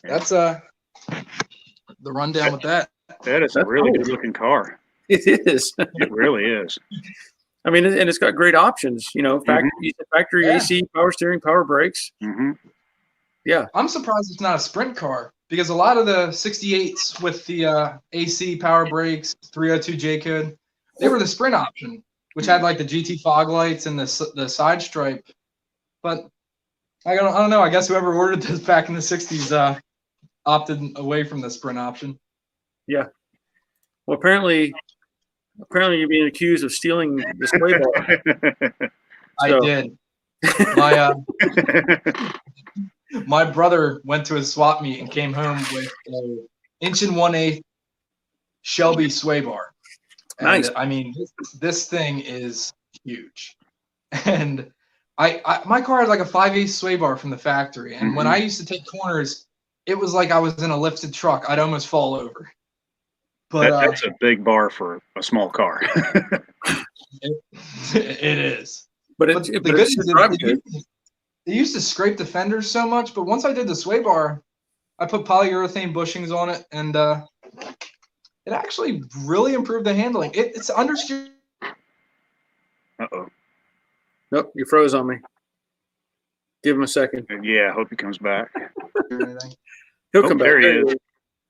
that's the rundown with that. That is a really good looking car. It is. It really is. I mean, and it's got great options. You know, factory Yeah. AC, power steering, power brakes. Mm-hmm. Yeah. I'm surprised it's not a sprint car because a lot of the 68s with the AC power brakes, 302 J code, they were the sprint option, which had like the GT fog lights and the side stripe. But I don't know. I guess whoever ordered this back in the 60s opted away from the sprint option. Yeah. Well, apparently you're being accused of stealing the sway bar. I So- did. My brother went to his swap meet and came home with an 1 1/8 Shelby sway bar. And, Nice. I mean, this thing is huge. And my car had like a 5/8 sway bar from the factory. And when I used to take corners, it was like I was in a lifted truck. I'd almost fall over. But That's a big bar for a small car. it is. But But it's the but good it's news is driving good. they used to scrape the fenders so much, but once I did the sway bar, I put polyurethane bushings on it, and it actually really improved the handling. It's understeer. Uh-oh. Nope, you froze on me. Give him a second. Yeah, I hope he comes back. He'll Oh, come back. there he is.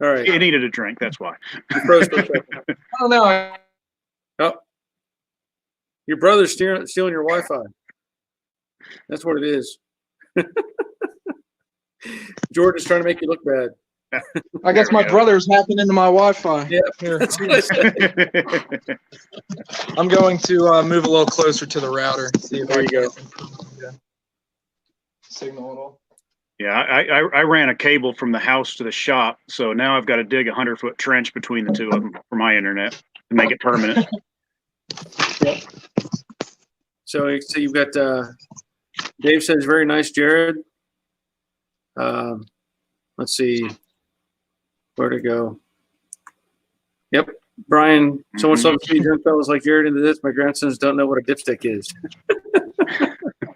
All right. He needed a drink, that's why. You froze for a second. I don't know. Oh, your brother's stealing your Wi-Fi. That's what it is. George is trying to make you look bad. I guess There my we go. brother's hacking into my Wi-Fi. Yeah, Here. that's what I said. I'm going to move a little closer to the router. See if There I you can go. improve the signal at all. Yeah, I ran a cable from the house to the shop, so now I've got to dig a 100-foot trench between the two of them for my internet to make it permanent. So you've got Dave says very nice, Jared. Let's see where to go. Yep, Brian. So much love to see young fellas like Jared into this. My grandsons don't know what a dipstick is.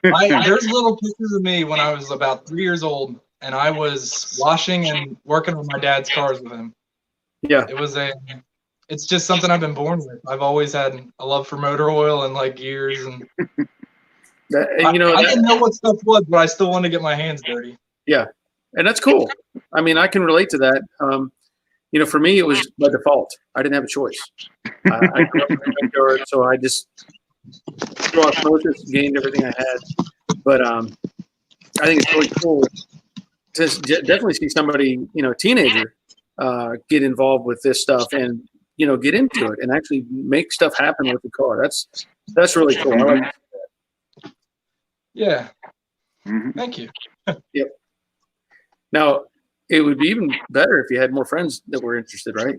There's little pictures of me when I was about 3 years old, and I was washing and working on my dad's cars with him. Yeah, It's just something I've been born with. I've always had a love for motor oil and like gears, and and, you know, I didn't know what stuff was, but I still wanted to get my hands dirty. yeah, and that's cool. I mean, I can relate to that. You know, for me, it was by default. I didn't have a choice. I grew up in the backyard, so I just threw osmosis, gained everything I had. But I think it's really cool to definitely see somebody, you know, a teenager, get involved with this stuff and, you know, get into it and actually make stuff happen with the car. That's really cool. I like Yeah. Mhm. Thank you. Now, it would be even better if you had more friends that were interested, right?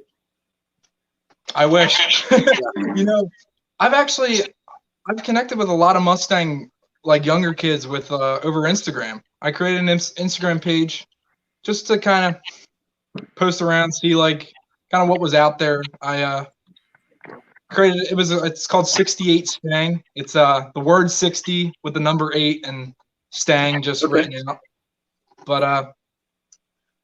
I wish. You know, I've connected with a lot of Mustang, like younger kids with over Instagram. I created an Instagram page just to kind of post around, see like kind of what was out there. I created it's called 68 Stang. It's the word 60 with the number 8 and Stang just written out. But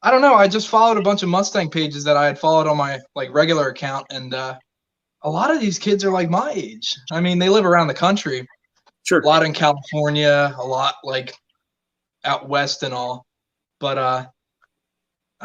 I don't know. I just followed a bunch of Mustang pages that I had followed on my like regular account, and a lot of these kids are like my age. I mean, they live around the country. Sure. A lot in California, a lot like out west and all. But I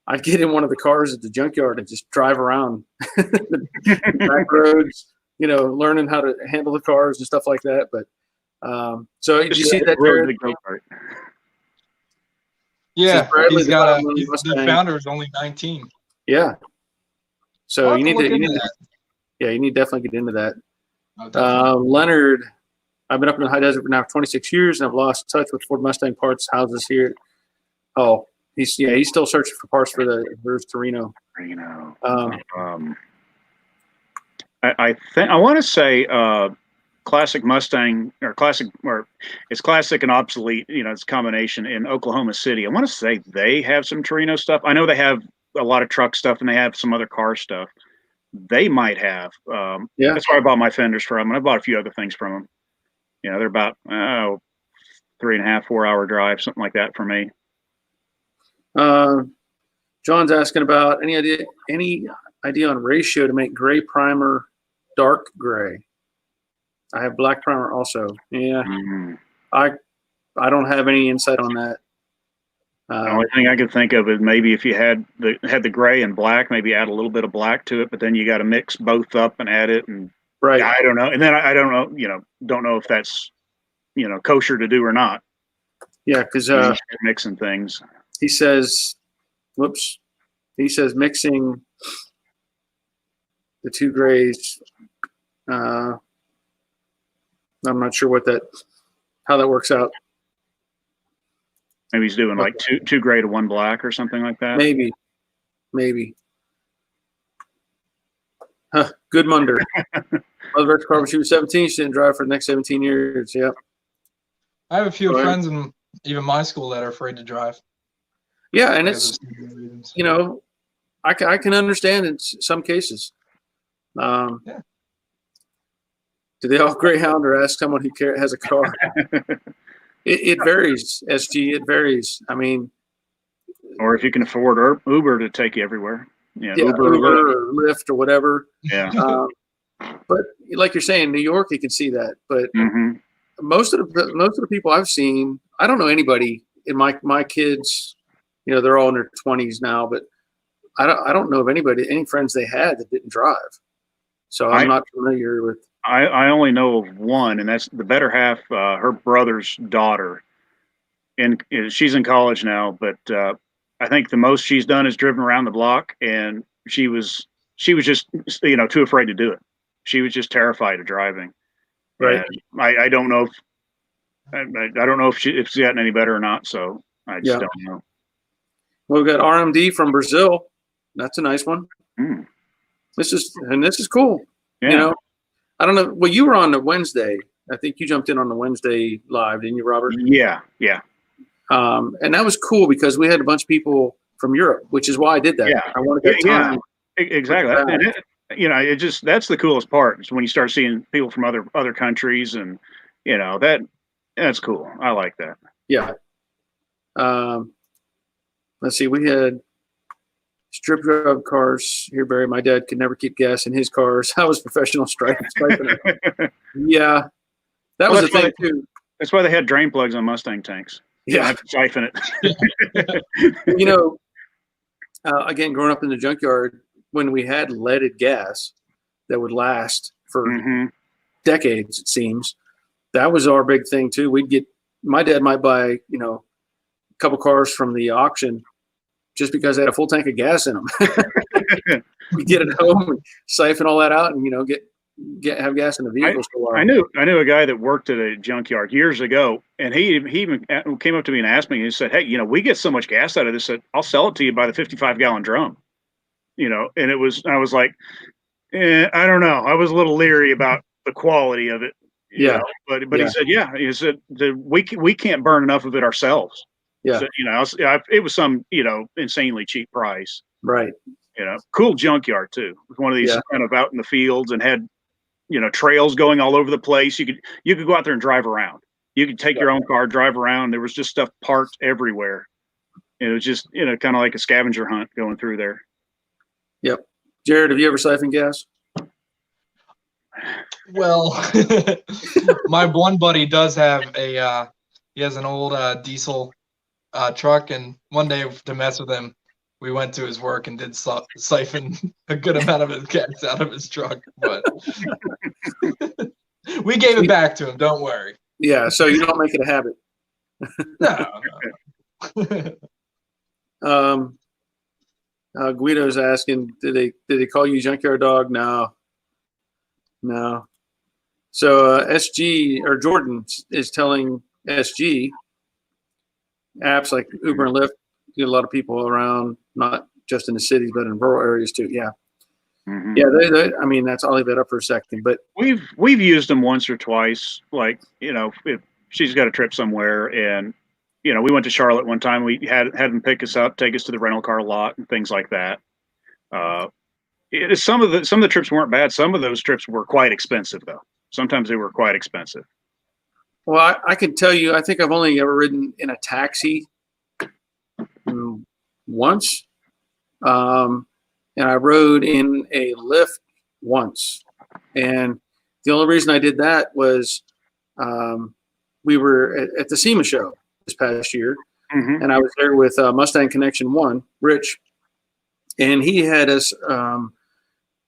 I'd get in one of the cars at the junkyard and just drive around the back roads, learning how to handle the cars and stuff like that. But so did you see that? Really go-kart. Yeah, Bradley, he's got a. the The founder is only 19. Yeah. So I'll you have need to to, look into that. yeah, you need to definitely get into that. Oh, definitely. Leonard, I've been up in the high desert for now 26 years, and I've lost touch with Ford Mustang parts houses here. Oh, he's still searching for parts for the Torino. I think I want to say classic Mustang or it's classic and obsolete. It's a combination in Oklahoma City. I want to say they have some Torino stuff. I know they have a lot of truck stuff and they have some other car stuff. They might have. That's where I bought my fenders from, and I bought a few other things from them. They're about 3.5, 4 hour drive, something like that for me. John's asking about any idea on ratio to make gray primer dark gray. I have black primer also. Yeah, I don't have any insight on that. The only thing I could think of is maybe if you had the gray and black, maybe add a little bit of black to it, but then you got to mix both up and add it. And right, I don't know. And then I don't know. Don't know if that's kosher to do or not. Yeah, because mixing things. He says, mixing the two grays. I'm not sure how that works out. Maybe he's doing like two gray to one black or something like that. Maybe. Huh, good Munder. Mother Vector car, she was 17. She didn't drive for the next 17 years. Yep. I have a few friends in even my school that are afraid to drive. Yeah, and it's I can understand in some cases. Do they all Greyhound or ask someone who has a car? It varies, SG. It varies. I mean, or if you can afford Uber to take you everywhere. Uber or Lyft or whatever. Yeah. But like you're saying, New York, you can see that. But most of the people I've seen, I don't know anybody in my kids. They're all in their 20s now, but I don't know of any friends they had that didn't drive. So I'm not familiar with. I only know of one, and that's the better half. Her brother's daughter, and she's in college now. But I think the most she's done is driven around the block, and she was just too afraid to do it. She was just terrified of driving. Right. And I don't know if I don't know if she's gotten any better or not. So I just don't know. Well, we've got RMD from Brazil. That's a nice one. This is cool. Yeah. I don't know. Well, you were on the Wednesday. I think you jumped in on the Wednesday live, didn't you, Robert? Yeah. And that was cool because we had a bunch of people from Europe, which is why I did that. Yeah. I wanted that time. Exactly. And that's the coolest part is when you start seeing people from other countries, and that's cool. I like that. Yeah. Let's see. We had strip drive cars here, Barry. My dad could never keep gas in his cars. I was professional striping. Yeah, that was the thing too. That's why they had drain plugs on Mustang tanks. Yeah, have to siphon it. Again, growing up in the junkyard, when we had leaded gas that would last for decades, it seems, that was our big thing too. My dad might buy, a couple cars from the auction just because they had a full tank of gas in them. We get it home and siphon all that out and, have gas in the vehicles for a while. I knew a guy that worked at a junkyard years ago, and he even came up to me and asked me, and he said, "Hey, we get so much gas out of this that I'll sell it to you by the 55-gallon drum." And I was like, I don't know. I was a little leery about the quality of it. But he said, he said we can't burn enough of it ourselves. Yeah. So, it was some, insanely cheap price. Right. Cool junkyard too. It was one of these kind of out in the fields and had, trails going all over the place. You could go out there and drive around. You could take your own car, drive around. There was just stuff parked everywhere. It was just, kind of like a scavenger hunt going through there. Yep. Jared, have you ever siphoned gas? Well, my one buddy does have he has an old diesel truck, and one day to mess with him, we went to his work and did siphon a good amount of his gas out of his truck, but we gave it back to him. Don't worry. Yeah, so you don't make it a habit. No. Guido's asking, did they call you junkyard dog? No. So SG or Jordan is telling SG apps like Uber and Lyft get a lot of people around, not just in the cities but in rural areas too. Yeah. Mhm. Yeah, I mean, that's I'll leave it up for a second, but We've used them once or twice. Like, if she's got a trip somewhere, and we went to Charlotte one time. We had them pick us up, take us to the rental car lot, and things like that. Some of the trips weren't bad. Some of those trips were quite expensive, though. Sometimes they were quite expensive. well, I can tell you, I think I've only ever ridden in a taxi once, and I rode in a Lyft once. And the only reason I did that was we were at the SEMA show this past year, Mm-hmm. and I was there with Mustang Connection 1, Rich, and he had us.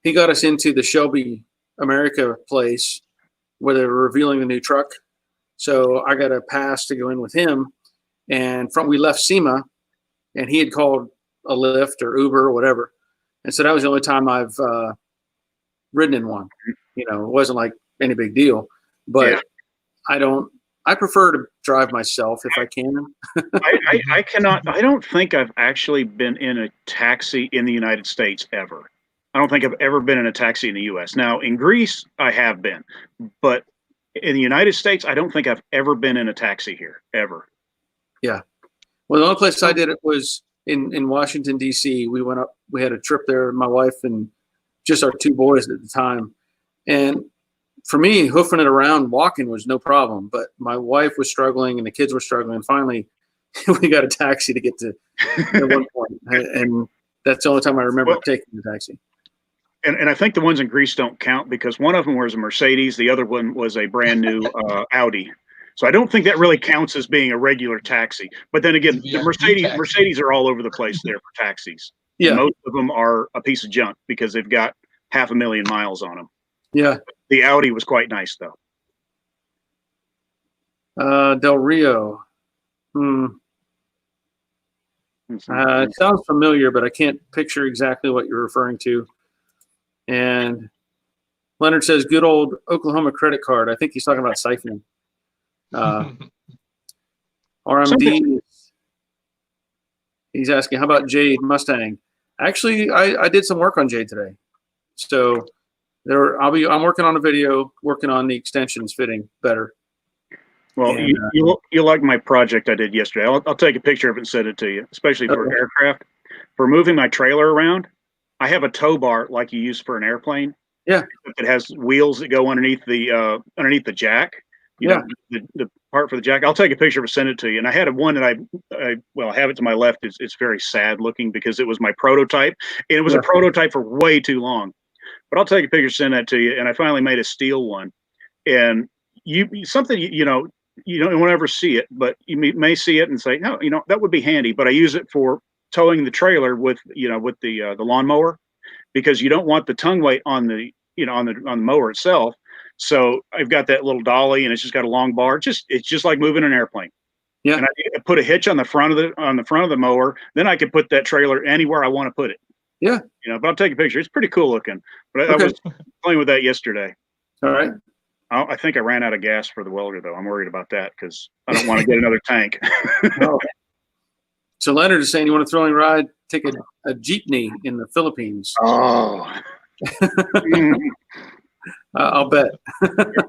He got us into the Shelby America place where they were revealing the new truck. So I got a pass to go in with him, and we left SEMA, and he had called a Lyft or Uber or whatever, and so that was the only time I've ridden in one. It wasn't like any big deal, but Yeah. I prefer to drive myself if I can. I cannot. I don't think I've actually been in a taxi in the United States ever. I don't think I've ever been in a taxi in the U.S. Now, in Greece, I have been, but in the United States, I don't think I've ever been in a taxi here ever. Yeah. Well, the only place I did it was in Washington, D.C. We went up. We had a trip there, my wife and just our two boys at the time. And for me, hoofing it around, walking was no problem. But my wife was struggling and the kids were struggling. And finally, we got a taxi to get to at one point. And that's the only time I remember taking the taxi. And I think the ones in Greece don't count because one of them was a Mercedes. The other one was a brand new Audi. So I don't think that really counts as being a regular taxi. But then again, the Mercedes are all over the place there for taxis. Yeah. And most of them are a piece of junk because they've got 500,000 miles on them. Yeah. The Audi was quite nice, though. Del Rio. It sounds familiar, but I can't picture exactly what you're referring to. And Leonard says, good old Oklahoma credit card. I think he's talking about siphoning. RMD, he's asking, how about Jade Mustang? Actually, I did some work on Jade today. So I'm working on a video, working on the extensions fitting better. Well, and, you'll like my project I did yesterday. I'll take a picture of it and send it to you, especially for aircraft. For moving my trailer around, I have a tow bar like you use for an airplane. Yeah. It has wheels that go underneath the jack. You know, the part for the jack. I'll take a picture of it, send it to you. And I had one that I have it to my left. It's very sad looking because it was my prototype, and it was a prototype for way too long. But I'll take a picture, send that to you. And I finally made a steel one, and you won't ever see it, but you may see it and say, no, that would be handy. But I use it for towing the trailer with the lawnmower, because you don't want the tongue weight on the mower itself. So I've got that little dolly, and it's just got a long bar. It's just like moving an airplane. Yeah. And I put a hitch on the front of the mower. Then I can put that trailer anywhere I want to put it. Yeah. But I'll take a picture. It's pretty cool looking. But I was playing with that yesterday. All right. I think I ran out of gas for the welder, though. I'm worried about that because I don't want to get another tank. Oh. So Leonard is saying you want to throw in a ride, take a jeepney in the Philippines. Oh. I'll bet.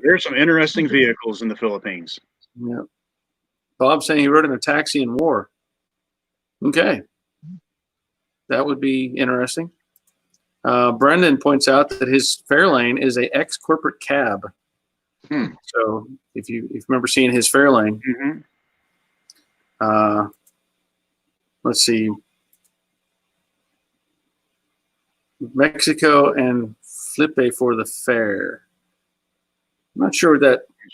There's some interesting vehicles in the Philippines. Yeah. Bob's saying he rode in a taxi in war. Okay. That would be interesting. Brendan points out that his Fairlane is a ex-corporate cab. So if you remember seeing his Fairlane, let's see, Mexico and Flipe for the fair. I'm not sure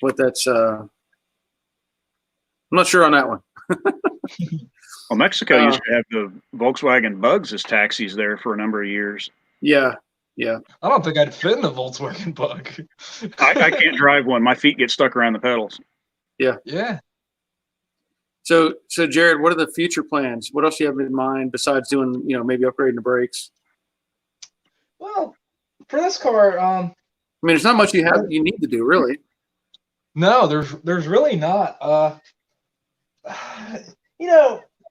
what that's. I'm not sure on that one. Well, Mexico used to have the Volkswagen Bugs as taxis there for a number of years. Yeah, yeah. I don't think I'd fit in the Volkswagen Bug. I can't drive one. My feet get stuck around the pedals. Yeah. So Jared, what are the future plans? What else do you have in mind besides doing, maybe upgrading the brakes? Well, for this car, I mean, there's not much you need to do, really. no, there's really not.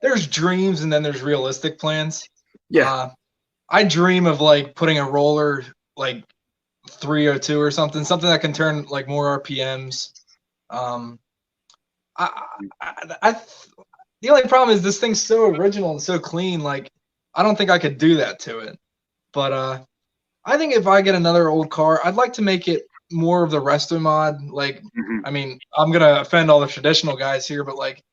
There's dreams and then there's realistic plans. Yeah. I dream of like putting a roller like 302 or something that can turn like more RPMs. The only problem is this thing's so original and so clean. Like, I don't think I could do that to it. But I think if I get another old car, I'd like to make it more of the resto mod. Like, I mean, I'm gonna offend all the traditional guys here, but like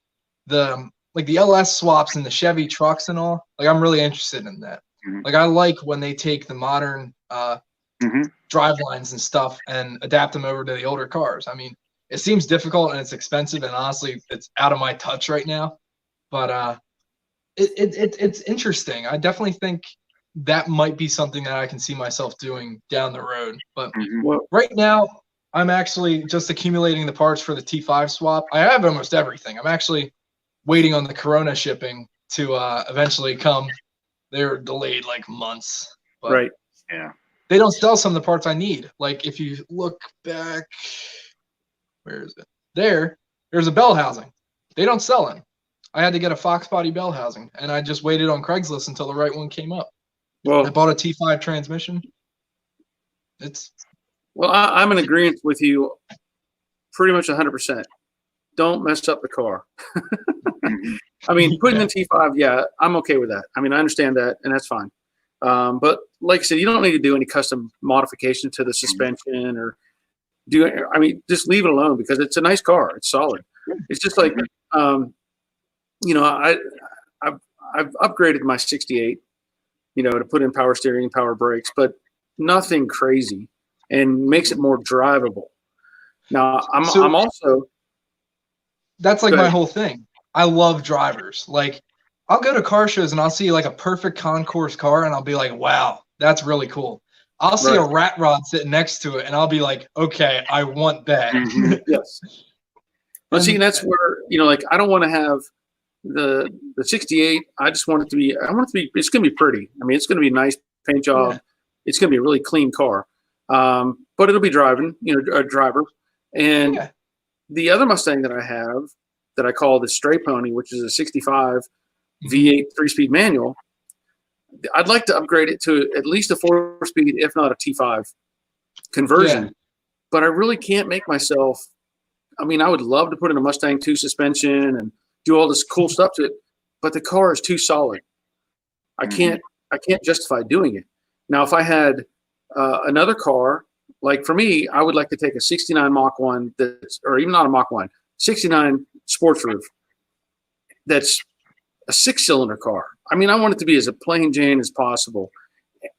the LS swaps and the Chevy trucks and all, like I'm really interested in that. Like, I like when they take the modern drive lines and stuff and adapt them over to the older cars. I mean, it seems difficult and it's expensive, and honestly, it's out of my touch right now. But it's interesting. I definitely think that might be something that I can see myself doing down the road. But right now, I'm actually just accumulating the parts for the T5 swap. I have almost everything. I'm actually waiting on the Corona shipping to eventually come. They're delayed like months. But right. Yeah. They don't sell some of the parts I need. Like, if you look back, where is it? There's a bell housing. They don't sell it. I had to get a Fox body bell housing, and I just waited on Craigslist until the right one came up. Well, I bought a T5 transmission. I'm in agreement with you pretty much 100%. Don't mess up the car. I mean, putting the T5, yeah, I'm okay with that. I mean, I understand that, and that's fine. But like I said, you don't need to do any custom modification to the suspension or just leave it alone, because it's a nice car. It's solid. It's just like, I've upgraded my 68, to put in power steering and power brakes, but nothing crazy, and makes it more drivable. Now, I'm also. That's like my whole thing. I love drivers. Like, I'll go to car shows and I'll see like a perfect concourse car, and I'll be like, wow, that's really cool. I'll see a rat rod sitting next to it, and I'll be like, okay, I want that. Yes. Well, see, that's where, I don't want to have the 68. I just want it to be, it's going to be pretty. I mean, it's going to be a nice paint job. Yeah. It's going to be a really clean car. But it'll be driving, a driver. And the other Mustang that I have, that I call the Stray Pony, which is a 65 V8 3-speed manual, I'd like to upgrade it to at least a 4-speed, if not a T5 conversion. Yeah. But I really can't make myself. I mean, I would love to put in a Mustang 2 suspension and do all this cool stuff to it, but the car is too solid. I can't justify doing it. Now, if I had another car, like for me, I would like to take a 69 Mach 1 or even not a Mach 1, 69 sports roof. That's a 6-cylinder car. I mean, I want it to be as a plain Jane as possible,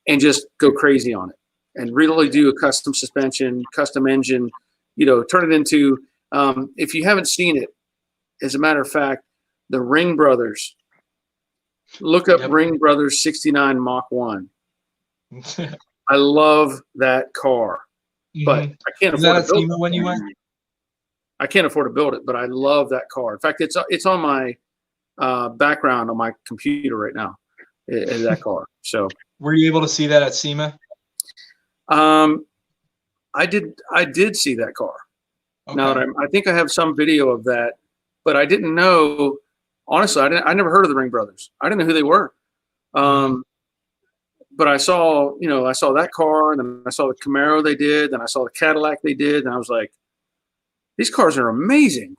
and just go crazy on it, and really do a custom suspension, custom engine, turn it into, if you haven't seen it, as a matter of fact, the Ring Brothers, look up Ring Brothers 69 Mach 1. I love that car, but I can't afford to build it. When you went? I can't afford to build it, but I love that car. In fact, it's on my background on my computer right now, is that car. So, were you able to see that at SEMA? I did see that car. Okay. Now that I think I have some video of that, but I didn't know. Honestly, I never heard of the Ring Brothers. I didn't know who they were. But I saw that car, and then I saw the Camaro they did, and I saw the Cadillac they did, and I was like, these cars are amazing,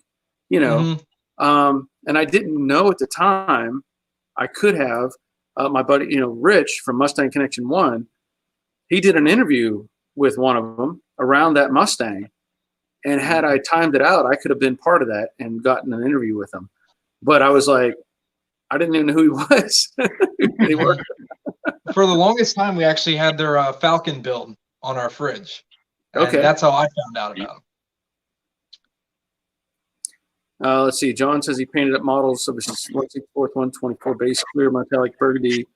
and I didn't know at the time. I could have. My buddy, Rich from Mustang Connection 1, he did an interview with one of them around that Mustang, and had I timed it out, I could have been part of that and gotten an interview with him. But I was like, I didn't even know who he was. They were. For the longest time, we actually had their Falcon build on our fridge. And okay, that's how I found out about them. Let's see. John says he painted up models. So this is 164th 124 base clear metallic burgundy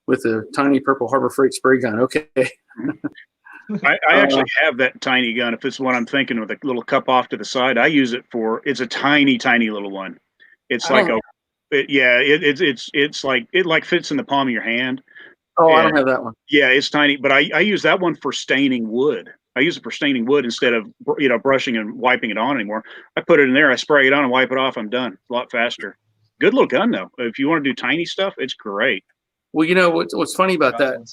with a tiny purple Harbor Freight spray gun. Okay. I actually have that tiny gun. If it's what I'm thinking, with a little cup off to the side, I use it for. It's a tiny, tiny little one. It's like it's like it like fits in the palm of your hand. Oh, And, I don't have that one. Yeah, it's tiny, but I use that one for staining wood. I use it for staining wood instead of brushing and wiping it on anymore. I put it in there, I spray it on and wipe it off. I'm done. It's a lot faster. Good little gun though. If you want to do tiny stuff, it's great. Well, what's funny about that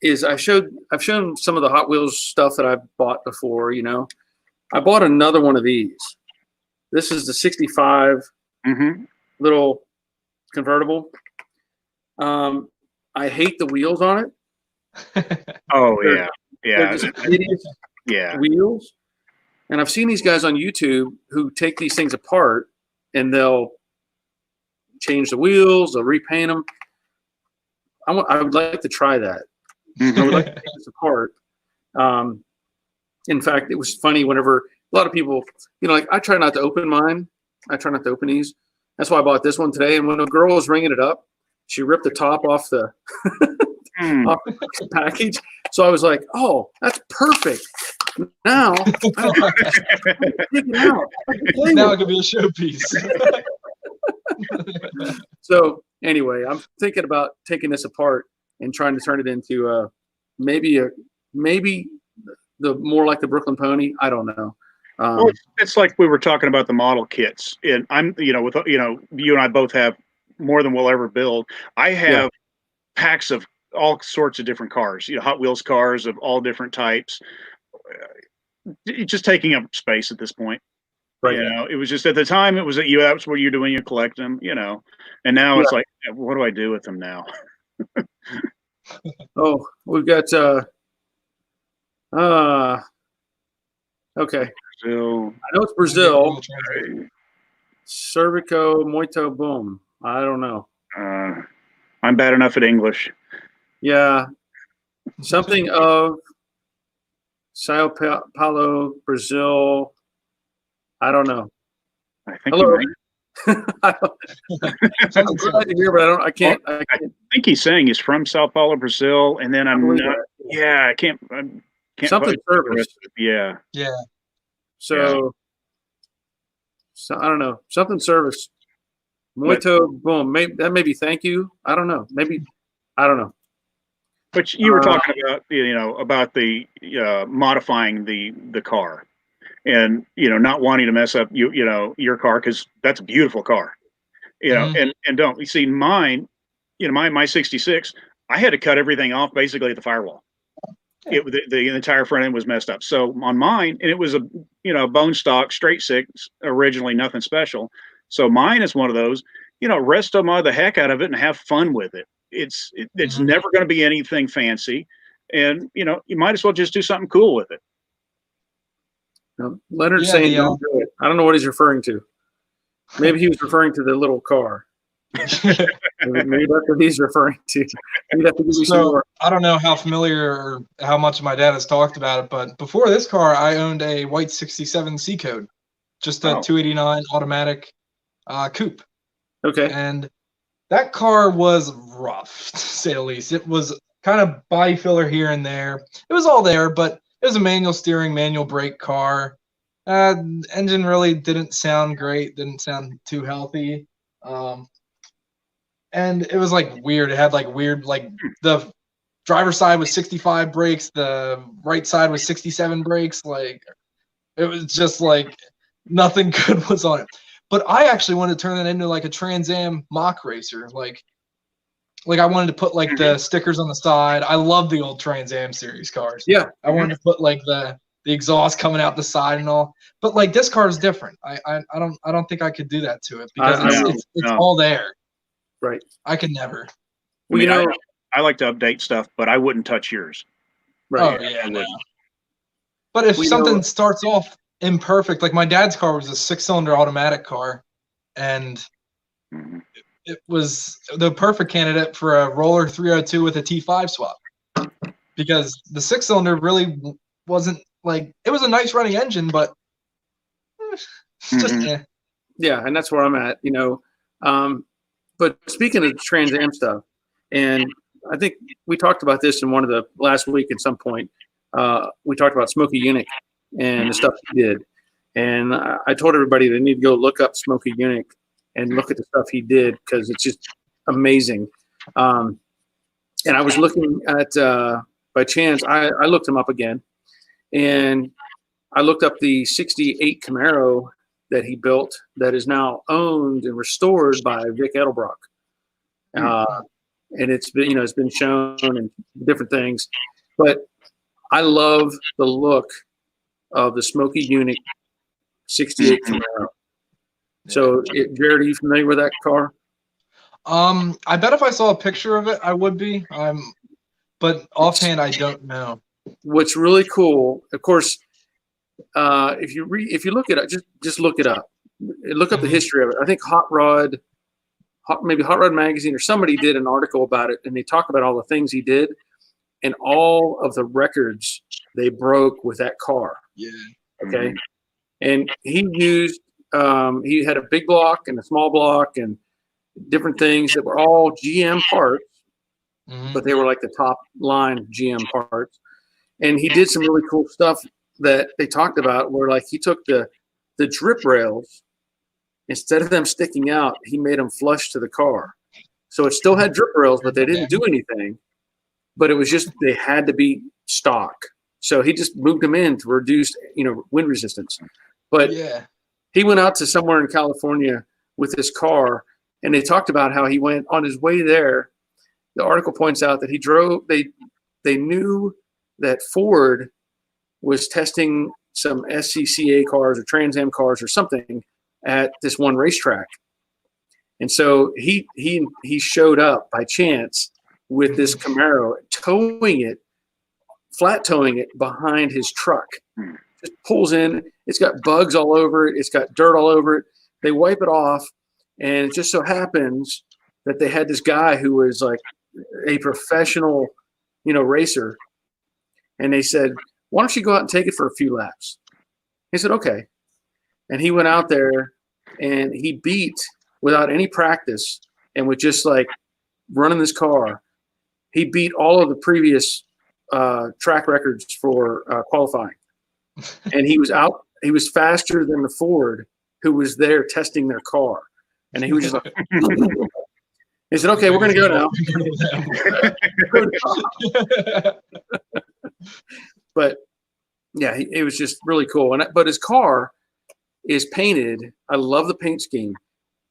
is I've shown some of the Hot Wheels stuff that I've bought before. I bought another one of these. This is the 65 little convertible. I hate the wheels on it. Oh They're yeah. just hideous wheels. And I've seen these guys on YouTube who take these things apart and they'll change the wheels, they'll repaint them. I would like to try that. I would like to take this apart. In fact, it was funny whenever a lot of people, I try not to open mine. I try not to open these. That's why I bought this one today. And when a girl was ringing it up, she ripped the top off the off the package. So I was like, "Oh, that's perfect." Now I don't take it out. Now it could be a showpiece. So anyway, I'm thinking about taking this apart and trying to turn it into maybe the more like the Brooklyn Pony. I don't know. Well, it's like we were talking about the model kits, and I'm you and I both have more than we'll ever build. I have packs of all sorts of different cars, Hot Wheels cars of all different types. Just taking up space at this point. Right. It was just at the time, it was that's what you're doing. You collect them, and now it's like, what do I do with them now? Oh, we've got, okay. Brazil. I know it's Brazil. Cervico Muito Boom. I don't know. I'm bad enough at English. Yeah. Something of Sao Paulo, Brazil. I don't know. I think Hello. I'm glad to hear, but I can't. I think he's saying he's from Sao Paulo, Brazil, and then I'm not. Yeah, I can't something service. Yeah. So I don't know. Something service. Muito boom. Maybe that may be thank you. I don't know. Maybe I don't know. But you were talking about about the modifying the car, and not wanting to mess up your car, because that's a beautiful car, and don't you see mine, my 66, I had to cut everything off basically at the firewall. The entire front end was messed up. So on mine, and it was a bone stock straight six originally, nothing special. So mine is one of those, resto mod the heck out of it and have fun with it. It's never going to be anything fancy, and you might as well just do something cool with it. Leonard's saying don't do it. I don't know what he's referring to. Maybe he was referring to the little car. Maybe that's what he's referring to. You'd have to give me some more. I don't know how familiar or how much my dad has talked about it, but before this car, I owned a white 67 C code, just a 289 automatic coupe. Okay. And that car was rough, to say the least. It was kind of body filler here and there. It was all there, but it was a manual steering, manual brake car. Engine really didn't sound great, didn't sound too healthy. And it was like weird. It had like weird, like the driver's side was 65 brakes, the right side was 67 brakes. Like it was just like nothing good was on it. But I actually wanted to turn that into like a Trans Am mock racer. Like I wanted to put like the stickers on the side. I love the old Trans Am series cars. Yeah. I wanted to put like the exhaust coming out the side and all. But like this car is different. I don't think I could do that to it because it's all there. Right. I could never. Well, I like to update stuff, but I wouldn't touch yours. Right. Oh yeah. No. But if something starts off imperfect, like my dad's car was a 6-cylinder automatic car, and it was the perfect candidate for a roller 302 with a T5 swap, because the 6-cylinder really wasn't like, it was a nice running engine, but just Yeah, and that's where I'm at, you know. But speaking of Trans Am stuff, and I think we talked about this in one of the last week at some point. We talked about Smokey Yunick and the stuff he did. And I told everybody they need to go look up Smokey Yunick and look at the stuff he did because it's just amazing. And I was looking at, by chance, I looked him up again. And I looked up the 68 Camaro that he built that is now owned and restored by Vic Edelbrock. And it's been, you know, it's been shown in different things, but I love the look of the Smokey Yunick 68 Camaro. So, Jared, are you familiar with that car? I bet if I saw a picture of it, I would be. But offhand, I don't know. What's really cool, of course, if you look it up, just look it up. Look up the history of it. I think maybe Hot Rod Magazine or somebody did an article about it, and they talk about all the things he did and all of the records they broke with that car. Yeah. Okay. And he used he had a big block and a small block and different things that were all GM parts, but they were like the top line GM parts. And he did some really cool stuff that they talked about where like he took the drip rails, instead of them sticking out, he made them flush to the car. So it still had drip rails, but they didn't do anything. But it was just they had to be stock. So he just moved them in to reduce, you know, wind resistance. But he went out to somewhere in California with his car, and they talked about how he went on his way there. The article points out that he drove. They knew that Ford was testing some SCCA cars or Trans Am cars or something at this one racetrack, and so he showed up by chance with this Camaro, flat towing it behind his truck. Just pulls in. It's got bugs all over it. It's got dirt all over it. They wipe it off, and it just so happens that they had this guy who was like a professional, you know, racer, and they said, "Why don't you go out and take it for a few laps?" He said, "Okay," and he went out there and he beat without any practice and with just like running this car. He beat all of the previous track records for qualifying. And he was out. He was faster than the Ford who was there testing their car. And he was just like, he said, "Okay, we're going to go now." But yeah, it was just really cool. But his car is painted. I love the paint scheme.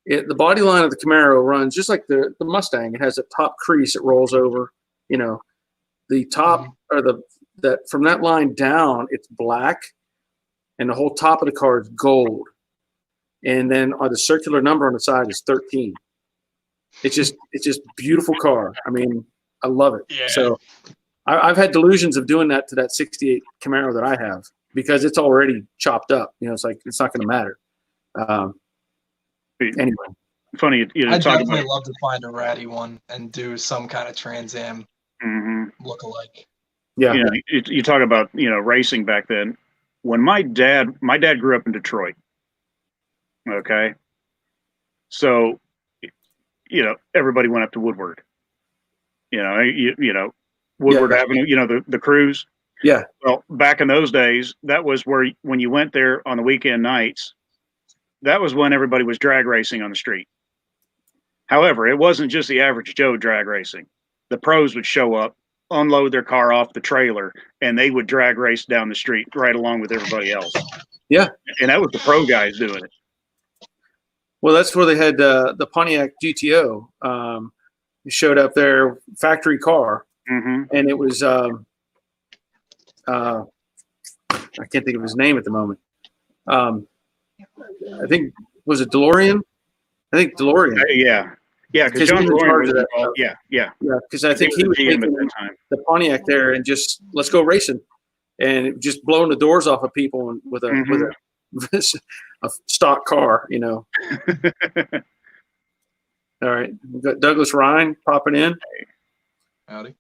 The body line of the Camaro runs just like the Mustang. It has a top crease that rolls over. You know, the top or that from that line down, it's black, and the whole top of the car is gold. And then the circular number on the side is 13. It's just beautiful car. I mean, I love it. Yeah. So I've had delusions of doing that to that 68 Camaro that I have because it's already chopped up. You know, it's like it's not going to matter. Anyway, funny. I'd definitely love to find a ratty one and do some kind of Trans Am look-alike. Yeah, you know, you talk about, you know, racing back then. When my dad grew up in Detroit. Okay, so you know everybody went up to Woodward. You know, Woodward Avenue. You know the cruise. Yeah. Well, back in those days, that was where when you went there on the weekend nights, that was when everybody was drag racing on the street. However, it wasn't just the average Joe drag racing. The pros would show up, unload their car off the trailer, and they would drag race down the street right along with everybody else. Yeah. And that was the pro guys doing it. Well, that's where they had the Pontiac GTO. It showed up there, factory car, and it was I can't think of his name at the moment. I think was it DeLorean? I think DeLorean. Yeah, because John DeLorean was involved. Yeah. Because I think he was taking the Pontiac there and just let's go racing, and just blowing the doors off of people with a stock car, you know. All right, we've got Douglas Ryan popping in. Howdy.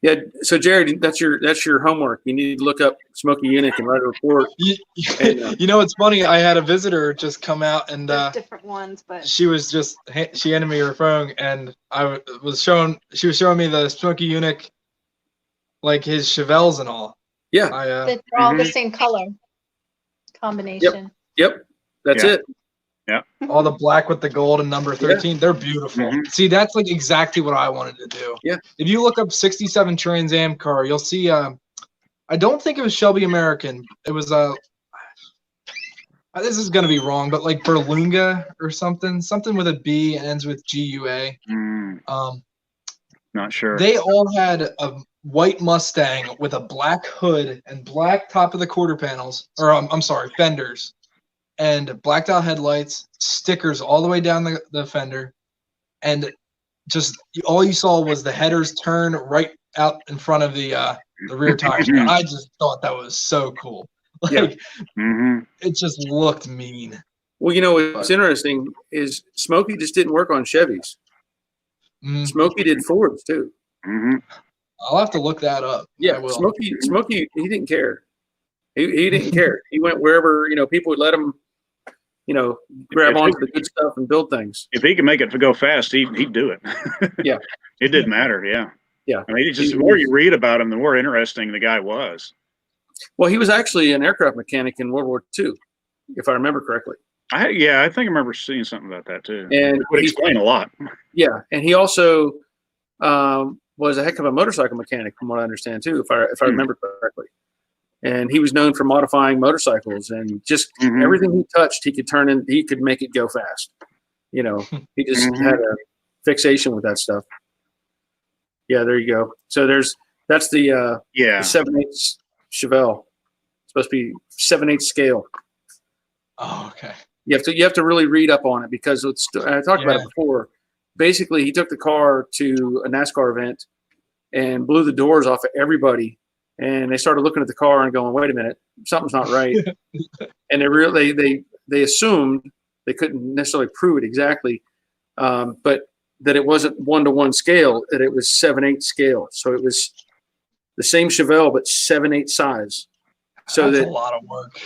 Yeah. So Jared, that's your homework. You need to look up Smoky Eunuch and write a report. You know, it's funny. I had a visitor just come out and There's different ones, but she handed me her phone and she was showing me the Smoky Eunuch, like his Chevelles and all. Yeah. they're all the same color combination. Yep. That's Yeah. it. All the black with the gold and number 13. They're beautiful. Mhm. See, that's like exactly what I wanted to do. Yeah. If you look up 67 Trans Am car, you'll see I don't think it was Shelby American. It was this is gonna be wrong, but like Berlunga or something with a B and ends with GUA. Not sure. They all had a white Mustang with a black hood and black top of the quarter panels, or I'm sorry, fenders, and blacked out headlights, stickers all the way down the fender, and just all you saw was the headers turn right out in front of the rear tires. And I just thought that was so cool. Like it just looked mean. Well, you know what's interesting is Smokey just didn't work on Chevys. Smokey did Fords too. I'll have to look that up. Yeah, I will. Smokey, he didn't care. He didn't care. He went wherever people would let him, grab onto the good stuff and build things. If he could make it to go fast, he'd do it. Yeah, it didn't matter. Yeah, yeah. I mean, it's just the more you read about him, the more interesting the guy was. Well, he was actually an aircraft mechanic in World War II, if I remember correctly. I think I remember seeing something about that too. And it would explain a lot. Yeah, and he also was a heck of a motorcycle mechanic, from what I understand too, if I remember correctly. And he was known for modifying motorcycles and just everything he touched, he could make it go fast. He just had a fixation with that stuff. Yeah, there you go. So that's the 7/8 Chevelle. It's supposed to be 7/8 scale. Oh, okay. You have to really read up on it because I talked about it before. Basically, he took the car to a NASCAR event and blew the doors off of everybody. And they started looking at the car and going, "Wait a minute, something's not right." And they assumed, they couldn't necessarily prove it exactly, but that it wasn't 1-to-1 scale, that it was 7/8 scale. So it was the same Chevelle but 7/8 size. So that's a lot of work.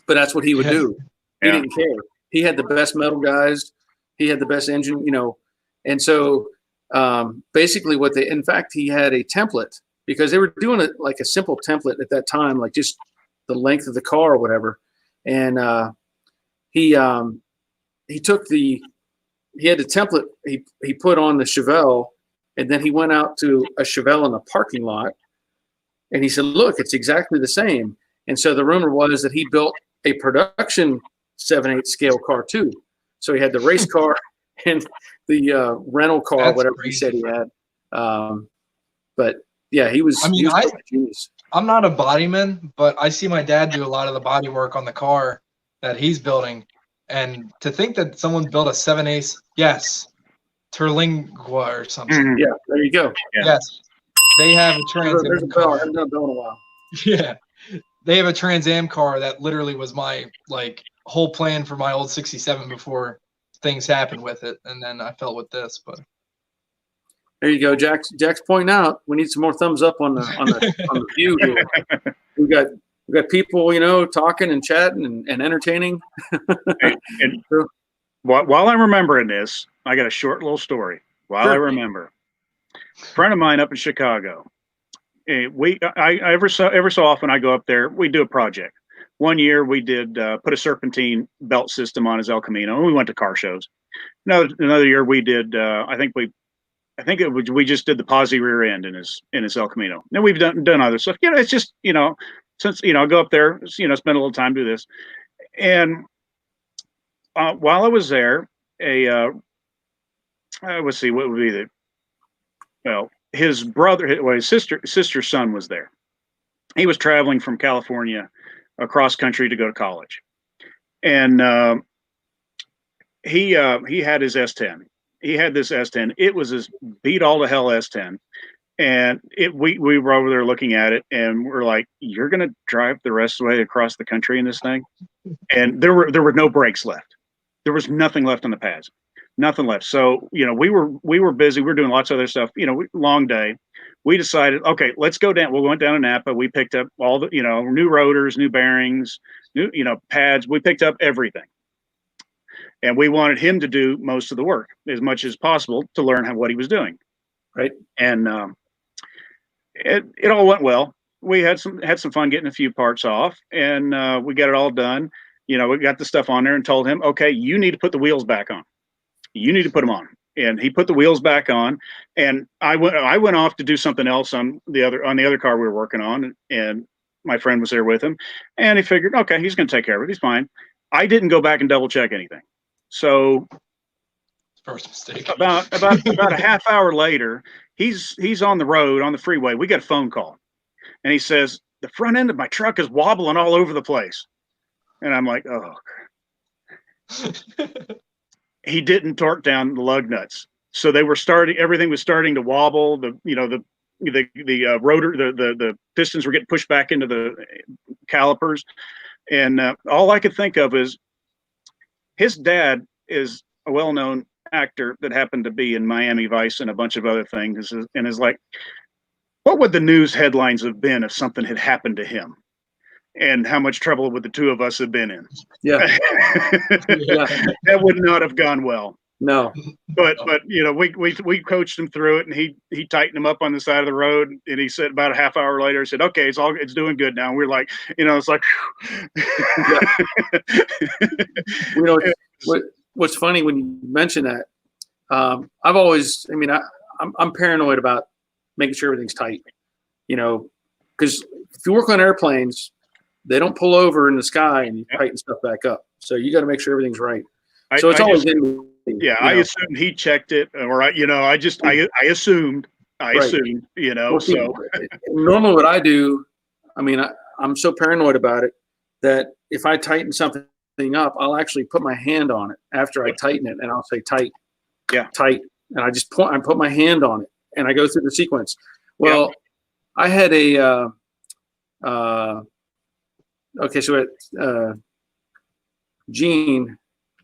But that's what he would do. He didn't care. He had the best metal guys. He had the best engine, And so basically in fact, he had a template because they were doing it like a simple template at that time, like just the length of the car or whatever. And he had the template he put on the Chevelle, and then he went out to a Chevelle in a parking lot and he said, "Look, it's exactly the same." And so the rumor was that he built a production 7/8 scale car too. So he had the race car and the rental car, That's whatever crazy. he said he had. But yeah, he was. He was a genius. I'm not a bodyman, but I see my dad do a lot of the body work on the car that he's building. And to think that someone built a 7/8, Terlingua or something. Yeah, there you go. Yeah. Yes, they have a Trans There's a Am bell. I car. haven't done a bell in a while. Yeah, they have a Trans Am car that literally was my whole plan for my old 67 before things happened with it, and then I fell with this. But There you go, Jack's pointing out. We need some more thumbs up on the view here. We got people, talking and chatting and entertaining. And while I'm remembering this, I got a short little story. While I remember, a friend of mine up in Chicago. Every so often I go up there. We do a project. One year we did put a serpentine belt system on his El Camino, and we went to car shows. Another year we did. We just did the posi rear end in his El Camino. Then we've done other stuff. It's just since I'll go up there, spend a little time do this. And while I was there, let's see, what would be his brother, his sister's son was there. He was traveling from California across country to go to college, and he had his S10. He had this S10. It was his beat all to hell S10, and we were over there looking at it, and we're like, "You're gonna drive the rest of the way across the country in this thing?" And there were no brakes left. There was nothing left on the pads. Nothing left. So, we were busy. We were doing lots of other stuff, long day. we decided, okay, let's go down. We went down to Napa. We picked up all the, new rotors, new bearings, new, pads. We picked up everything. And we wanted him to do most of the work as much as possible to learn what he was doing. Right. And it all went well. We had some fun getting a few parts off, and we got it all done. We got the stuff on there and told him, okay, you need to put the wheels back on. You need to put them on. And he put the wheels back on, and I went off to do something else on the other car we were working on, and my friend was there with him, and he figured, okay, he's going to take care of it. He's fine. I didn't go back and double check anything. So First mistake. about a half hour later, he's on the road on the freeway. We got a phone call, and he says, the front end of my truck is wobbling all over the place. And I'm like, oh. He didn't torque down the lug nuts, so everything was starting to wobble. The rotor, the pistons were getting pushed back into the calipers, and all I could think of is his dad is a well-known actor that happened to be in Miami Vice and a bunch of other things, and is like, what would the news headlines have been if something had happened to him? And how much trouble would the two of us have been in? Yeah. That would not have gone well. No. But we coached him through it, and he tightened him up on the side of the road, and he said about a half hour later, he said, okay, it's doing good now. And we're like, it's like, what's funny when you mention that, I'm paranoid about making sure everything's tight, because if you work on airplanes, they don't pull over in the sky and you tighten stuff back up. So you got to make sure everything's right. So it's always in. I assumed he checked it, or I assumed. Well, so normally what I do, I'm so paranoid about it that if I tighten something up, I'll actually put my hand on it after I tighten it, and I'll say tight, tight, and I put my hand on it, and I go through the sequence. Well, I had a. Okay, so Gene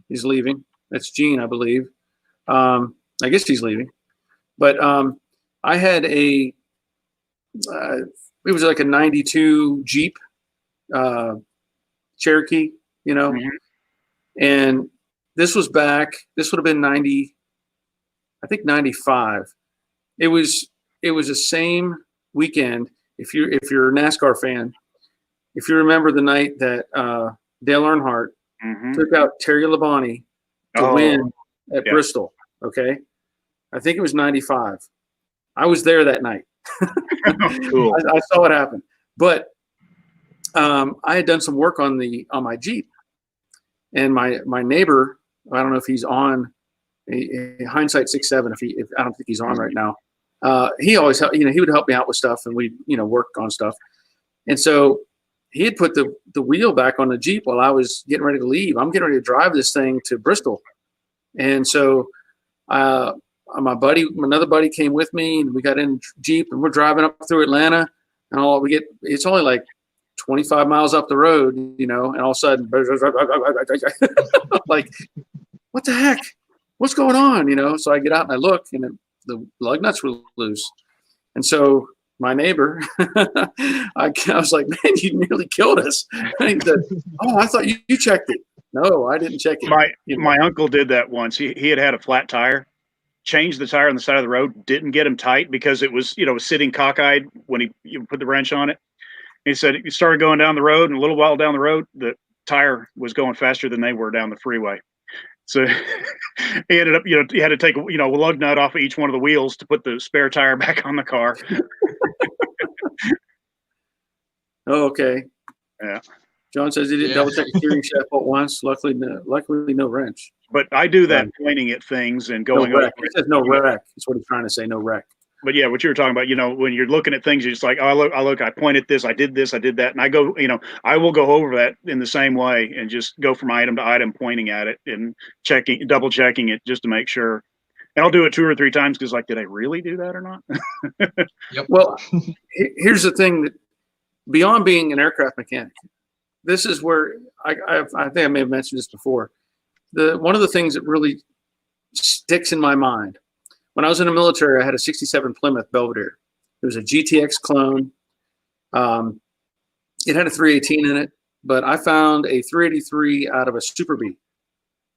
is leaving. That's Gene, I believe. I guess he's leaving. But I had it was like a 92 Jeep Cherokee, and this would have been 95. It was the same weekend. If you're a NASCAR fan, if you remember the night that Dale Earnhardt took out Terry Labonte to win at Bristol, okay? I think it was 95. I was there that night. Cool. I saw it happen. But I had done some work on my Jeep, and my neighbor, I don't know if he's on. Hindsight 6/7. If I don't think he's on right now. He always he would help me out with stuff, and we work on stuff. And so he had put the wheel back on the Jeep while I was getting ready to leave. I'm getting ready to drive this thing to Bristol, and so another buddy came with me, and we got in Jeep, and we're driving up through Atlanta, and it's only like 25 miles up the road, and all of a sudden, like, what the heck? What's going on? So I get out and I look, and the lug nuts were loose. And so my neighbor, I was like, man, you nearly killed us. And he said, oh, I thought you checked it. No, I didn't check it. My uncle did that once. He had a flat tire, changed the tire on the side of the road, didn't get him tight because it was, sitting cockeyed when you put the wrench on it. He said he started going down the road, and a little while down the road, the tire was going faster than they were down the freeway. So he ended up, he had to take a lug nut off of each one of the wheels to put the spare tire back on the car. Oh, okay. Yeah. John says he didn't double check a steering shaft bolt once. Luckily no wrench. But I do that pointing at things and going. No wreck. He says no wreck. That's what he's trying to say. No wreck. But yeah, what you were talking about, when you're looking at things, you're just like, oh, I pointed this, I did this, I did that. And I go, I will go over that in the same way and just go from item to item, pointing at it and double checking it just to make sure. And I'll do it 2 or 3 times because, like, did I really do that or not? Yep. Well, here's the thing that beyond being an aircraft mechanic, this is where I think I may have mentioned this before. One of the things that really sticks in my mind. When I was in the military, I had a 67 Plymouth Belvedere, It was a GTX clone. It had a 318 in it, but I found a 383 out of a Super B.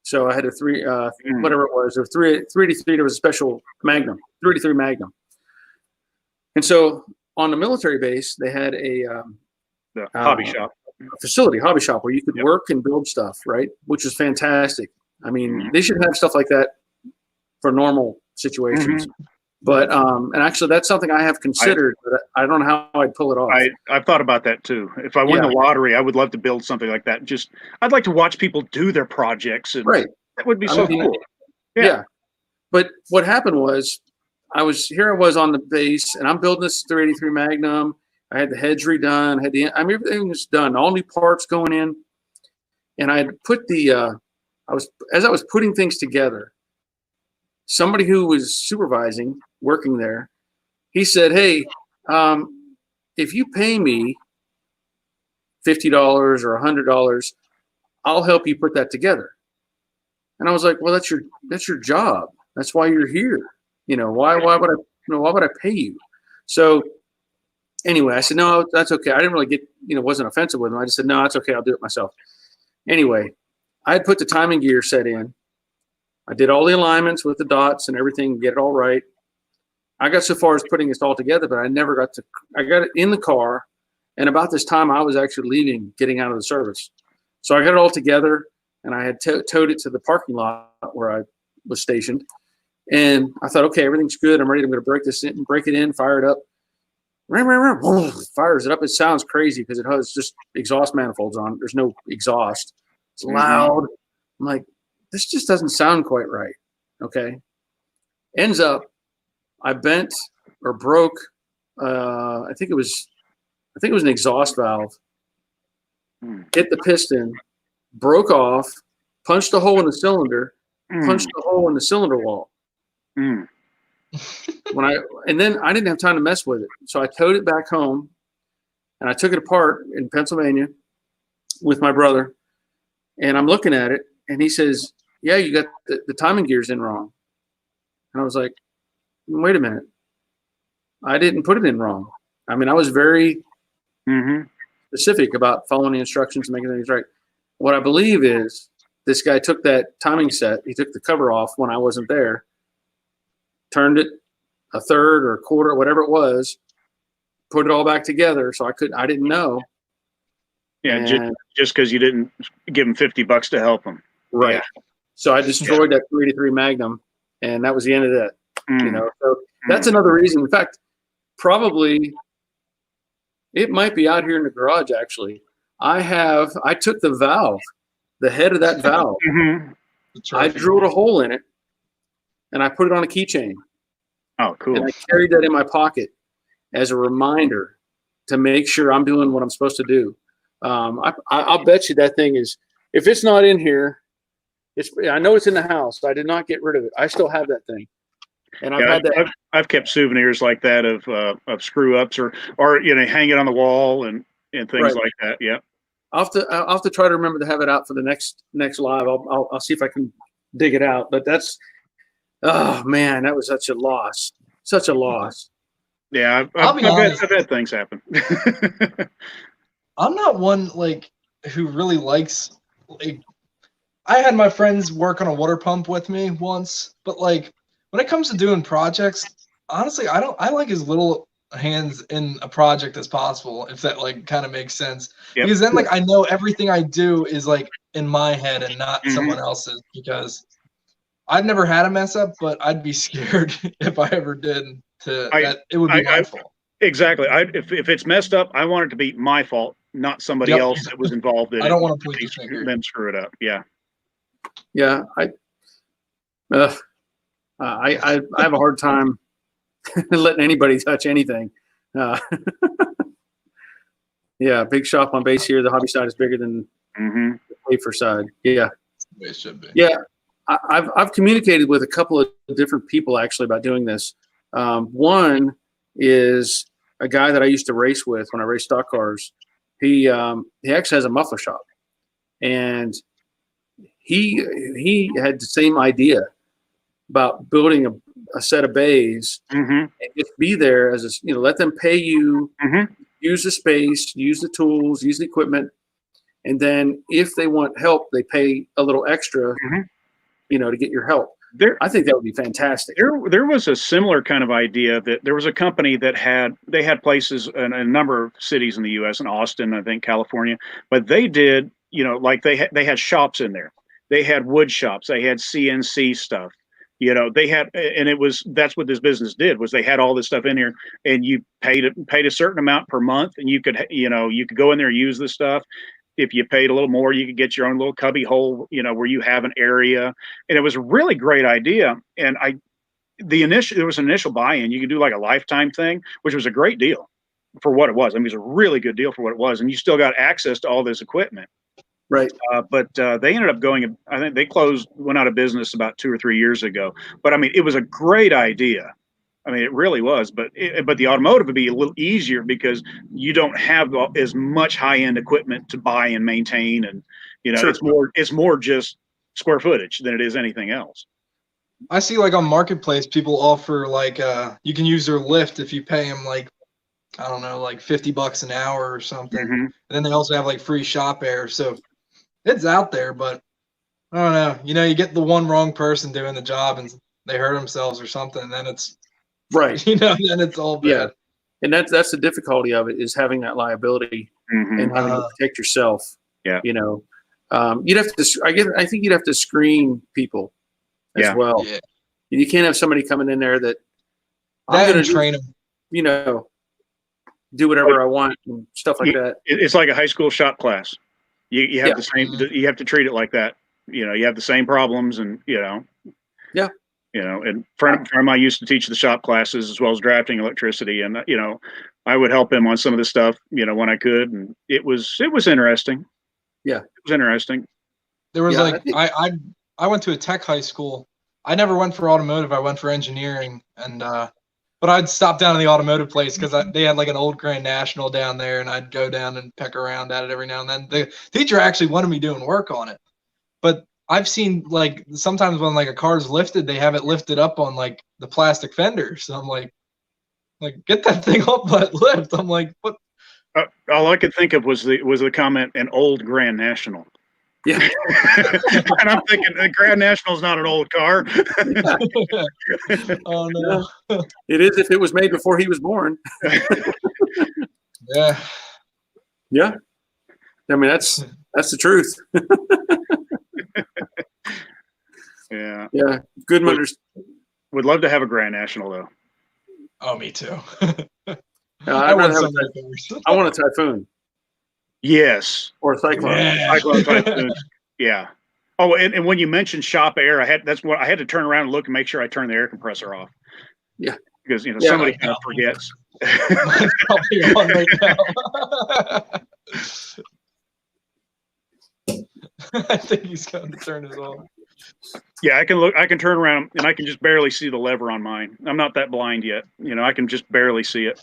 So I had a whatever it was, or 383. There was a special Magnum, 383 Magnum. And so on the military base, they had The hobby shop. a facility, hobby shop, where you could work and build stuff, right? Which is fantastic. I mean, they should have stuff like that for normal situations. But and actually, that's something I have considered, but I don't know how I'd pull it off. I've thought about that too. If I won the lottery, I would love to build something like that. I'd like to watch people do their projects, and right. that would be so cool. Yeah. But what happened was, I was on the base, and I'm building this 383 Magnum. I had the heads redone. Everything was done. All new parts going in, and I had put as I was putting things together, somebody who was supervising, working there, he said, "Hey, if you pay me $50 or $100, I'll help you put that together." And I was like, "Well, that's your job. That's why you're here. Why would I pay you?" So anyway, I said, "No, that's okay." I didn't really get, wasn't offensive with him. I just said, "No, that's okay. I'll do it myself." Anyway, I had put the timing gear set in. I did all the alignments with the dots and everything, get it all right. I got so far as putting this all together, but I never I got it in the car. And about this time, I was actually getting out of the service. So I got it all together, and I had towed it to the parking lot where I was stationed. And I thought, okay, everything's good. I'm ready. I'm going to break it in, fire it up. Fires it up. It sounds crazy because it has just exhaust manifolds on. There's no exhaust. It's loud. I'm like, this just doesn't sound quite right. Okay. Ends up, I bent or broke. I think it was an exhaust valve. Hit the piston, broke off, punched a hole in the cylinder, punched a hole in the cylinder wall. And then I didn't have time to mess with it, so I towed it back home, and I took it apart in Pennsylvania with my brother. And I'm looking at it, and he says, "Yeah, you got the timing gears in wrong." And I was like, "Wait a minute, I didn't put it in wrong." I mean, I was very specific about following the instructions and making things right. What I believe is this guy took that timing set, he took the cover off when I wasn't there, turned it a third or a quarter, whatever it was, put it all back together. So I didn't know. Yeah, just because you didn't give him $50 to help him. Right. Yeah. So I destroyed that 383 Magnum, and that was the end of that. So that's another reason. In fact, probably it might be out here in the garage. Actually, I took the valve, the head of that valve. I drilled a hole in it, and I put it on a keychain. Oh, cool. And I carried that in my pocket as a reminder to make sure I'm doing what I'm supposed to do. I'll bet you that thing is, if it's not in here, I know it's in the house. I did not get rid of it. I still have that thing. And I've kept souvenirs like that of screw ups or hang it on the wall and things like that. Yeah. I'll have to try to remember to have it out for the next live. I'll see if I can dig it out. But oh man, that was such a loss. Such a loss. Yeah, I've had things happen. I'm not one who really likes I had my friends work on a water pump with me once, but when it comes to doing projects, honestly, I like as little hands in a project as possible, if that kind of makes sense. Yep. Because then I know everything I do is in my head and not someone else's, because I've never had a mess up, but I'd be scared if I ever did that it would be my fault. Exactly. If it's messed up, I want it to be my fault, not somebody else that was involved in it. I don't want to point the finger. Then screw it up. Yeah. Yeah. I have a hard time letting anybody touch anything. Yeah. Big shop on base here. The hobby side is bigger than the paper side. Yeah. It should be. Yeah. I've communicated with a couple of different people actually about doing this. One is a guy that I used to race with when I raced stock cars. He actually has a muffler shop, and he had the same idea about building a set of bays Mm-hmm. and just be there as a, let them pay you, Mm-hmm. use the space, use the tools, use the equipment. And then if they want help, they pay a little extra, to get your help. I think that would be fantastic. There was a similar kind of idea that there was a company that had places in a number of cities in the U.S. in Austin, I think California, but they did, like they had shops in there. They had wood shops. They had CNC stuff. They had, and that's what this business did, was they had all this stuff in here, and you paid a certain amount per month, and you could go in there and use this stuff. If you paid a little more, you could get your own little cubby hole, where you have an area. And it was a really great idea. And there was an initial buy-in. You could do like a lifetime thing, which was a great deal for what it was. I mean, it was a really good deal for what it was. And you still got access to all this equipment. Right. But they ended up I think they went out of business about 2 or 3 years ago. But I mean, it was a great idea. I mean, it really was, but the automotive would be a little easier because you don't have as much high-end equipment to buy and maintain, and Sure. it's more just square footage than it is anything else. I see, like, on Marketplace, people offer, like, you can use their lift if you pay them, like, I don't know, like $50 an hour or something. Mm-hmm. And then they also have like free shop air. So it's out there, but I don't know. You get the one wrong person doing the job and they hurt themselves or something, then it's Right. then it's all bad. Yeah. And that's the difficulty of it, is having that liability and having to protect yourself. Yeah. You'd have to, I think you'd have to screen people as well. Yeah. You can't have somebody coming in there that I'm That going and to train them. Do whatever I want and stuff like that. It's like a high school shop class. You have the same. You have to treat it like that. You have the same problems, and Yeah. And a friend of mine used to teach the shop classes as well as drafting electricity, and I would help him on some of the stuff when I could, and it was interesting. Yeah, it was interesting. There was I went to a tech high school. I never went for automotive. I went for engineering, and but I'd stop down in the automotive place because they had like an old Grand National down there, and I'd go down and peck around at it every now and then. The teacher actually wanted me doing work on it, but I've seen, like, sometimes when like a car's lifted, they have it lifted up on like the plastic fenders. So I'm like get that thing up that lift. I'm like, what? All I could think of was the comment, an old Grand National. Yeah. And I'm thinking the Grand National is not an old car. Oh no. It is if it was made before he was born. Yeah. Yeah. I mean, that's the truth. Yeah. Yeah. Good. Would love to have a Grand National though. Oh, me too. I want a Typhoon. Yes. Or a Cyclone. Yeah. Cyclone Typhoon. Yeah. Oh, and when you mentioned shop air, I had to turn around and look and make sure I turned the air compressor off. Yeah. Because somebody kind of forgets. Mine's probably on right now. I think he's going to turn it off. Yeah, I can turn around and I can just barely see the lever on mine. I'm not that blind yet. I can just barely see it.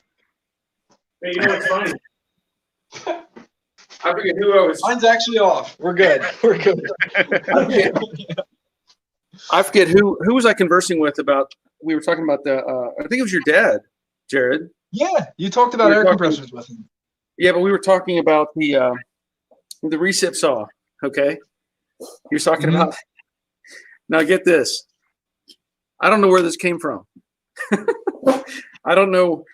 Hey, what's funny? I forget who I was. Mine's actually off. We're good. We're good. I forget who was I conversing with about. We were talking about I think it was your dad, Jared. Yeah, you talked about air compressors with him. Yeah, but we were talking about the recip saw. Okay, you're talking about. Now get this. I don't know where this came from. I don't know.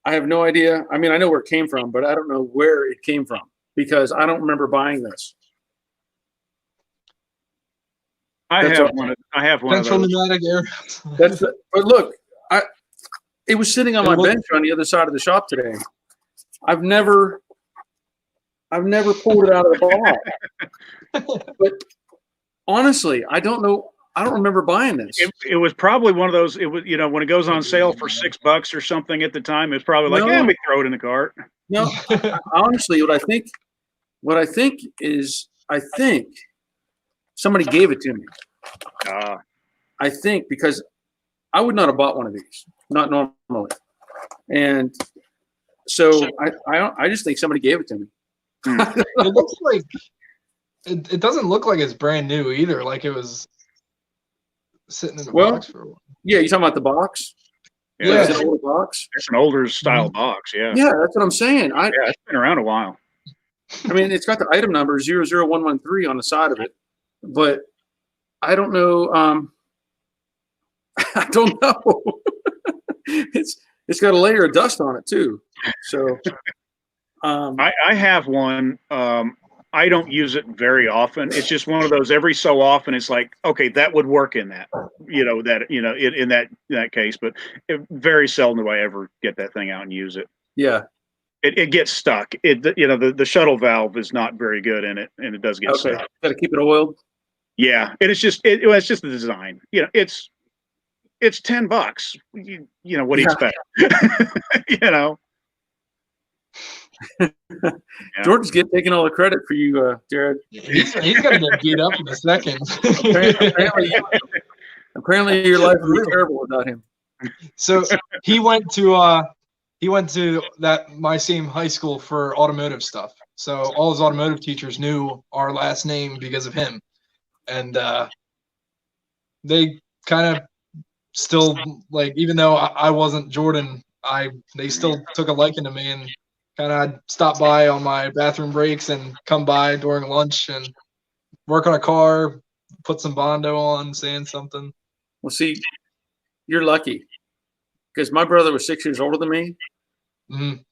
I have no idea. I mean, I know where it came from, but I don't know where it came from because I don't remember buying this. I have one of Central those. pneumatic air. But look, it was sitting on my bench on the other side of the shop today. I've never pulled it out of the box. But honestly, I don't know. I don't remember buying this. It was probably one of those. It was when it goes on sale for $6 or something at the time. It's probably like, let me throw it in the cart. No, honestly, what I think is somebody gave it to me. I think because I would not have bought one of these, not normally, and so I just think somebody gave it to me. It looks like it doesn't look like it's brand new either. Like it was. sitting in the Well, box for a while. Yeah, you talking about the box? Yeah. Is it an older box? It's an older style box. Yeah. Yeah, that's what I'm saying. Yeah, it's been around a while. I mean, it's got the item number 00113 on the side of it, but I don't know. I don't know. It's got a layer of dust on it too. So, I have one. I don't use it very often. It's just one of those every so often. It's like, okay, that would work in that, in that case. But very seldom do I ever get that thing out and use it. yeah. It gets stuck. The shuttle valve is not very good in it, and it does get Okay. stuck. Got to keep it oiled. Yeah, and it's just it's just the design. It's $10. What do you expect? Jordan's taking all the credit for you, Jared. He's gonna get beat up in a second. Apparently your life would be terrible without him. So he went to my same high school for automotive stuff. So all his automotive teachers knew our last name because of him, and they kind of still, like, even though I wasn't Jordan, they still took a liking to me and kind of stop by on my bathroom breaks and come by during lunch and work on a car, put some Bondo on, saying something. Well, see, you're lucky because my brother was 6 years older than me. Mhm.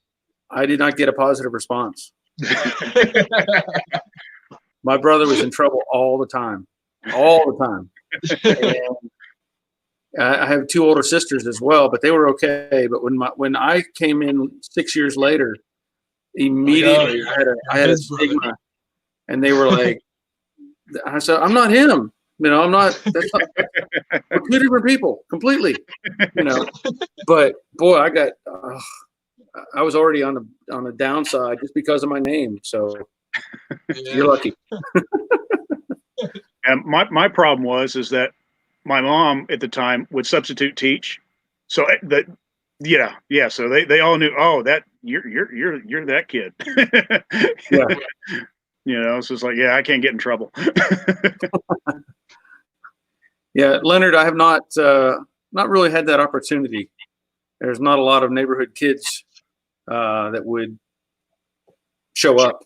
I did not get a positive response. My brother was in trouble all the time. And I have two older sisters as well, but they were okay. But when I came in 6 years later, immediately I had a stigma, and they were like, I said, I'm not him. I'm not. We're two different people, completely. But boy, I was already on the downside just because of my name. So you're lucky. And my problem is that my mom at the time would substitute teach, so that so they all knew, oh, that you're that kid. Yeah. So it's like, yeah, I can't get in trouble. Yeah, Leonard, I have not really had that opportunity. There's not a lot of neighborhood kids that would show up.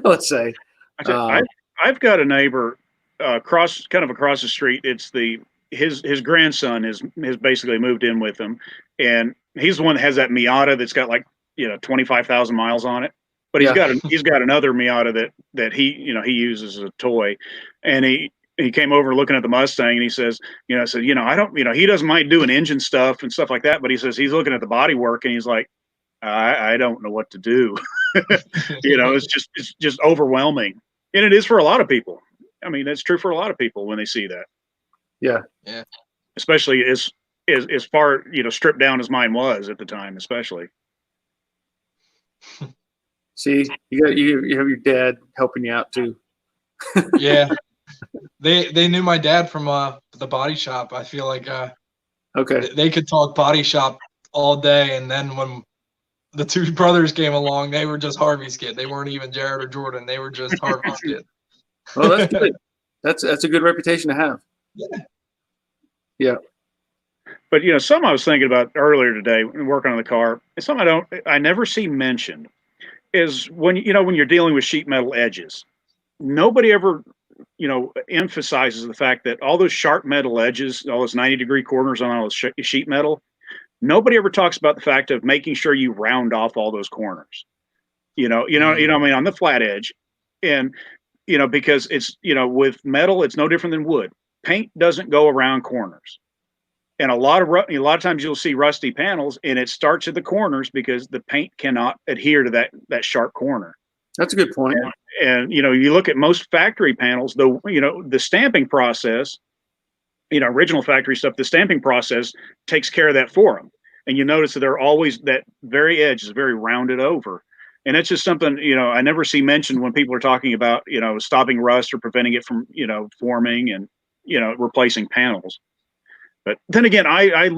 Let's say. I've got a neighbor across the street. It's his grandson has basically moved in with him, and he's the one that has that Miata that's got 25,000 miles on it. But he's got another Miata that he uses as a toy, and he came over looking at the Mustang, and he says, I don't, he doesn't mind doing engine stuff and stuff like that, but he says he's looking at the body work, and he's like, I don't know what to do. It's just overwhelming, and it is for a lot of people. I mean, that's true for a lot of people when they see that. Yeah. Especially as far stripped down as mine was at the time, especially. See, you have your dad helping you out too. Yeah, they knew my dad from the body shop. I feel like okay, they could talk body shop all day, and then when the two brothers came along, they were just Harvey's kid. They weren't even Jared or Jordan. They were just Harvey's kid. Well, that's good. That's a good reputation to have. Yeah. But something I was thinking about earlier today, working on the car, it's something I never see mentioned, is when you're dealing with sheet metal edges, nobody ever emphasizes the fact that all those sharp metal edges, all those 90-degree corners on all those sheet metal, nobody ever talks about the fact of making sure you round off all those corners. On the flat edge, and because it's with metal, it's no different than wood. Paint doesn't go around corners. And a lot of times you'll see rusty panels, and it starts at the corners because the paint cannot adhere to that sharp corner. That's a good point. And you look at most factory panels, though, the stamping process, original factory stuff, the stamping process takes care of that for them. And you notice that they're always, that very edge is very rounded over. And it's just something, I never see mentioned when people are talking about, stopping rust or preventing it from, forming and, replacing panels. But then again, I'm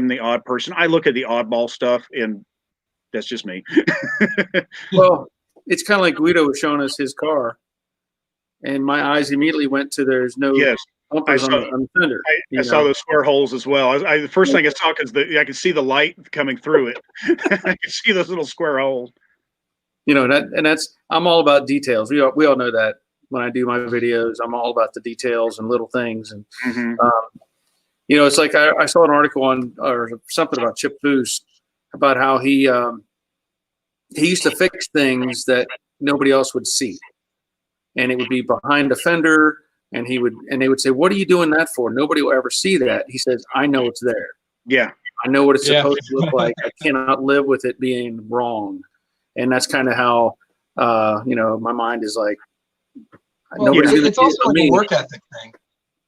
the odd person. I look at the oddball stuff, and that's just me. Well, it's kind of like Guido was showing us his car, and my eyes immediately went to there's no bumpers on the fender. I saw those square holes as well. The first thing I saw, because I could see the light coming through it. I could see those little square holes. I'm all about details. We all know that when I do my videos, I'm all about the details and little things. And it's like I saw an article or something about Chip Foose about how he used to fix things that nobody else would see, and it would be behind a fender, and they would say, "What are you doing that for? Nobody will ever see that." He says, "I know it's there. Yeah, I know what it's supposed to look like. I cannot live with it being wrong." And that's kind of how my mind is like. Well, it's also like a work ethic thing.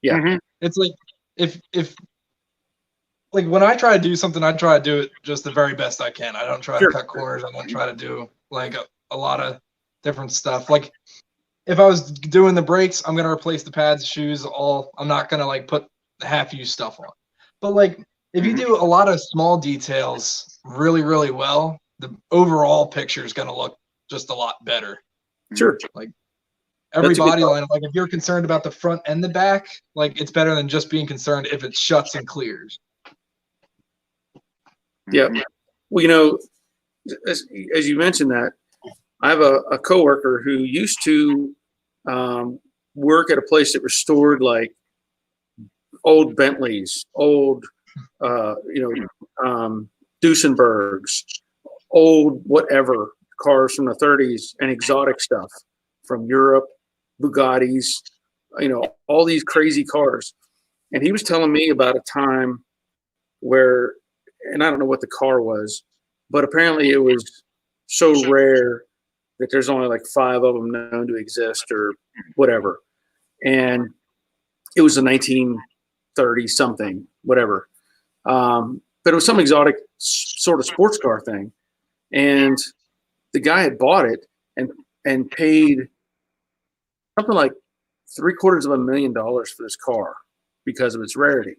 Yeah, it's like if like when I try to do something, I try to do it just the very best I can. I don't try to cut corners. I don't try to do like a lot of different stuff. Like if I was doing the brakes, I'm gonna replace the pads, shoes, all. I'm not gonna like put the half-used stuff on. But like if you do a lot of small details really, really well, the overall picture is gonna look just a lot better. Sure. Like every body line, like if you're concerned about the front and the back, like it's better than just being concerned if it shuts and clears. Yeah. Well, as you mentioned that, I have a coworker who used to work at a place that restored like old Bentleys, old, Duesenbergs, old whatever cars from the 30s, and exotic stuff from Europe, Bugattis, all these crazy cars. And he was telling me about a time where, and I don't know what the car was, but apparently it was so rare that there's only like 5 of them known to exist or whatever. And it was a 1930 something, whatever. But it was some exotic sort of sports car thing. And the guy had bought it and paid something like $750,000 for this car because of its rarity.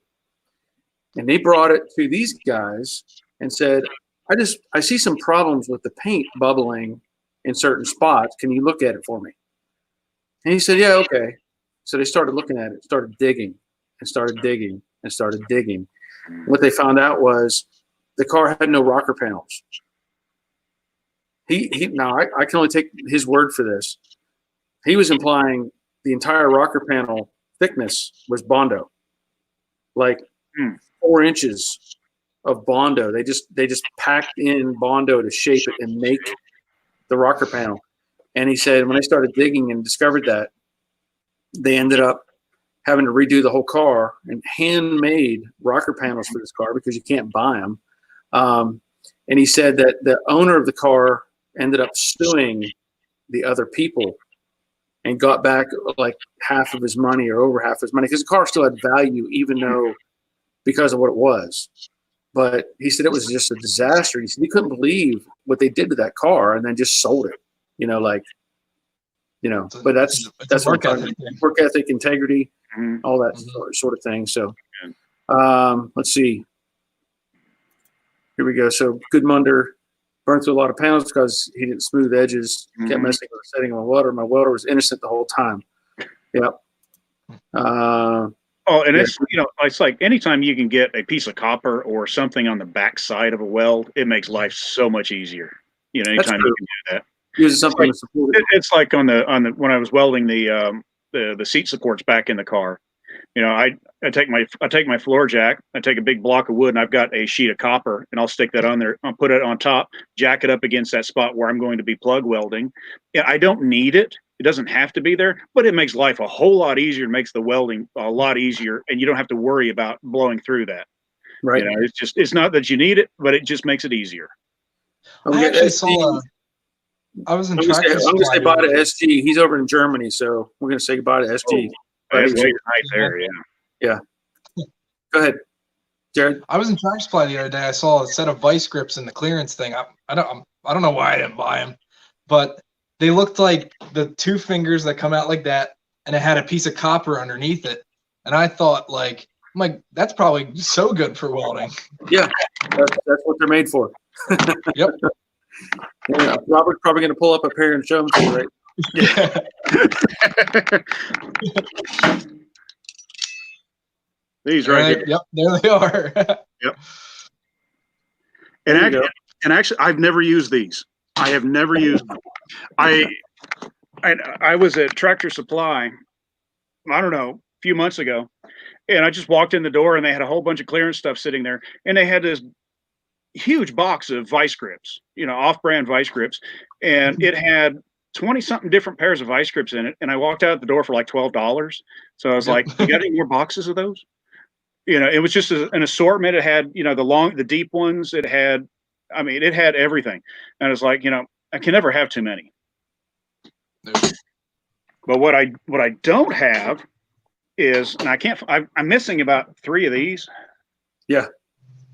And they brought it to these guys and said, I see some problems with the paint bubbling in certain spots. Can you look at it for me? And he said, yeah, okay. So they started looking at it, started digging and started digging and started digging. What they found out was the car had no rocker panels. Now I can only take his word for this. He was implying the entire rocker panel thickness was Bondo, like 4 inches of Bondo. They just packed in Bondo to shape it and make the rocker panel. And he said when they started digging and discovered that, they ended up having to redo the whole car and handmade rocker panels for this car because you can't buy them. And he said that the owner of the car ended up suing the other people and got back like half of his money or over half his money because the car still had value even though because of what it was. But he said it was just a disaster. He said he couldn't believe what they did to that car and then just sold it. But that's work ethic, integrity, all that sort of thing. So let's see. Here we go. So Goodmunder burned through a lot of panels because he didn't smooth edges, kept messing with the setting of my welder. My welder was innocent the whole time. Yep. It's like anytime you can get a piece of copper or something on the back side of a weld, it makes life so much easier. Anytime you can do that. It's like on the when I was welding the seat supports back in the car. I take my floor jack, I take a big block of wood, and I've got a sheet of copper, and I'll stick that on there. I'll put it on top, jack it up against that spot where I'm going to be plug welding. Yeah, I don't need it. It doesn't have to be there, but it makes life a whole lot easier. It makes the welding a lot easier, and you don't have to worry about blowing through that. Right. It's not that you need it, but it just makes it easier. I actually saw. I was in Tractor Supply. I'm going to say bye to SG. He's over in Germany, so we're going to say goodbye to SG. That's way nice there, yeah. Yeah. Go ahead, Jared. I was in Tractor Supply the other day. I saw a set of vice grips in the clearance thing. I don't know why I didn't buy them, but they looked like the 2 fingers that come out like that, and it had a piece of copper underneath it. And I thought, that's probably so good for welding. Yeah, that's what they're made for. Yep. Yeah, Robert's probably going to pull up a pair and show them to you, right? Yeah. These right here. Yep, there they are. Yep. There you And go. actually, I've never used these. I have never used them. I was at Tractor Supply, I don't know, a few months ago, and I just walked in the door and they had a whole bunch of clearance stuff sitting there, and they had this huge box of vice grips, off-brand vice grips, and it had 20 something different pairs of vice grips in it, and I walked out the door for like $12. So I was like, you got any more boxes of those? It was just an assortment. It had, the deep ones. It had everything. And I was like, I can never have too many. But what I don't have is, and I'm missing about 3 of these. Yeah.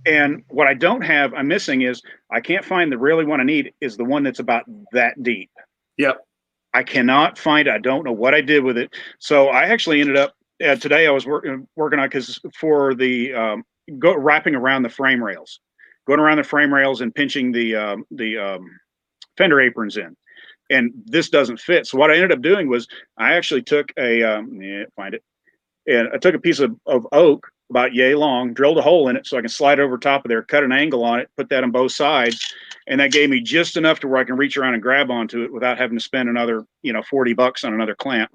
And what I don't have, I'm missing is, I can't find the really one I need is the one that's about that deep. Yep. I cannot find it. I don't know what I did with it. So I actually ended up, today I was working on, because for the wrapping around the frame rails, going around the frame rails and pinching the fender aprons in, and this doesn't fit. So what I ended up doing was I actually took and I took a piece of oak about yay long, drilled a hole in it so I can slide over top of there, cut an angle on it, put that on both sides, and that gave me just enough to where I can reach around and grab onto it without having to spend another $40 on another clamp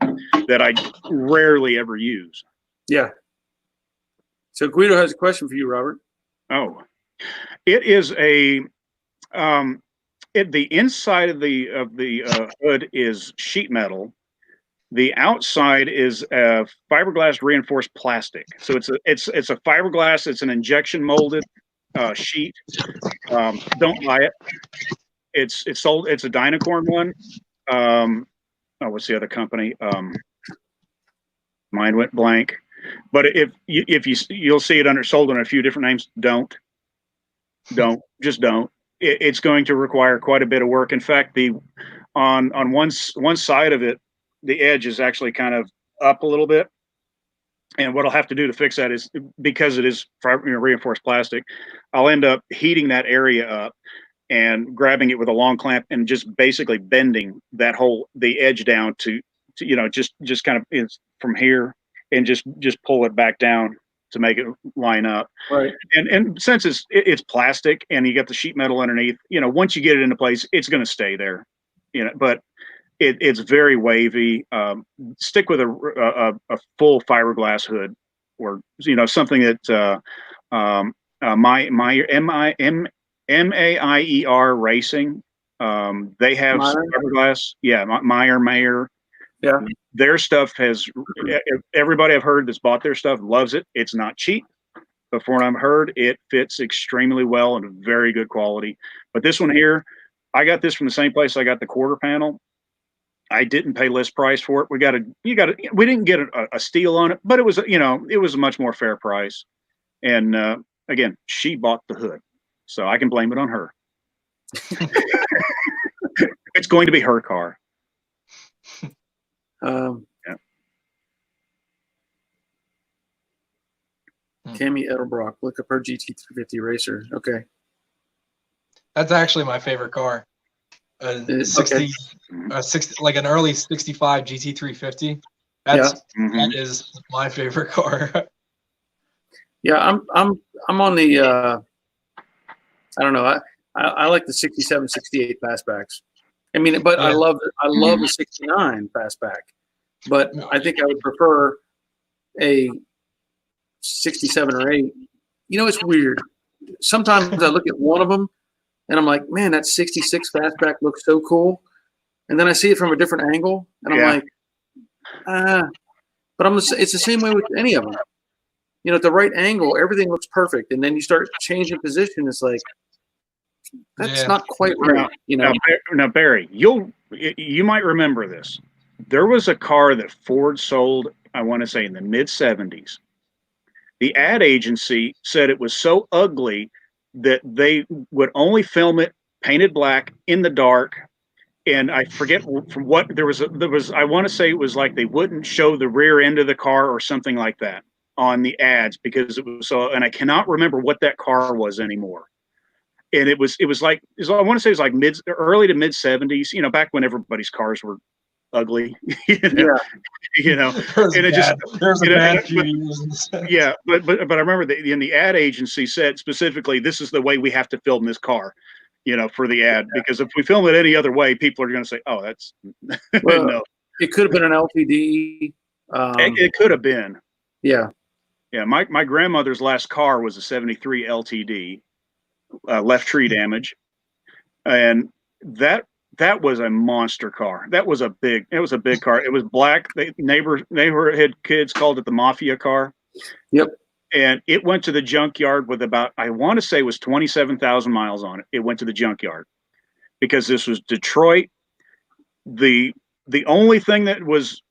that I rarely ever use. Yeah. So Guido has a question for you, Robert. Oh, it is the inside of the hood is sheet metal. The outside is a fiberglass reinforced plastic. So it's a fiberglass. It's an injection molded sheet. Don't buy it. It's sold. It's a Dynacorn one. What's the other company? Mine went blank. But if you'll see it sold under a few different names. Don't. It's going to require quite a bit of work. In fact, on one side of it, the edge is actually kind of up a little bit. And what I'll have to do to fix that is, because it is reinforced plastic, I'll end up heating that area up and grabbing it with a long clamp and just basically bending the edge down to just kind of from here, and just pull it back down to make it line up. Right. And since it's plastic and you got the sheet metal underneath, once you get it into place, it's going to stay there, but it's very wavy. Stick with a full fiberglass hood, or something that Maier Racing. They have fiberglass. Yeah, Mayer. Yeah. Their stuff everybody I've heard that's bought their stuff loves it. It's not cheap, but from what I've heard, it fits extremely well and very good quality. But this one here, I got this from the same place I got the quarter panel. I didn't pay list price for it. We didn't get a steal on it, but it was a much more fair price. And again, she bought the hood, so I can blame it on her. It's going to be her car. Yeah. Tammy Edelbrock, look up her GT350 racer. Okay. That's actually my favorite car. 60, like an early 65 GT350. That is my favorite car. Yeah, I'm on the I don't know. I like the 67, 68 fastbacks. I mean, but yeah. I love the 69 fastback. But I think I would prefer a 67 or 8. It's weird. Sometimes I look at one of them and I'm like, man, that 66 fastback looks so cool. And then I see it from a different angle and I'm like, but it's the same way with any of them. At the right angle, everything looks perfect. And then you start changing position. It's like, that's not quite right. Now, Barry, you might remember this. There was a car that Ford sold, I want to say in the mid 70s. The ad agency said it was so ugly that they would only film it painted black in the dark. And I forget from what there was, I want to say it was like they wouldn't show the rear end of the car or something like that on the ads because it was so, and I cannot remember what that car was anymore. And it was like, I want to say it was like early to mid 70s, back when everybody's cars were ugly. you know, Yeah. you know, There's and it just there's a you know, bad and- few but- years in the sense. yeah, but I remember in the ad agency said specifically, this is the way we have to film this car, for the ad, because if we film it any other way, people are going to say, oh, that's Well, no. it could have been an LTD. It could have been. Yeah. Yeah, my grandmother's last car was a '73 LTD, left tree damage, and that was a monster car. It was a big car. It was black. Neighborhood kids called it the mafia car. Yep. And it went to the junkyard with about, I want to say it was 27,000 miles on it. It went to the junkyard because this was Detroit. The only thing that was,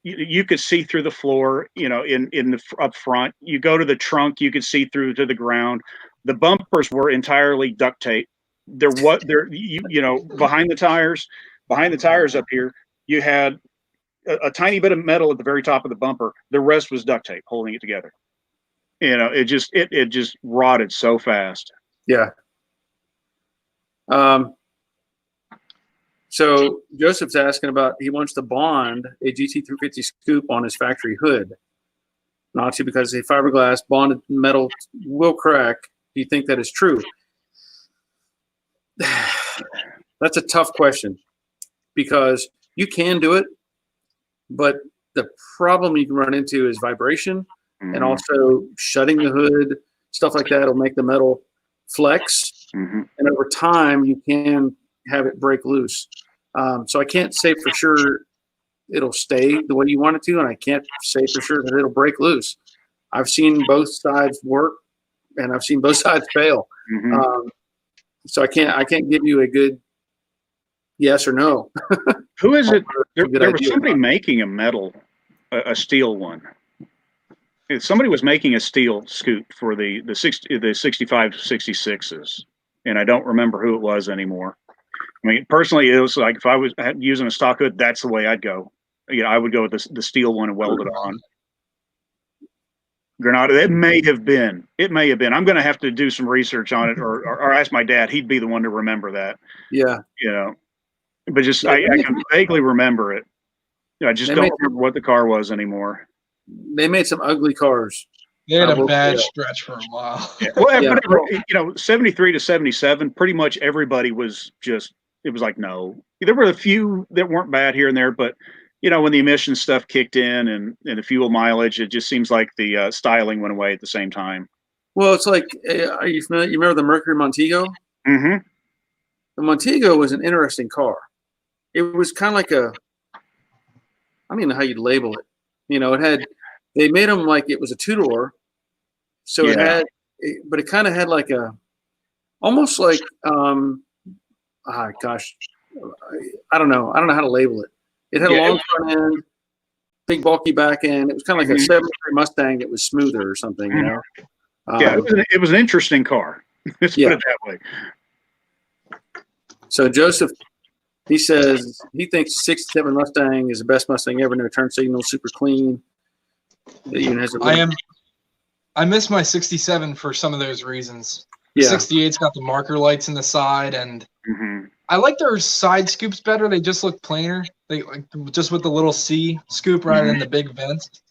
you could see through the floor, in the up front. You go to the trunk, you could see through to the ground. The bumpers were entirely duct tape. Behind the tires up here, you had a tiny bit of metal at the very top of the bumper. The rest was duct tape holding it together. It just rotted so fast. Yeah. So Joseph's asking about, he wants to bond a GT350 scoop on his factory hood. Not to, because a fiberglass bonded metal will crack. Do you think that is true? That's a tough question, because you can do it, but the problem you can run into is vibration, and also shutting the hood, stuff like that will make the metal flex. And over time, you can have it break loose. So I can't say for sure it'll stay the way you want it to, and I can't say for sure that it'll break loose. I've seen both sides work, and I've seen both sides fail. So I can't give you a good yes or no. Who is it? There was idea. somebody making a steel one. Somebody was making a steel scoop for the 65 66s, and I don't remember who it was anymore. I mean, personally, it was like if I was using a stock hood, that's the way I'd go. I would go with the steel one and weld it on. Granada, it may have been. I'm going to have to do some research on it, or ask my dad. He'd be the one to remember that. Yeah. But just I can vaguely remember it. I just don't remember what the car was anymore. They made some ugly cars. They had a bad stretch for a while. Yeah. Well, but 73 to 77, pretty much everybody was just, it was like, no. There were a few that weren't bad here and there, but when the emission stuff kicked in and the fuel mileage, it just seems like the styling went away at the same time. Well, it's like, are you familiar? You remember the Mercury Montego? Mm-hmm. The Montego was an interesting car. It was kind of like I don't even know how you'd label it. They made them like it was a two-door. So it had, but it kind of had like almost like, gosh, I don't know. I don't know how to label it. It had a long front end, big bulky back end. It was kind of like a 73 Mustang that was smoother or something, it was an interesting car. Let's put it that way. So Joseph, he says he thinks the 67 Mustang is the best Mustang ever. No turn signal, super clean. It even has I miss my 67 for some of those reasons. Yeah. 68's got the marker lights in the side, and I like their side scoops better. They just look plainer. They just with the little C scoop rather than the big vents.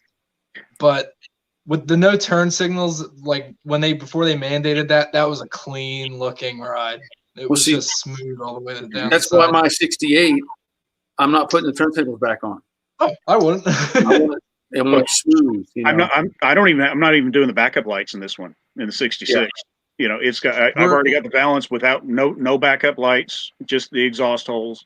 But with the no turn signals, like before they mandated that was a clean looking ride. It was just smooth all the way down. That's why my 68, I'm not putting the turn signals back on. Oh, I wouldn't. I want it smooth. I'm not even doing the backup lights in this one, in the 66. It's got. I've already got the balance without no backup lights, just the exhaust holes.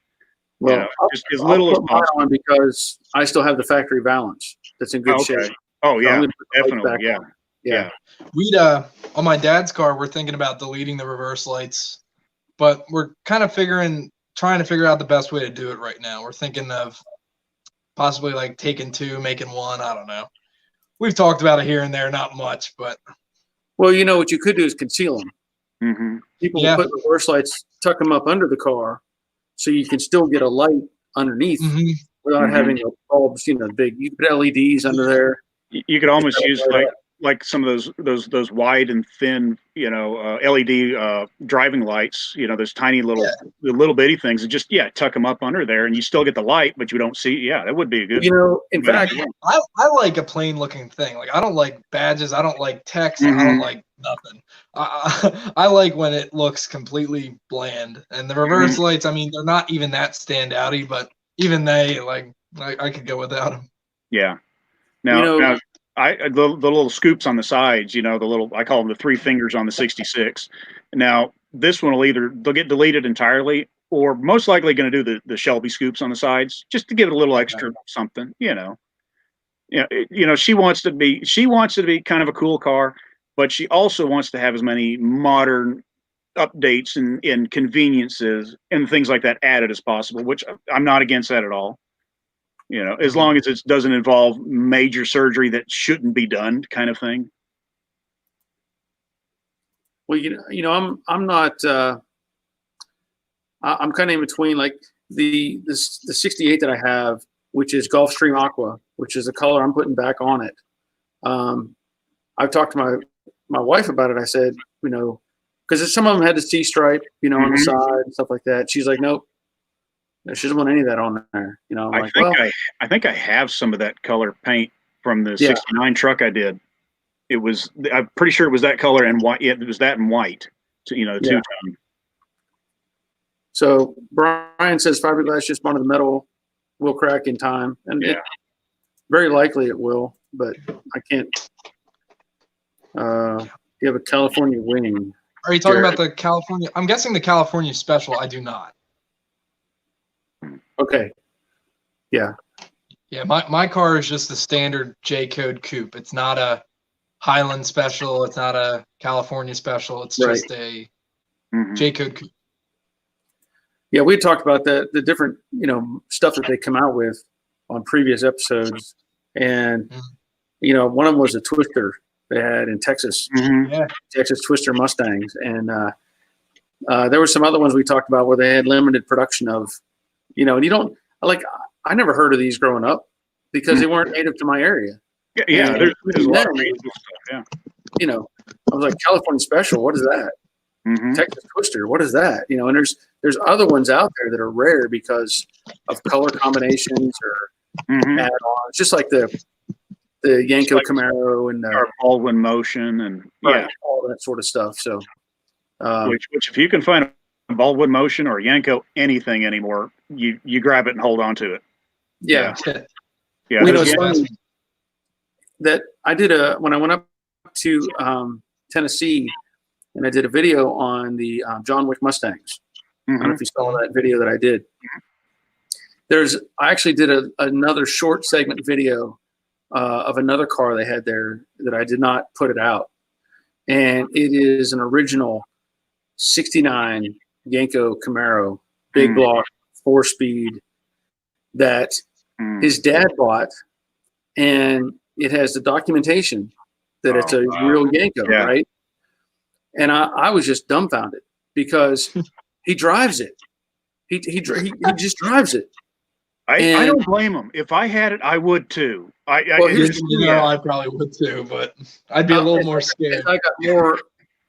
Well, just as little as possible. Because I still have the factory balance. That's in good shape. Oh yeah, So definitely. Yeah. We'd on my dad's car, we're thinking about deleting the reverse lights, but we're kind of trying to figure out the best way to do it right now. We're thinking of possibly like taking two, making one. I don't know. We've talked about it here and there, not much, but. Well, what you could do is conceal them. People will put reverse lights, tuck them up under the car, so you can still get a light underneath without having the bulbs. Big. You put LEDs under there. You could almost use like some of those wide and thin, LED driving lights. Those tiny little bitty things, and just tuck them up under there, and you still get the light, but you don't see. Yeah, that would be a good. In fact, I like a plain looking thing. Like I don't like badges. I don't like text. I don't like nothing. I like when it looks completely bland. And the reverse lights, I mean, they're not even that standouty, but even they, like, I could go without them. Yeah. Now the little scoops on the sides, I call them the 3 fingers on the 66. Now this one they'll get deleted entirely, or most likely going to do the Shelby scoops on the sides just to give it a little extra something. She wants to be kind of a cool car, but she also wants to have as many modern updates and conveniences and things like that added as possible, which I'm not against that at all. As long as it doesn't involve major surgery that shouldn't be done, kind of thing. Well, I'm not. I'm kind of in between. Like the 68 that I have, which is Gulfstream Aqua, which is the color I'm putting back on it. I've talked to my wife about it. I said, because some of them had the C stripe, on the side and stuff like that. She's like, nope. She doesn't want any of that on there. I think I have some of that color paint from the 69 truck I did. I'm pretty sure it was that color and white. Yeah, it was that and white. So, the two-tone. So Brian says fiberglass just one of the metal will crack in time, and very likely it will, but I can't. You have a California wing. Are you talking about the California? I'm guessing the California Special. I do not. Okay. Yeah. Yeah, my car is just the standard J code coupe. It's not a Highland Special. It's not a California Special. It's just a J code coupe. Yeah, we talked about the different stuff that they come out with on previous episodes, and one of them was a Twister they had in Texas, Texas Twister Mustangs, and there were some other ones we talked about where they had limited production of. And you don't I never heard of these growing up because they weren't native to my area. Yeah, there's a lot of stuff. Yeah. I was like, California Special, what is that? Texas Twister, what is that? And there's other ones out there that are rare because of color combinations or add-ons, just like the Yanko Camaro and or Baldwin Motion and all that sort of stuff. So, which if you can find a Baldwin Motion or Yanko anything anymore, you grab it and hold on to it. Yeah. Yeah. That I did when I went up to Tennessee, and I did a video on the John Wick Mustangs. I don't know if you saw that video that I did. I actually did another short segment video of another car they had there that I did not put it out, and it is an original '69 Yanko Camaro, big block, 4-speed that his dad bought, and it has the documentation that it's a real Yanko, right? And I was just dumbfounded because he drives it. He just drives it. I don't blame him. If I had it, I would too. I probably would too, but I'd be a little more scared.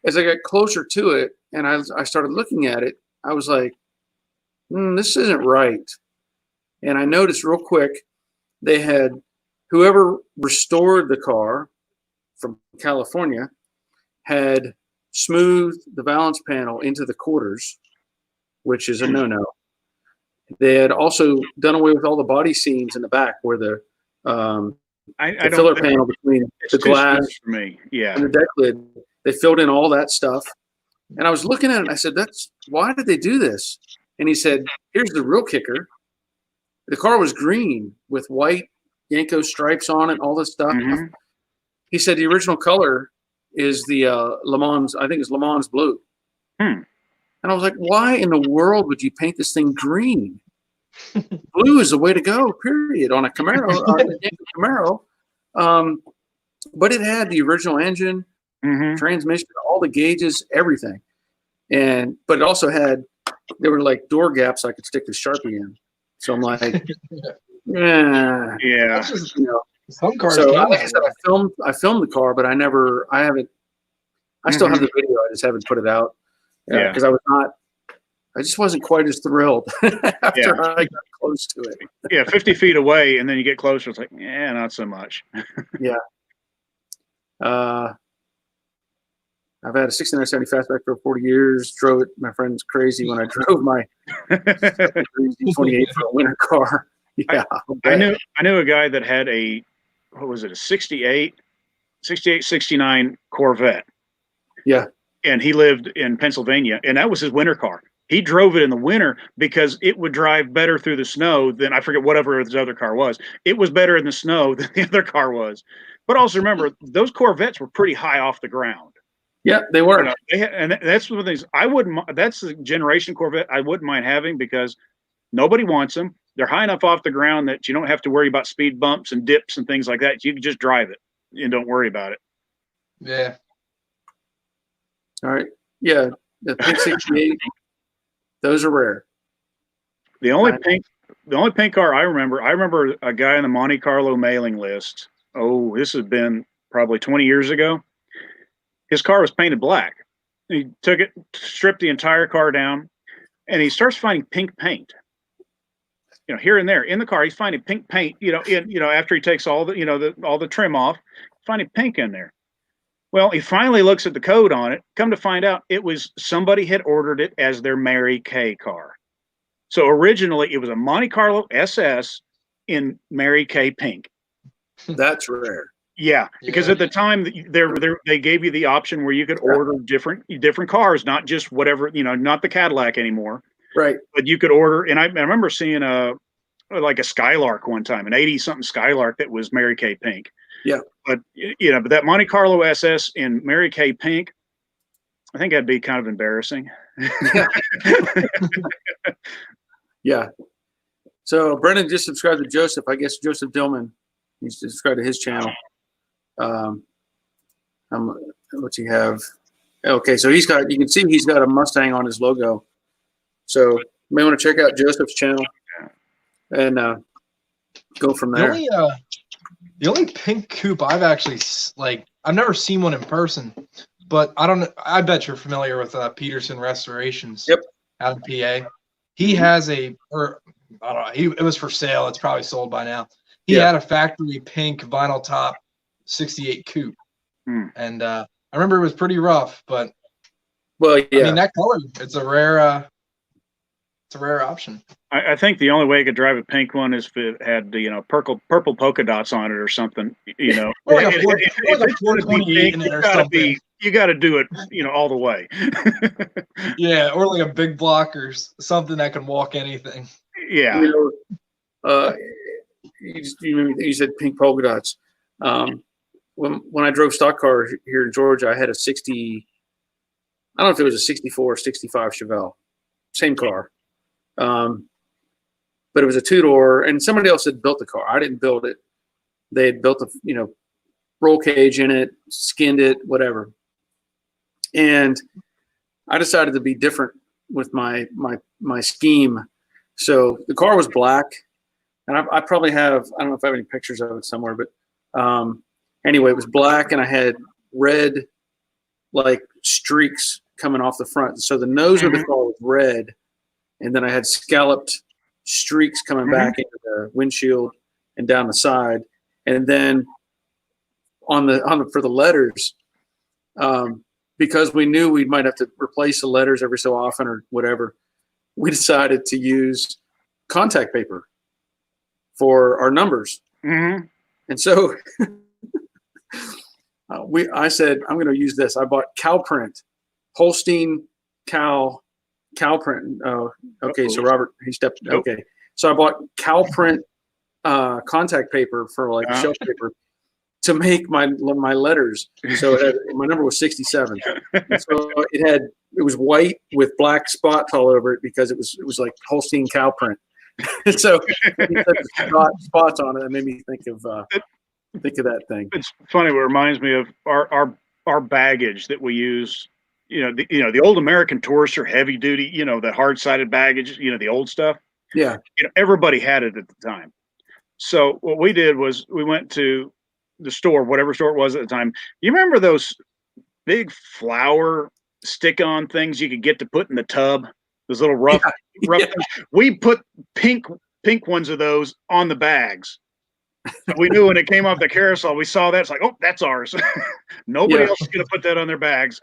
As I got closer to it and I started looking at it, I was like, this isn't right. And I noticed real quick, they had whoever restored the car from California had smoothed the valance panel into the quarters, which is a no-no. They had also done away with all the body seams in the back where the filler panel between the glass for me. and the deck lid. They filled in all that stuff. And I was looking at it and I said, why did they do this? And he said, here's the real kicker. The car was green with white Yanko stripes on it, all this stuff. He said the original color is the Le Mans, I think it's Le Mans blue. And I was like, why in the world would you paint this thing green? Blue is the way to go, period, on a Camaro, on a Camaro. But it had the original engine, transmission, all the gauges, everything. But it also had, there were like door gaps I could stick the Sharpie in. So I'm like, yeah. Some cars So can. like I said, I filmed the car, but I haven't. I still have the video. I just haven't put it out. Yeah. Because I just wasn't quite as thrilled after I got close to it. Yeah, 50 feet away, and then you get closer. It's like, yeah, not so much. Yeah. I've had a 6970 fastback for 40 years. Drove it. My friend's crazy when I drove my 28 for a winter car. Yeah. I knew a guy that had a 68, 69 Corvette. Yeah. And he lived in Pennsylvania, and that was his winter car. He drove it in the winter because it would drive better through the snow than, I forget, whatever his other car was. It was better in the snow than the other car was. But also remember, those Corvettes were pretty high off the ground. Yeah, they were. And that's one of the things I wouldn't. That's the generation Corvette I wouldn't mind having, because nobody wants them. They're high enough off the ground that you don't have to worry about speed bumps and dips and things like that. You can just drive it and don't worry about it. Yeah. All right. Yeah, the pink 68. Those are rare. The only pink car I remember a guy on the Monte Carlo mailing list. Oh, this has been probably 20 years ago. His car was painted black. He took it, stripped the entire car down, and he starts finding pink paint. Here and there in the car, he's finding pink paint. After he takes all the all the trim off, finding pink in there. Well, he finally looks at the code on it. Come to find out, it was somebody had ordered it as their Mary Kay car. So originally, it was a Monte Carlo SS in Mary Kay pink. That's rare. Yeah, because at the time they gave you the option where you could order different cars, not just whatever, not the Cadillac anymore. Right. But you could order, and I remember seeing a Skylark one time, an 80-something Skylark that was Mary Kay pink. Yeah. But but that Monte Carlo SS in Mary Kay pink, I think that'd be kind of embarrassing. Yeah. Yeah. So Brendan just subscribed to Joseph. I guess Joseph Dillman. He's subscribed to his channel. What's he have? Okay, so you can see he's got a Mustang on his logo. So you may want to check out Joseph's channel and go from there. The only pink coupe I've actually I've never seen one in person, but I don't know. I bet you're familiar with Peterson Restorations. Yep. Out of PA. He has it was for sale. It's probably sold by now. He had a factory pink vinyl top 68 coupe. And I remember it was pretty rough, but I mean, that color, it's a rare option. I think the only way you could drive a pink one is if it had purple polka dots on it or something. Or like a 428 in it or something. You got to do it, all the way. Yeah, or like a big block or something that can walk anything. Yeah. You said pink polka dots. When I drove stock car here in Georgia, I had a 60. I don't know if it was a 64 or 65 Chevelle, same car. But it was a two-door, and somebody else had built the car. I didn't build it. They had built a roll cage in it, skinned it, whatever. And I decided to be different with my scheme. So the car was black, and I probably have, I don't know if I have any pictures of it somewhere, but anyway, it was black, and I had red streaks coming off the front. So the nose of the car was red, and then I had scalloped streaks coming back into the windshield and down the side. And then for the letters, because we knew we might have to replace the letters every so often or whatever, we decided to use contact paper for our numbers. And so I said, I'm going to use this. I bought cow print, Holstein cow print. Oh, okay. So Robert, he stepped. Okay. So I bought cow print contact paper for shelf paper to make my letters. So my number was 67. And so it was white with black spots all over it because it was like Holstein cow print. So spots on it. That made me think of that thing. It's funny. It reminds me of our baggage that we use. The old American Tourister heavy duty. The hard sided baggage. The old stuff. Yeah. Everybody had it at the time. So what we did was we went to the store, whatever store it was at the time. You remember those big flour stick-on things you could get to put in the tub? Those little rough, rough. Yeah. Things? We put pink ones of those on the bags. So we knew when it came off the carousel, we saw that. It's like, oh, that's ours. Nobody Yeah. else is going to put that on their bags.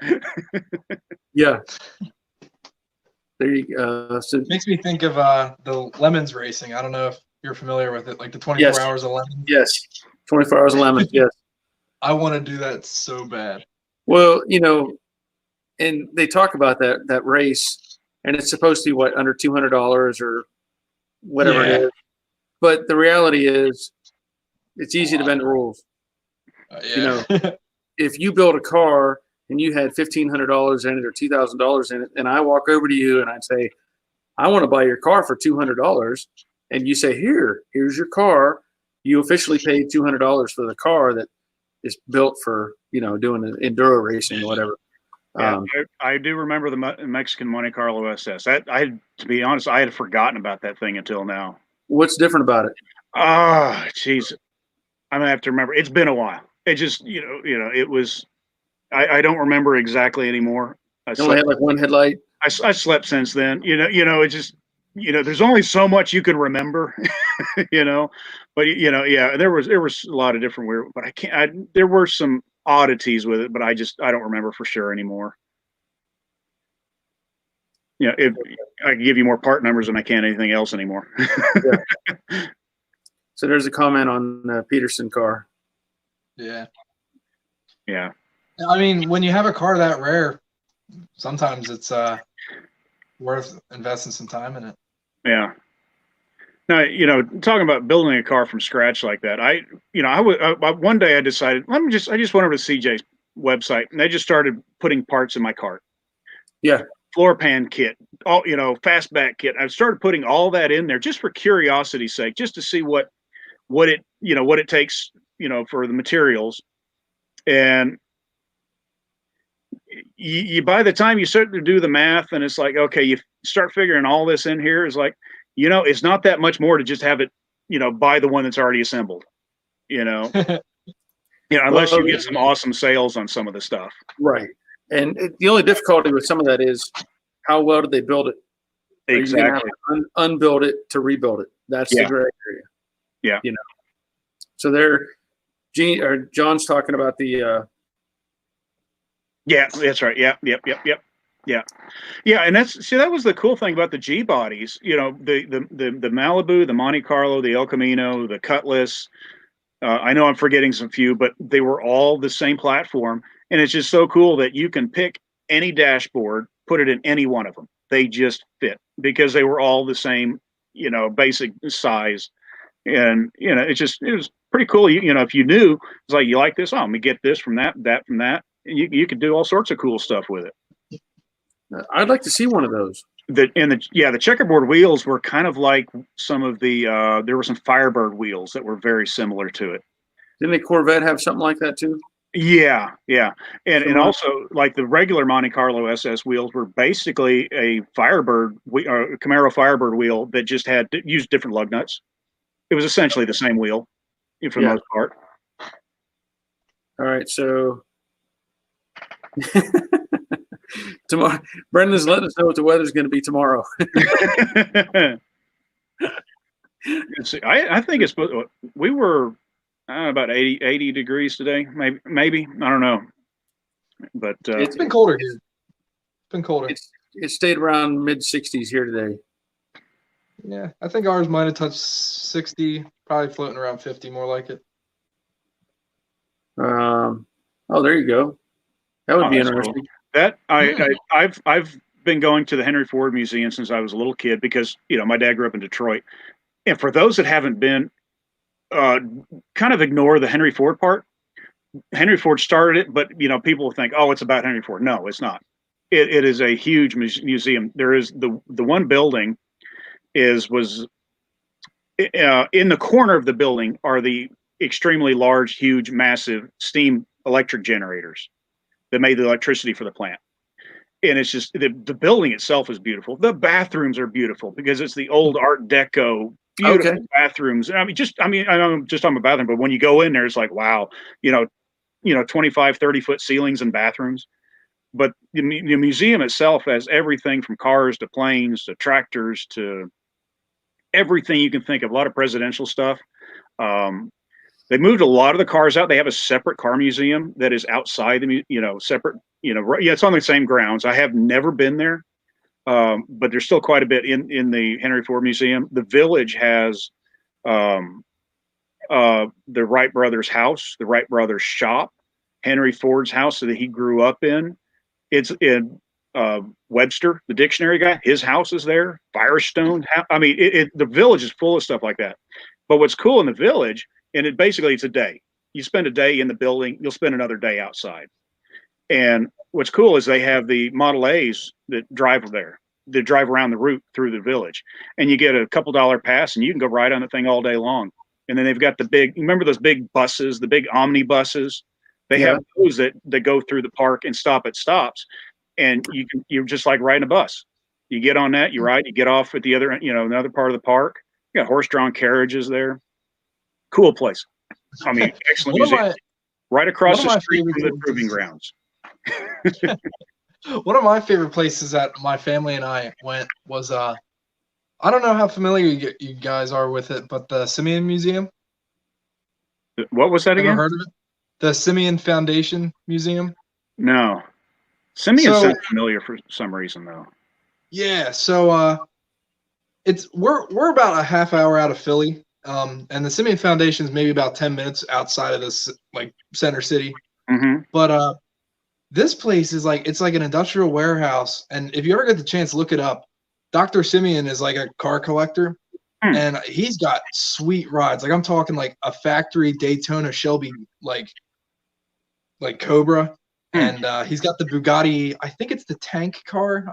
Yeah. There you go. So, Makes me think of the lemons racing. I don't know if you're familiar with it, like the 24 Yes. hours of lemons. yes, 24 hours of lemons. Yes. I want to do that so bad. Well, and they talk about that race, and it's supposed to be what, under $200 or whatever it Yeah. is. But the reality is, it's easy to bend the rules. Yeah. If you build a car and you had $1,500 in it or $2,000 in it, and I walk over to you and I'd say, I want to buy your car for $200, and you say, here's your car. You officially paid $200 for the car that is built for doing an enduro racing or whatever. Yeah, I do remember the Mexican Monte Carlo SS. To be honest, I had forgotten about that thing until now. What's different about it? Ah, jeez, I'm gonna have to remember. It's been a while. It just, it was. I don't remember exactly anymore. It only had like one headlight. I slept since then. It just, there's only so much you can remember. But yeah, there was a lot of different weird. But there were some oddities with it, but I don't remember for sure anymore. If I can give you more part numbers than I can anything else anymore. Yeah. So there's a comment on the Peterson car. Yeah. Yeah. I mean, when you have a car that rare, sometimes it's worth investing some time in it. Yeah. Now, talking about building a car from scratch like that, one day I decided, I just went over to CJ's website and they just started putting parts in my cart. Yeah. Floor pan kit, all, fastback kit. I started putting all that in there just for curiosity's sake, just to see what it takes, for the materials. And you by the time you start to do the math and it's like, okay, you start figuring all this in here is like, it's not that much more to just have it, buy the one that's already assembled, unless you get some awesome sales on some of the stuff. Right. And the only difficulty with some of that is how well did they build it? Exactly. Are you gonna have to unbuild it to rebuild it? That's the gray area. Yeah. So John's talking about the yeah, that's right. Yeah. Yep. Yeah. And that was the cool thing about the G bodies, the Malibu, the Monte Carlo, the El Camino, the Cutlass. I know I'm forgetting some few, but they were all the same platform. And it's just so cool that you can pick any dashboard, put it in any one of them. They just fit because they were all the same, basic size. And, it was pretty cool. If you knew, it's like, you like this, let me get this from that from that. And you could do all sorts of cool stuff with it. I'd like to see one of those. The checkerboard wheels were kind of like some of the, there were some Firebird wheels that were very similar to it. Didn't the Corvette have something like that too? Yeah. And also like the regular Monte Carlo SS wheels were basically a Firebird, Camaro Firebird wheel that just used different lug nuts. It was essentially the same wheel for the most part. All right, so tomorrow, Brendan's letting us know what the weather's going to be tomorrow. See, I think we were about 80 degrees today, maybe I don't know, but it's been colder here. It's been colder. It stayed around mid 60s here today. Yeah, I think ours might have touched 60, probably floating around 50, more like it. Oh, there you go. That would be interesting. Cool. That I've been going to the Henry Ford Museum since I was a little kid because my dad grew up in Detroit, and for those that haven't been, kind of ignore the Henry Ford part. Henry Ford started it, but people will think, oh, it's about Henry Ford. No, it's not. It is a huge museum. There is the one building was in the corner of the building are the extremely large, huge, massive steam electric generators that made the electricity for the plant. And it's just the building itself is beautiful. The bathrooms are beautiful because it's the old Art Deco Beautiful Okay. bathrooms. I mean, I know I'm just talking about bathroom, but when you go in there, it's like, wow, 25, 30-foot ceilings and bathrooms. But the museum itself has everything from cars to planes to tractors to everything you can think of. A lot of presidential stuff. They moved a lot of the cars out. They have a separate car museum that is outside separate. Yeah, it's on the same grounds. I have never been there, but there's still quite a bit in the Henry Ford Museum. The Village has the Wright brothers' house, the Wright brothers' shop, Henry Ford's house that he grew up in. It's in Webster, the dictionary guy. His house is there. Firestone. I mean, the Village is full of stuff like that. But what's cool in the Village, and it's a day. You spend a day in the building, you'll spend another day outside. And what's cool is they have the Model A's that drive there. They drive around the route through the Village, and you get a couple $1 pass, and you can go ride on the thing all day long. And then they've got remember those big buses, the big omnibuses? They have those that go through the park and stop at stops, and you're just like riding a bus. You get on that, you ride, you get off at the other, another part of the park. You got horse-drawn carriages there. Cool place. I mean, excellent museum. Right across the street from the proving grounds. One of my favorite places that my family and I went was I don't know how familiar you guys are with it, but the Simeon Museum. What was that again? Ever heard of it? The Simeon Foundation Museum. No. Simeon sounds familiar for some reason though. Yeah, so we're about a half hour out of Philly. And the Simeon Foundation is maybe about 10 minutes outside of this like center city. Mm-hmm. But this place is it's like an industrial warehouse. And if you ever get the chance, look it up. Dr. Simeon is like a car collector, and he's got sweet rides. Like I'm talking like a factory Daytona Shelby, like Cobra, and he's got the Bugatti. I think it's the tank car.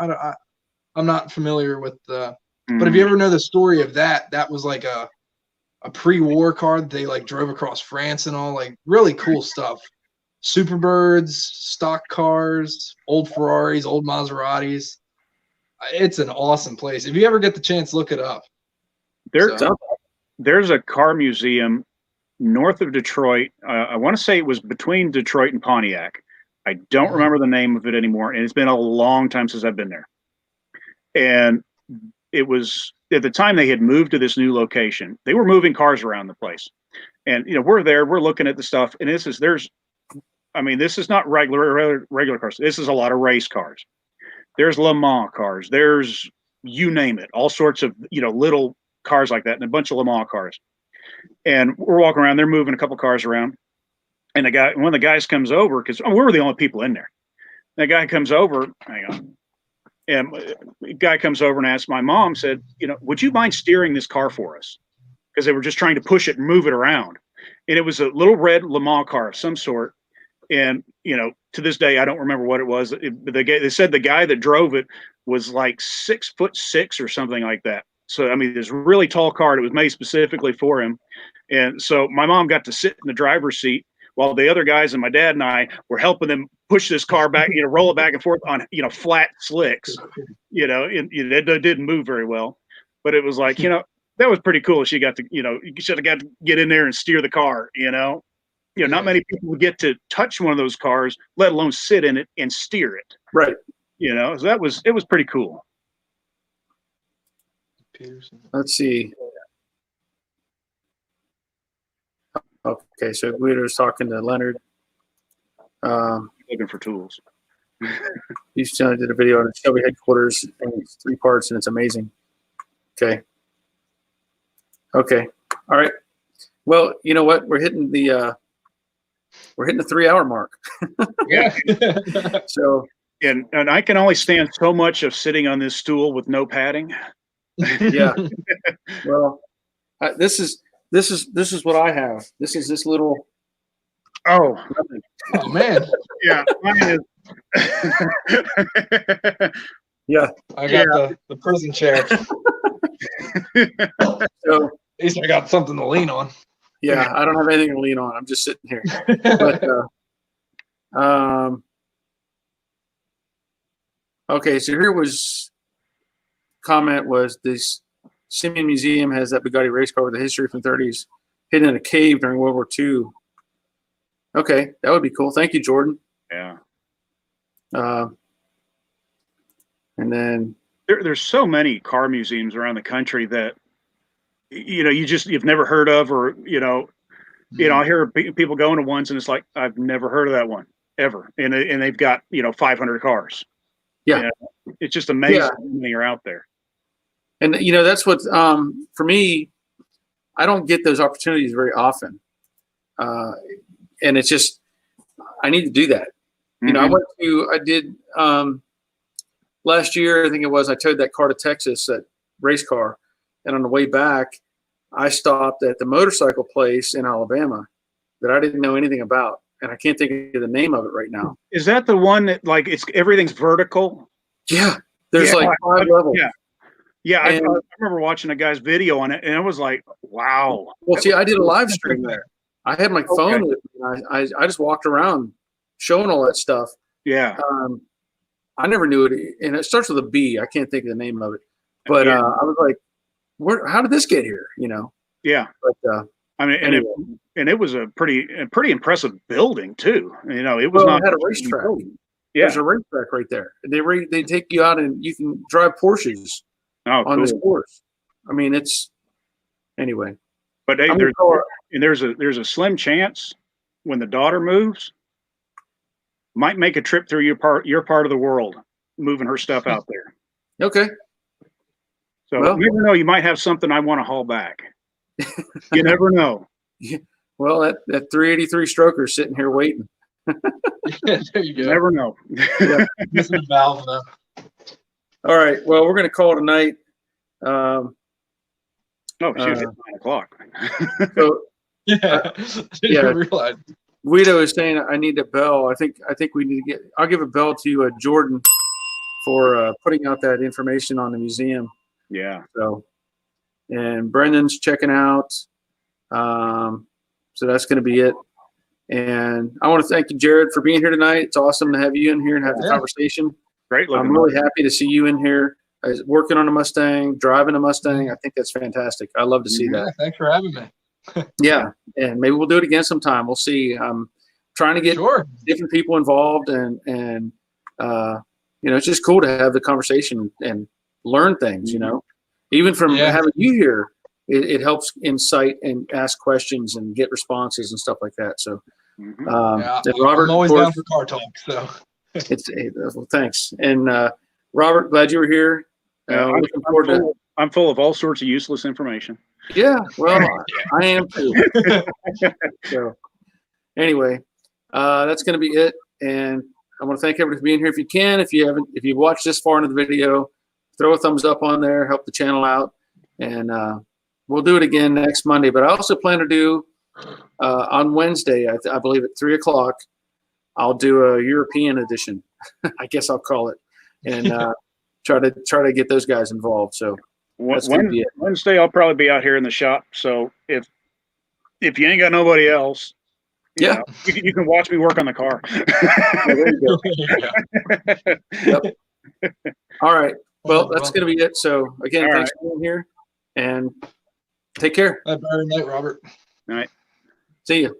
I'm not familiar with the. But if you ever know the story of that was like a pre-war car that they like drove across France and all, like really cool stuff. Superbirds, stock cars, old Ferraris, old Maseratis. It's an awesome place. If you ever get the chance, look it up. There's a car museum north of Detroit. I want to say it was between Detroit and Pontiac. I don't remember the name of it anymore, and it's been a long time since I've been there. And it was at the time they had moved to this new location. They were moving cars around the place, and we're there. We're looking at the stuff, and this is not regular cars. This is a lot of race cars. There's Le Mans cars. There's you name it, all sorts of little cars like that, and a bunch of Le Mans cars. And we're walking around. They're moving a couple cars around, and one of the guys comes over because we were the only people in there. That guy comes over. Hang on. And the guy comes over and asks my mom, said, would you mind steering this car for us? Because they were just trying to push it and move it around. And it was a little red Le Mans car of some sort. And, to this day, I don't remember what it was. They said the guy that drove it was like 6'6" or something like that. So, I mean, this really tall car. It was made specifically for him. And so my mom got to sit in the driver's seat while the other guys and my dad and I were helping them push this car back, roll it back and forth on, flat slicks, it didn't move very well, but it was like, that was pretty cool. She got to, you should have got to get in there and steer the car, not many people would get to touch one of those cars, let alone sit in it and steer it. Right. So it was pretty cool. Let's see. Okay, so Guido's talking to Leonard. Looking for tools. He's did a video on the Shelby headquarters, and it's 3 parts, and it's amazing. Okay. All right. Well, you know what? We're hitting the 3-hour mark. Yeah. So, and I can only stand so much of sitting on this stool with no padding. Yeah. Well, this is what I have. This is this little. Oh man. Yeah. Mine is. Yeah. I got the prison chair. So at least I got something to lean on. Yeah, I don't have anything to lean on. I'm just sitting here. But okay, so here was comment was this Simeon Museum has that Bugatti race car with a history from 30s hidden in a cave during World War II. Okay, that would be cool. Thank you, Jordan. Yeah. And then There's so many car museums around the country that you've never heard of, or I hear people going to ones and it's like, I've never heard of that one ever, and they've got 500 cars. Yeah. It's just amazing how many are out there. And that's what for me, I don't get those opportunities very often, and it's just I need to do that. I did last year, I think it was, I towed that car to Texas, that race car, and on the way back, I stopped at the motorcycle place in Alabama that I didn't know anything about, and I can't think of the name of it right now. Is that the one that everything's vertical? Yeah, there's 5 levels. Yeah, I remember watching a guy's video on it, and it was like, wow. Well, see, I did a live stream there. I had my phone with me. I just walked around showing all that stuff. Yeah. I never knew it, and it starts with a B. I can't think of the name of it, but I was like, how did this get here? Yeah. But I mean, anyway. and it was a pretty impressive building too. It was not. It had a racetrack. Yeah. There's a racetrack right there. They take you out and you can drive Porsches on this course. I mean, it's anyway. But hey, there's a slim chance when the daughter moves, might make a trip through your part of the world, moving her stuff out there. Okay. So you never know. You might have something I want to haul back. You never know. Yeah. Well, that 383 stroker is sitting here waiting. Yeah, there you go. You never know. Yeah. Missing a valve though. All right. Well, we're going to call it a night. It's 9 o'clock. So, Yeah. Didn't realize. Guido is saying I need a bell. I think we need to get. I'll give a bell to Jordan for putting out that information on the museum. Yeah. So, and Brendan's checking out. So that's going to be it. And I want to thank you, Jared, for being here tonight. It's awesome to have you in here and have the conversation. Great looking. I'm really happy to see you in here working on a Mustang, driving a Mustang. I think that's fantastic. I love to see that. Thanks for having me. Yeah, and maybe we'll do it again sometime. We'll see. I'm trying to get different people involved, and it's just cool to have the conversation and learn things. Even from having you here, it helps incite and ask questions and get responses and stuff like that. So, Robert, I'm always down for car talk. So well, thanks. And Robert, glad you were here. Looking forward to. I'm full of all sorts of useless information. Yeah, well, I am too. So, anyway, that's going to be it. And I want to thank everybody for being here. If you can, if you've watched this far into the video, throw a thumbs up on there, help the channel out, and we'll do it again next Monday. But I also plan to do on Wednesday, I believe at 3:00, I'll do a European edition. I guess I'll call it, and try to get those guys involved. So. Wednesday, I'll probably be out here in the shop. So if you ain't got nobody else, you can watch me work on the car. Yep. All right. Well, that's going to be it. So again, thanks for being here, and take care. Have a good night, Robert. All right. See you.